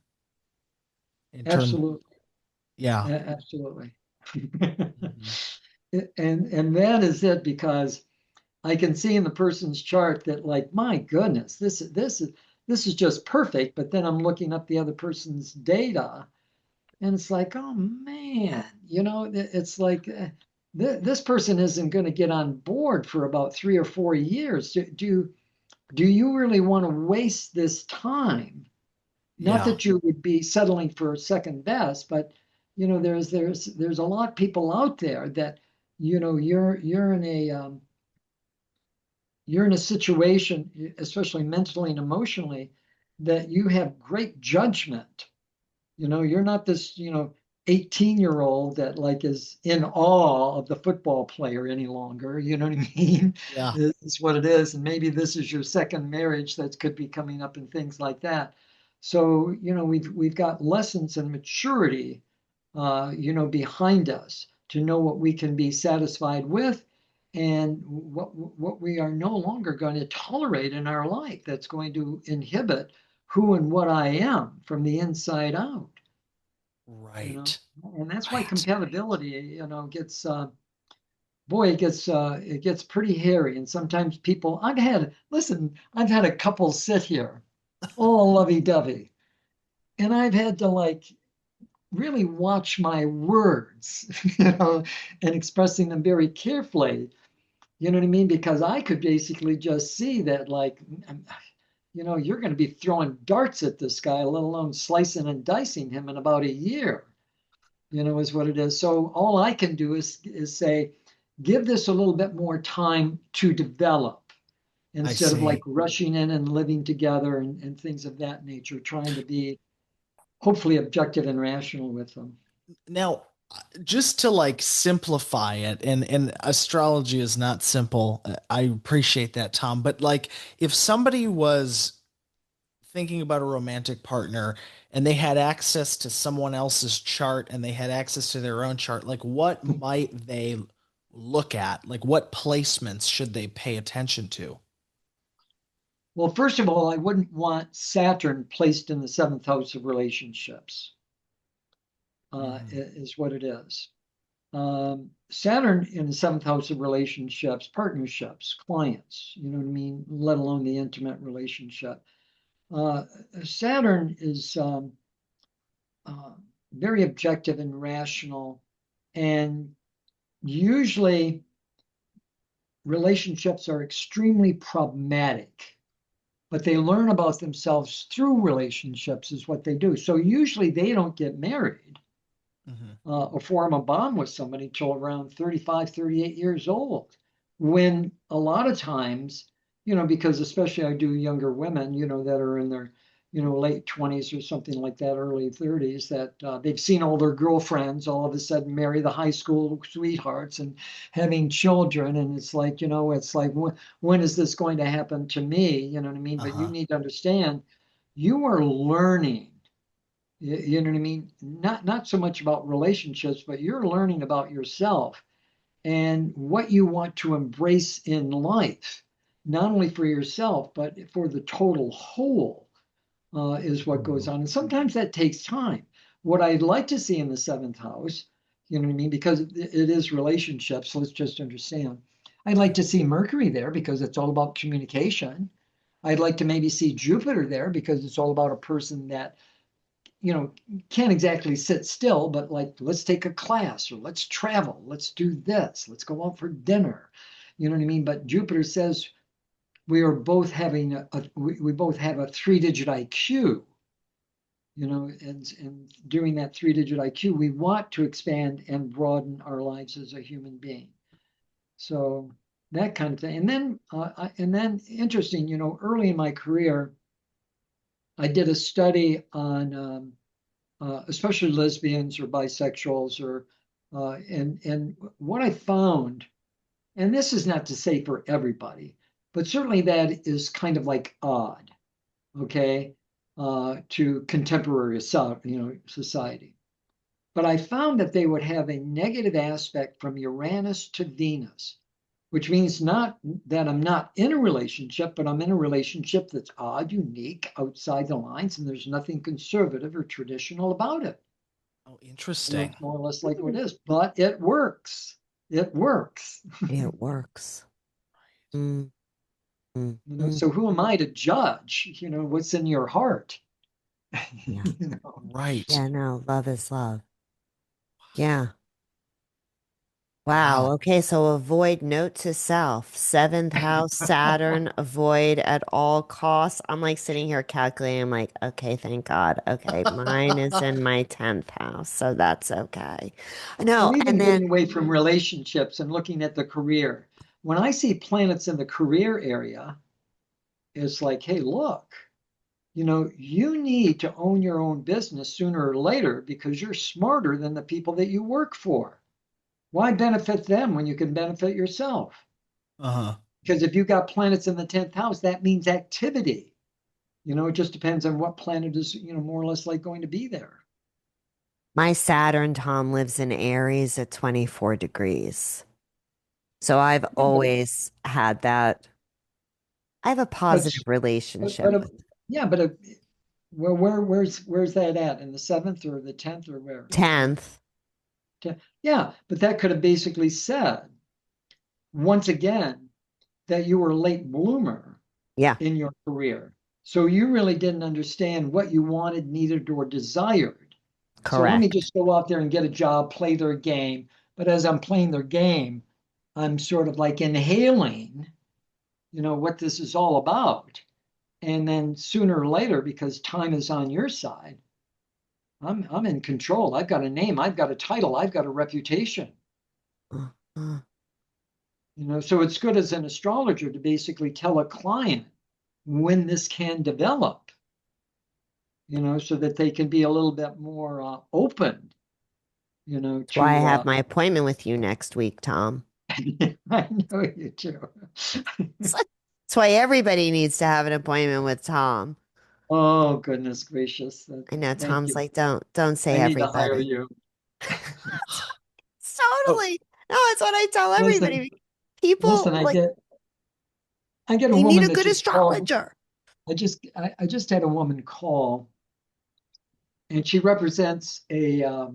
in terms? Absolutely. Yeah. Absolutely. Mhm. And that is it, because I can see in the person's chart that, like, my goodness, this is just perfect. But then I'm looking up the other person's data, and it's like, oh man, it's like this person isn't going to get on board for about 3 or 4 years. Do you really want to waste this time? Not Yeah. that you would be settling for second best, but there's a lot of people out there that you're in a situation, especially mentally and emotionally, that you have great judgment. You're not this 18-year-old that, like, is in awe of the football player any longer. You know what I mean? Yeah. It's what it is. And maybe this is your second marriage that could be coming up and things like that. So, we've got lessons and maturity, behind us to know what we can be satisfied with, and what we are no longer going to tolerate in our life that's going to inhibit who and what I am from the inside out. you know Right. and that's why Right. compatibility, gets, boy, it gets pretty hairy. And sometimes people, I've had a couple sit here all lovey-dovey, and I've had to, like, really watch my words, and expressing them very carefully. You know what I mean? Because I could basically just see that, like, you're going to be throwing darts at this guy, let alone slicing and dicing him in about a year, is what it is. So all I can do is say, give this a little bit more time to develop, I instead of, like, see. rushing in and living together, and things of that nature, trying to be hopefully objective and rational with them. Now, just to like simplify it, and astrology is not simple. I appreciate that, Tom. But like, if somebody was thinking about a romantic partner and they had access to someone else's chart and they had access to their own chart, like what might they look at? Like what placements should they pay attention to? Well, first of all, I wouldn't want Saturn placed in the seventh house of relationships, Mhm. is what it is. Saturn in the seventh house of relationships, partnerships, clients, you know what I mean, let alone the intimate relationship. Uh, Saturn is, uh, very objective and rational, and usually relationships are extremely problematic, but they learn about themselves through relationships, is what they do. So usually they don't get married, Mhm. or form a bond with somebody till around 35, 38 years old, when a lot of times because especially I do younger women, that are in their, late 20s or something like that, early 30s, that they've seen all their girlfriends all of a sudden marry the high school sweethearts and having children. And it's like, it's like, when is this going to happen to me? You know what I mean? But you Uh-huh. need to understand you are learning. You know what I mean? Not so much about relationships, but you're learning about yourself and what you want to embrace in life, not only for yourself, but for the total whole, is what goes on. And sometimes that takes time. What I'd like to see in the seventh house, you know what I mean? Because it is relationships. Let's just understand. I'd like to see Mercury there because it's all about communication. I'd like to maybe see Jupiter there because it's all about a person that can't exactly sit still, but like, let's take a class or let's travel, let's do this, let's go out for dinner. You know what I mean? But Jupiter says we are both having we both have a 3-digit IQ, and during that 3-digit IQ, we want to expand and broaden our lives as a human being. So that kind of thing. And then interesting, early in my career, I did a study on especially lesbians or bisexuals, or and what I found, and this is not to say for everybody, but certainly that is kind of like odd, okay, to contemporary society. But I found that they would have a negative aspect from Uranus to Venus, which means not that I'm not in a relationship, but I'm in a relationship that's odd, unique, outside the lines, and there's nothing conservative or traditional about it. Oh, interesting. It's more or less like what it is, but it works. It works. It works. Mm, mm, So who am I to judge, what's in your heart? yeah. Right. Yeah, no, love is love. Yeah. Wow. Wow. Okay, so avoid note to self. Seventh house, Saturn, avoid at all costs. I'm like sitting here calculating. I'm like, okay, thank God. Okay, mine is in my 10th house, so that's okay. Or No, and even then getting away from relationships and looking at the career. When I see planets in the career area, it's like, hey, look, you need to own your own business sooner or later because you're smarter than the people that you work for. Why benefit them when you can benefit yourself? Uh-huh. Because if you've got planets in the 10th house, that means activity. It just depends on what planet is, more or less like going to be there. my Saturn, Tom, lives in Aries at 24 degrees. So I've Yeah, always had that. I have a but positive but relationship but with yeah, but well, where's that at, in the seventh or the 10th or where? 10th. Yeah, but that could have basically said once again that you were a late bloomer Yeah, in your career. So you really didn't understand what you wanted, needed, or desired. So let me correct. just go out there and get a job, play their game. But as I'm playing their game, I'm sort of like inhaling, what this is all about. And then sooner or later, because time is on your side, I'm in control. I've got a name, I've got a title, I've got a reputation. Uh, uh, So it's good as an astrologer to basically tell a client when this can develop, so that they can be a little bit more open, That's why I to have my appointment with you next week, Tom. I know you do. That's why everybody needs to have an appointment with Tom. Oh, goodness gracious. I know Thank Tom's you. like, don't say I need to hire everybody. you. Oh, Totally. No, it's what I tell listen, everybody. People listen, I like get I get a they need woman a that good just called. astrologer. I just had a woman call, and she represents a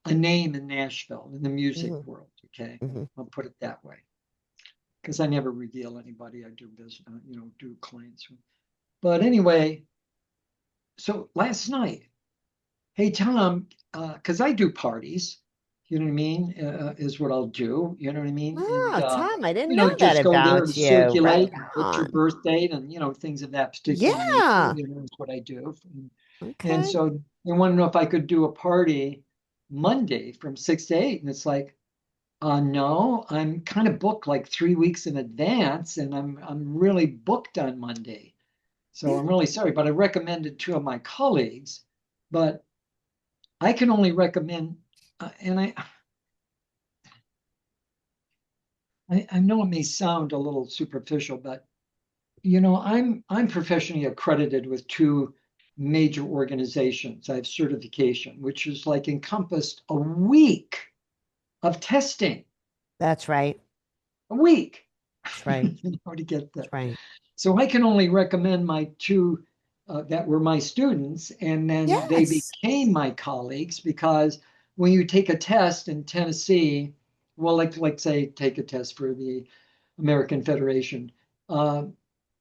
name in Nashville in the music Hmm. world. Okay, Hmm. I'll put it that way, because I never reveal anybody I do business, do clients. But anyway, so last night, hey Tom, because I do parties, you know what I mean, is what I'll do. You know what I mean, and Oh, Tom, I didn't know that just go there to about you. Right circulate, and put your on. birth date, and things of that particular nature. Yeah. Is what I do. And Okay. so they want to know if I could do a party Monday from 6 to 8, and it's like, No, I'm kind of booked like 3 weeks in advance, and I'm really booked on Monday. So Yeah. I'm really sorry, but I recommended two of my colleagues, but I can only recommend, and I know it may sound a little superficial, but I'm professionally accredited with two major organizations. I have certification, which is like encompassed a week of testing, That's right. a week, That's right. to get That's that. right. So I can only recommend my two that were my students, and then they Yes. became my colleagues because when you take a test in Tennessee, well, like say take a test for the American Federation, uh,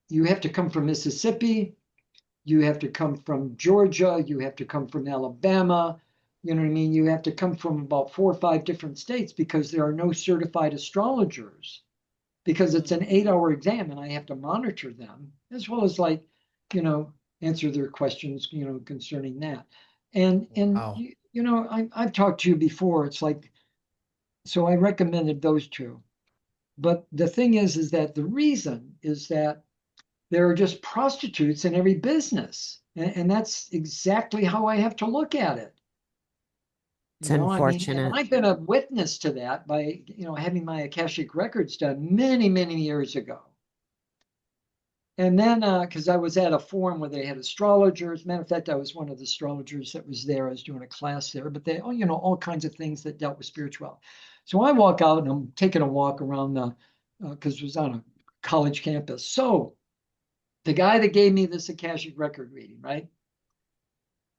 you have to come from Mississippi, you have to come from Georgia, you have to come from Alabama. You know what I mean? You have to come from about 4 or 5 different states because there are no certified astrologers because it's an 8 hour exam and I have to monitor them as well as you know, answer their questions, concerning that. And Wow. I've talked to you before. It's like, so I recommended those two. But the thing is that the reason is that there are just prostitutes in every business. And that's exactly how I have to look at it. It's I mean, and unfortunate. I've been a witness to that by, having my Akashic records done many, many years ago. And then, because I was at a forum where they had astrologers. Matter of fact, I was one of the astrologers that was there. I was doing a class there, but they, all kinds of things that dealt with spirituality. So I walk out and I'm taking a walk around because it was on a college campus. So the guy that gave me this Akashic record reading, right?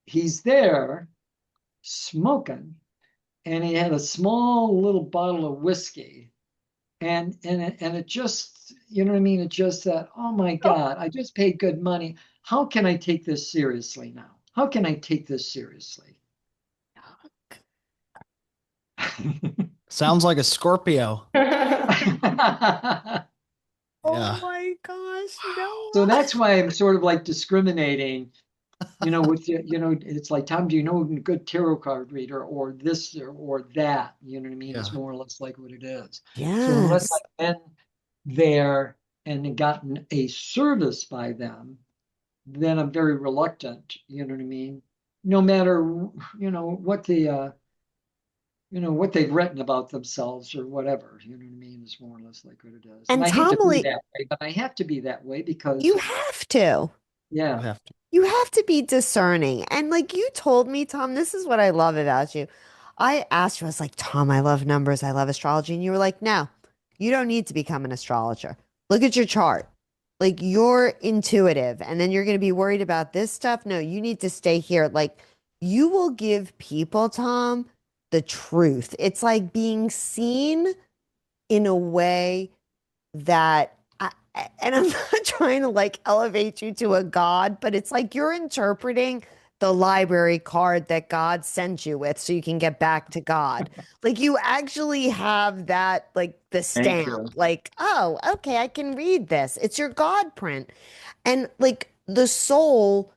He's there smoking, and he had a small little bottle of whiskey, and it just, you know what I mean? It just that, oh my God, I just paid good money. How can I take this seriously now? How can I take this seriously? Sounds like a Scorpio. Oh Yeah. my gosh, So Noah. that's why I'm sort of like discriminating, with it's like, Tom, do you know a good tarot card reader or this or that? You know what I mean? It's Yeah. more or less like what it is. So unless Yes. I've been there and gotten a service by them, then I'm very reluctant, you know what I mean? No matter, what they've written about themselves or whatever, you know what I mean, is more or less like what it is. And And I hate Tom, to be that way, but I have to be that way you because, have to. You yeah, have to. You have to be discerning. And like you told me, Tom, this is what I love about you. I asked you, I was like, Tom, I love numbers. I love astrology. And you were like, no, you don't need to become an astrologer. Look at your chart. Like you're intuitive and then you're going to be worried about this stuff. No, you need to stay here. Like you will give people, Tom, the truth. It's like being seen in a way that and I'm not trying to like elevate you to a god, but it's like you're interpreting the library card that God sent you with so you can get back to God. Like you actually have that, like the thank stamp, you. like, oh, okay, I can read this. It's your God print. And like the soul,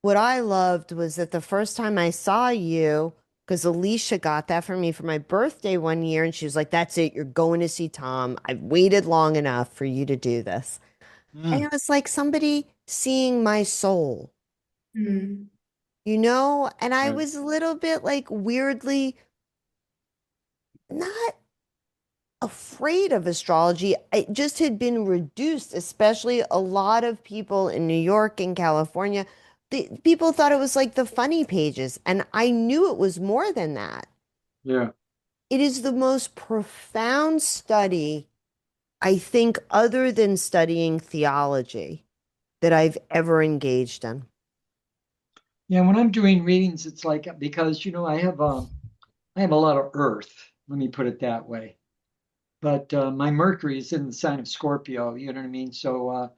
what I loved was that the first time I saw you, because Alicia got that for me for my birthday one year, and she was like, that's it, you're going to see Tom. I've waited long enough for you to do this. And Mm. it was like somebody seeing my soul, Mm. And I Right. was a little bit like weirdly not afraid of astrology. It just had been reduced, especially a lot of people in New York and California. The people thought it was like the funny pages, and I knew it was more than that. Yeah. It is the most profound study, I think, other than studying theology, that I've ever engaged in. Yeah. When I'm doing readings, it's like, because, I have a lot of earth, let me put it that way. But my Mercury is in the sign of Scorpio, you know what I mean? So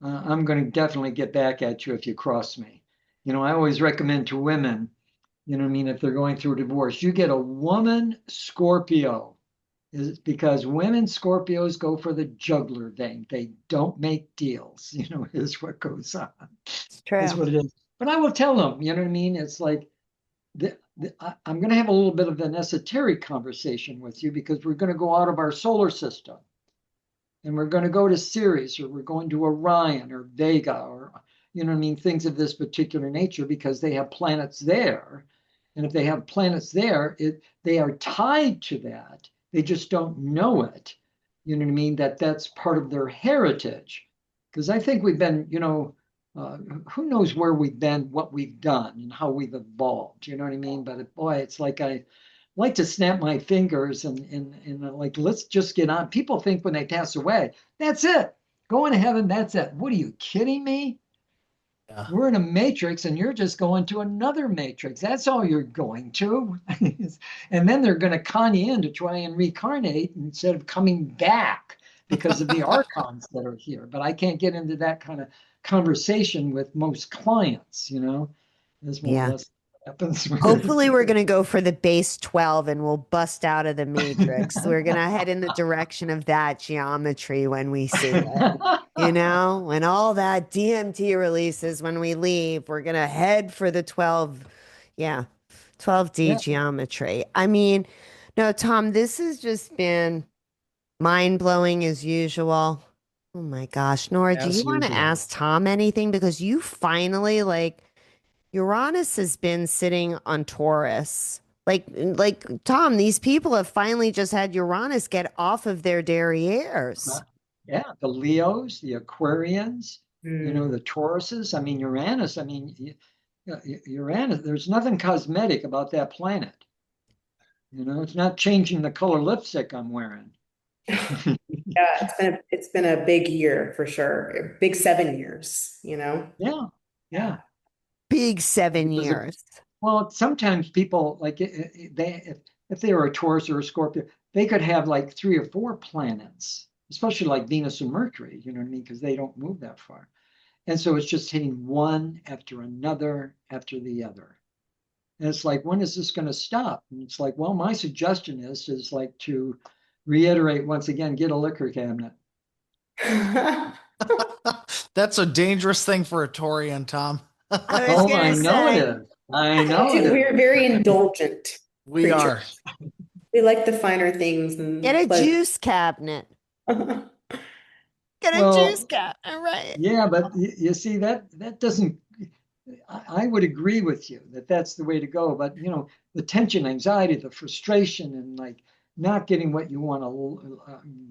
I'm going to definitely get back at you if you cross me. I always recommend to women, you know what I mean, if they're going through a divorce, you get a woman Scorpio, is because women Scorpios go for the juggler thing. They don't make deals, is what goes on, It's is true. what it is. But I will tell them, you know what I mean? It's like, I'm going to have a little bit of an esoteric conversation with you because we're going to go out of our solar system and we're going to go to Sirius, or we're going to Orion or Vega, or, you know what I mean, things of this particular nature, because they have planets there. And if they have planets there, they are tied to that. They just don't know it. You know what I mean? That's part of their heritage. Because I think we've been, who knows where we've been, what we've done, and how we've evolved. You know what I mean? But boy, it's like I like to snap my fingers and like, let's just get on. People think when they pass away, that's it. Going to heaven, that's it. What are you kidding me? Yeah. We're in a matrix and you're just going to another matrix. That's all you're going to. And then they're going to con you in to try and reincarnate instead of coming back because of the archons that are here. But I can't get into that kind of conversation with most clients, That's more or Yeah. less what happens. Hopefully, we're going to go for the base 12 and we'll bust out of the matrix. We're going to head in the direction of that geometry when we see it. When all that DMT releases when we leave, we're going to head for the 12. Yeah. 12D Yeah. geometry. I mean, no, Tom, this has just been mind blowing as usual. Oh my gosh. Nora, do you As want to usual. ask Tom anything? Because you finally, Uranus has been sitting on Taurus. Like Tom, these people have finally just had Uranus get off of their derrieres. Yeah, the Leos, the Aquarians, Mm. the Tauruses. I mean, Uranus. I mean, Uranus. There's nothing cosmetic about that planet. It's not changing the color lipstick I'm wearing. Yeah, it's been a big year for sure. Big 7 years, Yeah, yeah. Yeah. Big 7 years. Well, sometimes people like if they were a Taurus or a Scorpio, they could have like 3 or 4 planets, especially like Venus and Mercury. You know what I mean? Because they don't move that far, and so it's just hitting one after another after the other. And it's like, when is this going to stop? And it's like, well, my suggestion is like to reiterate once again, get a liquor cabinet. That's a dangerous thing for a Taurian, Tom. I was Oh, I gonna know it say, is. I know it We're is. very indulgent We are. creatures. We like the finer things get and a pleasure. juice cabinet. Get a juice Well, cabinet, right? yeah, but you see that doesn't. I would agree with you that that's the way to go. But the tension, anxiety, the frustration, and like not getting what you want to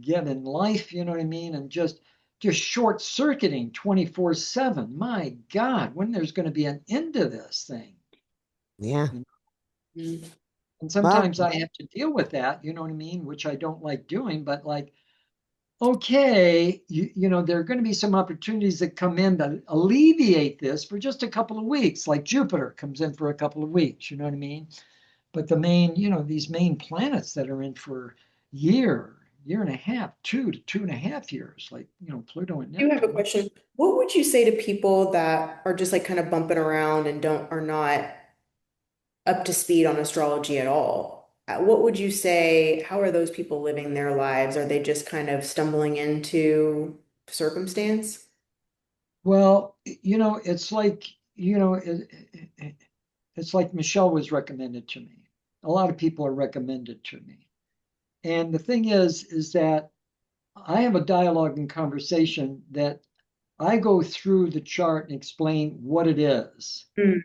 get in life. You know what I mean? And just short circuiting 24/7. My God, when there's going to be an end to this thing? Yeah. Mm. And Well, sometimes I have to deal with that. You know what I mean? Which I don't like doing, but like, okay, there are going to be some opportunities that come in that alleviate this for just a couple of weeks, like Jupiter comes in for a couple of weeks, you know what I mean? But the main, these main planets that are in for year and a half, 2 to 2.5 years, like, Pluto and I do have a Neptune. question. What would you say to people that are just like kind of bumping around and are not up to speed on astrology at all? What would you say? How are those people living their lives? Are they just kind of stumbling into circumstance? Well, it's like, it's like Michelle was recommended to me. A lot of people are recommended to me. And the thing is that I have a dialogue and conversation that I go through the chart and explain what it is, Mm.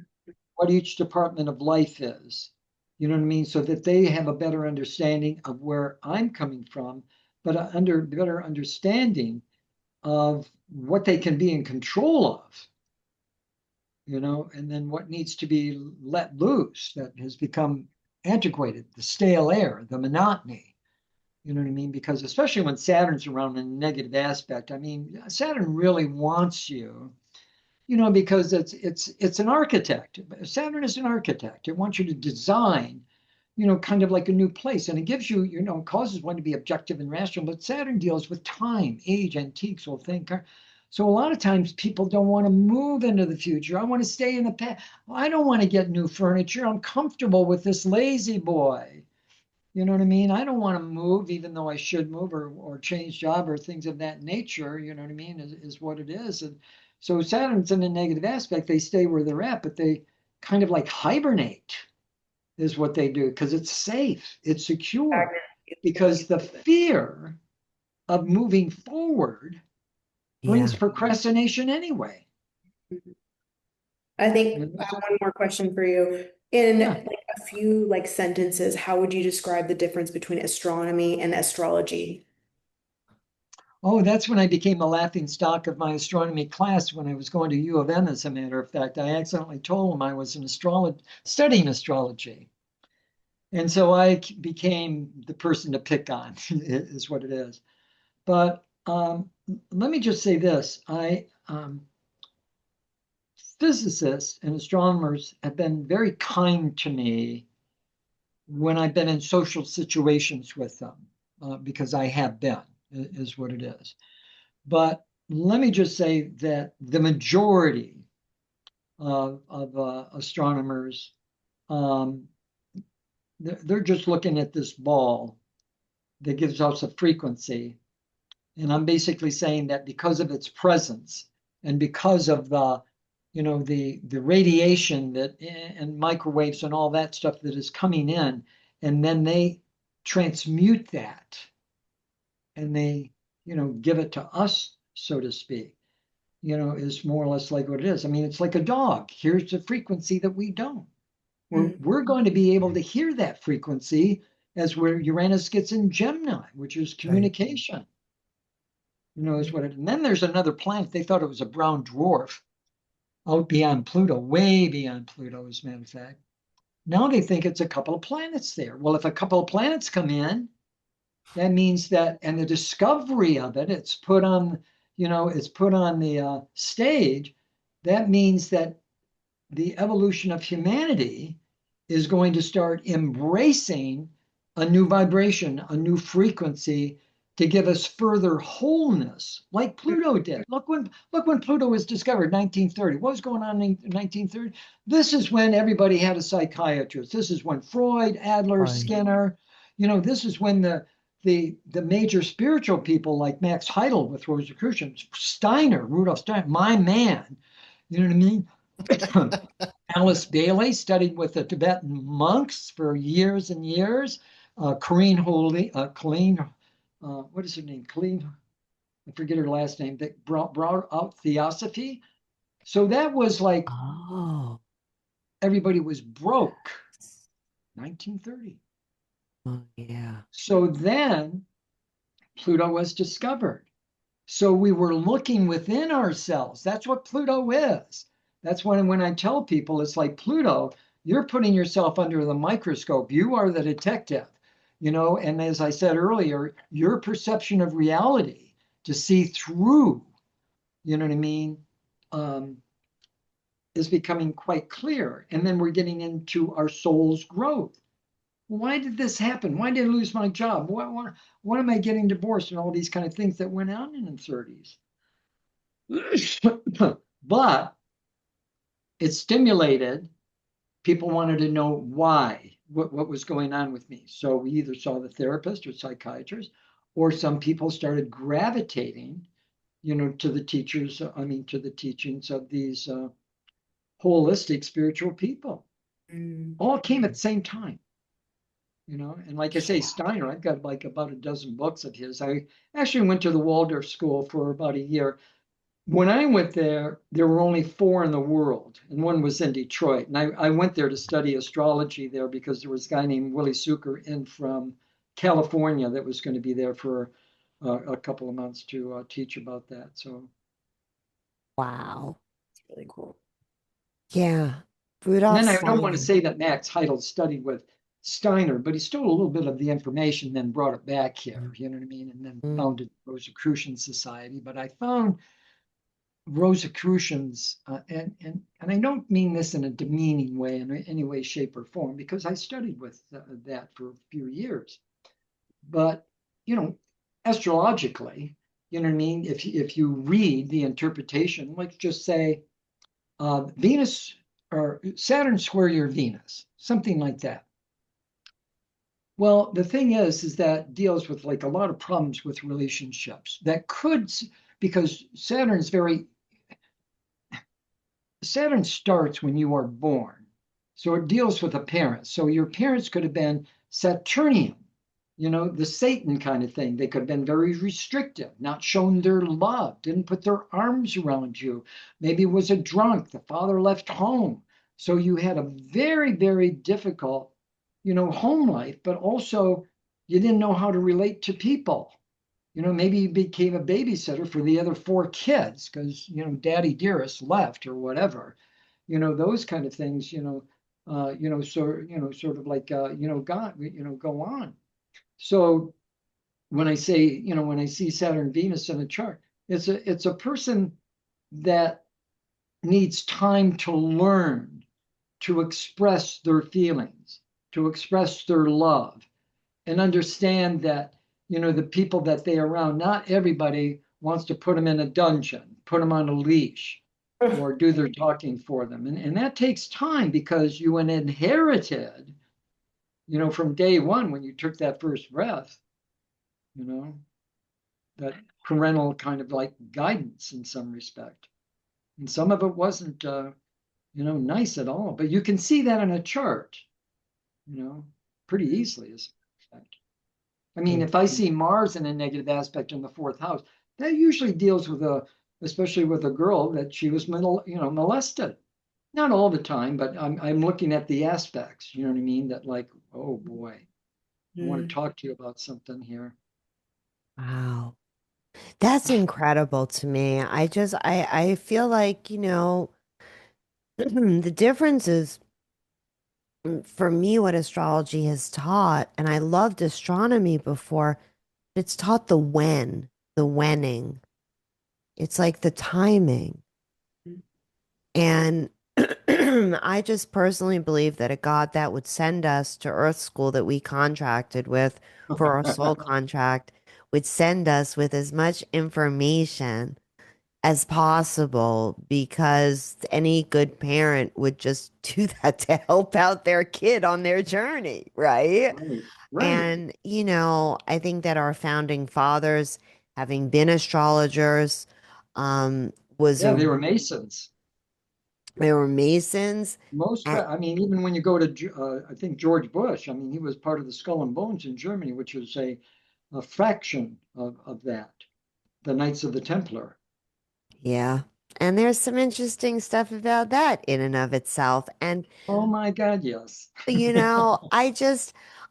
what each department of life is. You know what I mean? So that they have a better understanding of where I'm coming from, but under better understanding of what they can be in control of, and then what needs to be let loose that has become antiquated, the stale air, the monotony. You know what I mean? Because especially when Saturn's around in a negative aspect, I mean, Saturn really wants you, because it's an architect. Saturn is an architect. It wants you to design, kind of like a new place. And it gives you, causes one to be objective and rational. But Saturn deals with time, age, antiques, will think. So a lot of times people don't want to move into the future. I want to stay in the past. I don't want to get new furniture. I'm comfortable with this lazy boy. You know what I mean? I don't want to move, even though I should move or change job or things of that nature. You know what I mean? Is what it is. And so Saturn's in a negative aspect. They stay where they're at, but they kind of like hibernate. is what they do, because it's safe, it's secure, because the fear of moving forward brings Yeah. procrastination anyway. I think I have one more question for you. In Yeah. like a few like sentences, how would you describe the difference between astronomy and astrology? Oh, that's when I became the laughing stock of my astronomy class when I was going to U of M, as a matter of fact. I accidentally told them I was an studying astrology. And so I became the person to pick on, is what it is. But let me just say this. Physicists and astronomers have been very kind to me when I've been in social situations with them, because I have been, is what it is. But let me just say that the majority of astronomers, um, they're just looking at this ball that gives us a frequency. And I'm basically saying that because of its presence and because of the radiation that and microwaves and all that stuff that is coming in, and then they transmute that and they, give it to us, so to speak, is more or less like what it is. I mean, it's like a dog. Here's the frequency that we don't. We're going to be able to hear that frequency as where Uranus gets in Gemini, which is communication. Is what it. And then there's another planet. They thought it was a brown dwarf out beyond Pluto, way beyond Pluto, as a matter of fact. Now they think it's a couple of planets there. Well, if a couple of planets come in, that means that, and the discovery of it, it's put on, it's put on the stage. That means that the evolution of humanity is going to start embracing a new vibration, a new frequency to give us further wholeness, like Pluto did. Look when Pluto was discovered, 1930. What was going on in 1930? This is when everybody had a psychiatrist. This is when Freud, Adler, Right. Skinner, this is when the major spiritual people like Max Heidel with Rosicrucians, Steiner, Rudolf Steiner, my man, you know what I mean? Alice Bailey studied with the Tibetan monks for years and years. Colleen, what is her name? Colleen, I forget her last name, that brought out theosophy. So that was like Oh. everybody was broke. 1930. Oh, yeah. So then Pluto was discovered. So we were looking within ourselves. That's what Pluto is. That's when I tell people, it's like Pluto, you're putting yourself under the microscope. You are the detective, and as I said earlier, your perception of reality to see through, you know what I mean, is becoming quite clear. And then we're getting into our soul's growth. Why did this happen? Why did I lose my job? What am I getting divorced and all these kind of things that went on in the 30s? But it stimulated, people wanted to know why, what was going on with me. So we either saw the therapist or psychiatrist, or some people started gravitating, to the teachers, to the teachings of these holistic spiritual people. All came at the same time. And like I say, Steiner, I've got like about a dozen books of his. I actually went to the Waldorf School for about a year. When I went there, there were only 4 in the world, and one was in Detroit. And I went there to study astrology there because there was a guy named Willie Suker in from California that was going to be there for a couple of months to teach about that. So, Wow. It's really cool. Yeah. and Rudolph then I don't want to Steiner. say that Max Heidel studied with Steiner, but he stole a little bit of the information, then brought it back here, you know what I mean, and then Mm. founded Rosicrucian Society. But I found Rosicrucians, and I don't mean this in a demeaning way in any way, shape, or form, because I studied with that for a few years. But astrologically, you know what I mean. If you read the interpretation, let's just say Venus or Saturn square your Venus, something like that. Well, the thing is that deals with like a lot of problems with relationships that could, because Saturn starts when you are born. So it deals with the parents. So your parents could have been Saturnian, the Satan kind of thing. They could have been very restrictive, not shown their love, didn't put their arms around you. Maybe was a drunk. The father left home. So you had a very, very difficult, home life, but also you didn't know how to relate to people. Maybe you became a babysitter for the other four kids because, daddy dearest left or whatever, those kind of things, sort of like, God, go on. So when I say, when I see Saturn, Venus in a chart, it's a person that needs time to learn to express their feelings, to express their love, and understand that, the people that they are around, not everybody wants to put them in a dungeon, put them on a leash, or do their talking for them. And that takes time because you inherited, from day one when you took that first breath, that parental kind of like guidance in some respect. And some of it wasn't, nice at all. But you can see that in a chart, pretty easily as a fact. I mean, if I see Mars in a negative aspect in the fourth house, that usually deals with especially with a girl that she was molested. Not all the time, but I'm looking at the aspects, you know what I mean? That like, oh boy, I want to talk to you about something here. Wow. That's incredible to me. I feel like, the difference is for me what astrology has taught, and I loved astronomy before, it's taught the whenning. It's like the timing. And I just personally believe that a God that would send us to Earth School that we contracted with for our soul contract would send us with as much information as possible because any good parent would just do that to help out their kid on their journey, right? Right, right. And, I think that our founding fathers, having been astrologers, was Yeah, a they were Masons. they were Masons. And I mean, even when you go to, I think George Bush, I mean, he was part of the Skull and Bones in Germany, which was a fraction of that, the Knights of the Templar. yeah. And there's some interesting stuff about that in and of itself. And Oh my God, yes.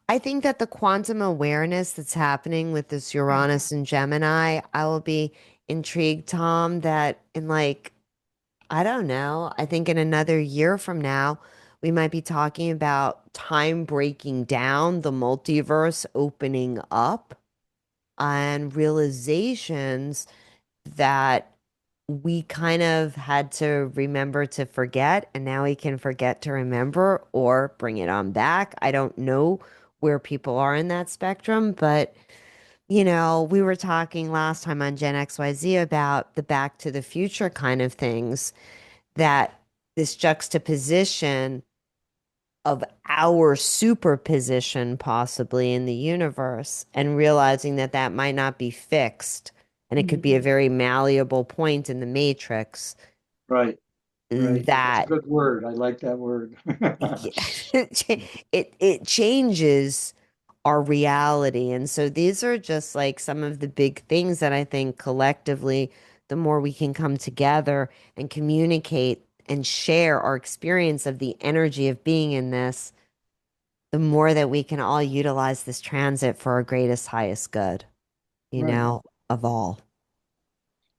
I think that the quantum awareness that's happening with this Uranus and Gemini, I will be intrigued, Tom, that in like, I don't know, I think in another year from now, we might be talking about time breaking down, the multiverse opening up, and realizations that we kind of had to remember to forget, and now we can forget to remember or bring it on back. I don't know where people are in that spectrum, but we were talking last time on Gen XYZ about the Back to the Future kind of things, that this juxtaposition of our superposition possibly in the universe and realizing that that might not be fixed and it could be a very malleable point in the matrix Right, right. That's a that good word. I like that word. it changes our reality. And so these are just like some of the big things that I think collectively, the more we can come together and communicate and share our experience of the energy of being in this, the more that we can all utilize this transit for our greatest, highest good, Right. of all.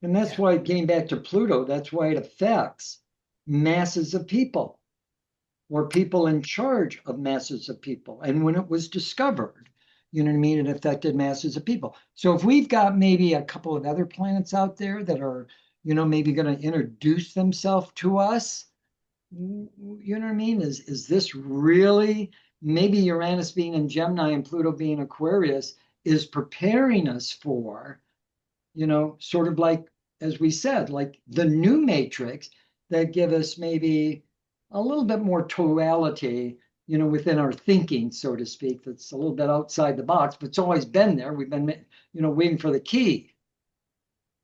And that's why it came back to Pluto. That's why it affects masses of people or people in charge of masses of people. And when it was discovered, you know what I mean, it affected masses of people. So if we've got maybe a couple of other planets out there that are, maybe going to introduce themselves to us, you know what I mean? Is this really maybe Uranus being in Gemini and Pluto being Aquarius is preparing us for, sort of like, as we said, like the new matrix that give us maybe a little bit more totality, within our thinking, so to speak, that's a little bit outside the box, but it's always been there. We've been, waiting for the key.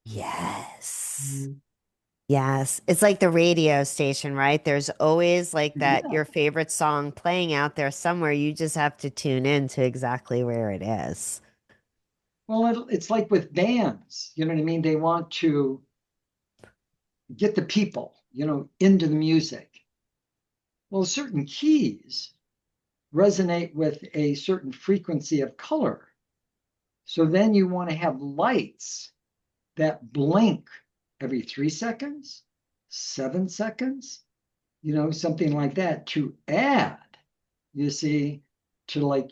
Yes. Yes. It's like the radio station, right? There's always like that Yeah. your favorite song playing out there somewhere. You just have to tune in to exactly where it is. Well, it's like with bands, you know what I mean? They want to get the people, into the music. Well, certain keys resonate with a certain frequency of color. So then you want to have lights that blink every 3 seconds, 7 seconds, something like that to add, you see, to like,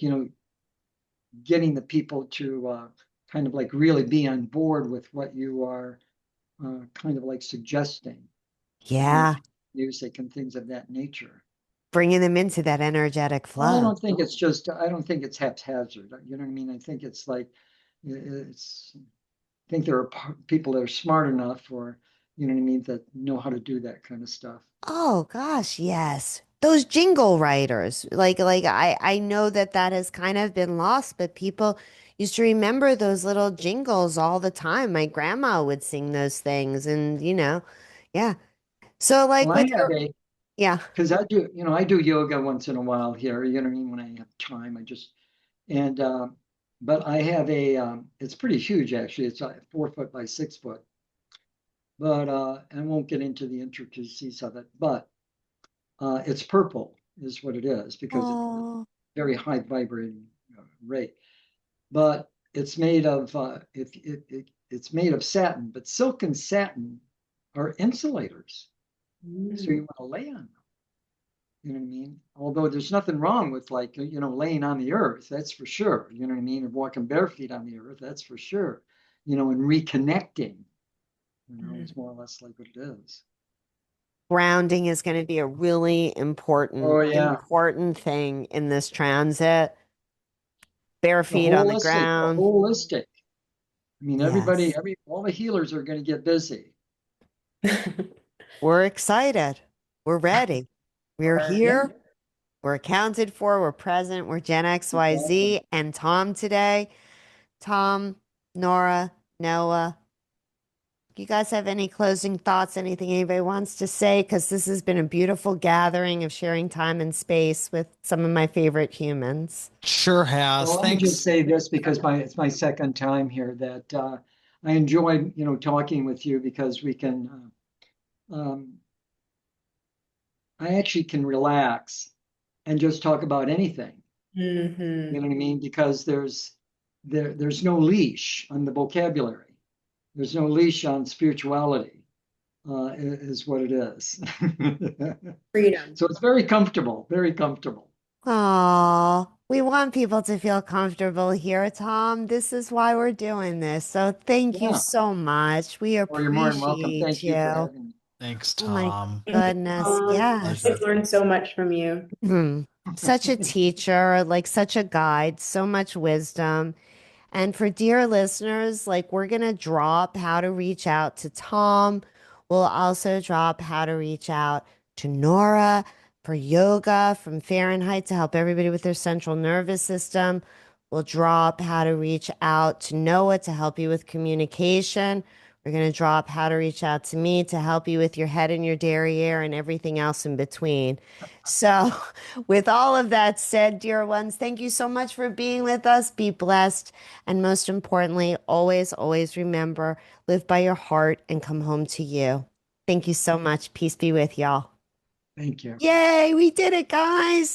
getting the people to kind of like really be on board with what you are kind of like suggesting, Yeah. music and things of that nature. Bringing them into that energetic Well, flow. I don't think it's haphazard. You know what I mean? I think it's like, I think there are people that are smart enough or, you know what I mean, that know how to do that kind of stuff. Oh gosh, yes. Those jingle writers. I know that that has kind of been lost, but people used to remember those little jingles all the time. My grandma would sing those things and yeah. So Well, like I with have your a, yeah. because I do yoga once in a while here, you know what I mean, when I have time, and, but I have it's pretty huge actually. It's 4 foot by 6 foot, but, I won't get into the intricacies of it, but, it's purple is what it is because it's Oh. very high vibrating rate. But it's made of it's made of satin, but silk and satin are insulators. So you Mm. want to lay on them. You know what I mean? Although there's nothing wrong with like, laying on the earth, that's for sure. You know what I mean? And walking bare feet on the earth, that's for sure. And reconnecting, is more or less like what it is. Grounding is going to be a really Oh important, yeah. important thing in this transit. Bare The feet on the holistic, the ground. holistic. I mean, Yes. all the healers are going to get busy. We're excited. We're ready. We're Yeah, here. We're accounted for. We're present. We're Gen exactly. XYZ and Tom today. Tom, Nora, Noah, you guys have any closing thoughts? Anything anybody wants to say? Because this has been a beautiful gathering of sharing time and space with some of my favorite humans. Sure has. Well, let me just Thanks. say this because it's my second time here that I enjoy, talking with you because we can, I actually can relax and just talk about anything. You Hmm. know what I mean? Because there's no leash on the vocabulary. There's no leash on spirituality, is what it is. Freedom. So it's very comfortable, very comfortable. Oh, we want people to feel comfortable here, Tom. This is why we're doing this. So thank you Yeah. so much. We Well, you're more than welcome. appreciate Thank you for you. having me. Thanks, Oh my Tom. Thank you, goodness. Yes. I've Pleasure. learned so much from you. Such a teacher, like such a guide, so much wisdom. And for dear listeners, like we're going to drop how to reach out to Tom. We'll also drop how to reach out to Nora for yoga from Fahrenheit to help everybody with their central nervous system. We'll drop how to reach out to Noah to help you with communication. We're going to drop how to reach out to me to help you with your head and your derriere and everything else in between. So, with all of that said, dear ones, thank you so much for being with us. Be blessed. And most importantly, always, always remember live by your heart and come home to you. Thank you so much. Peace be with y'all. Thank you. Yay, we did it, guys.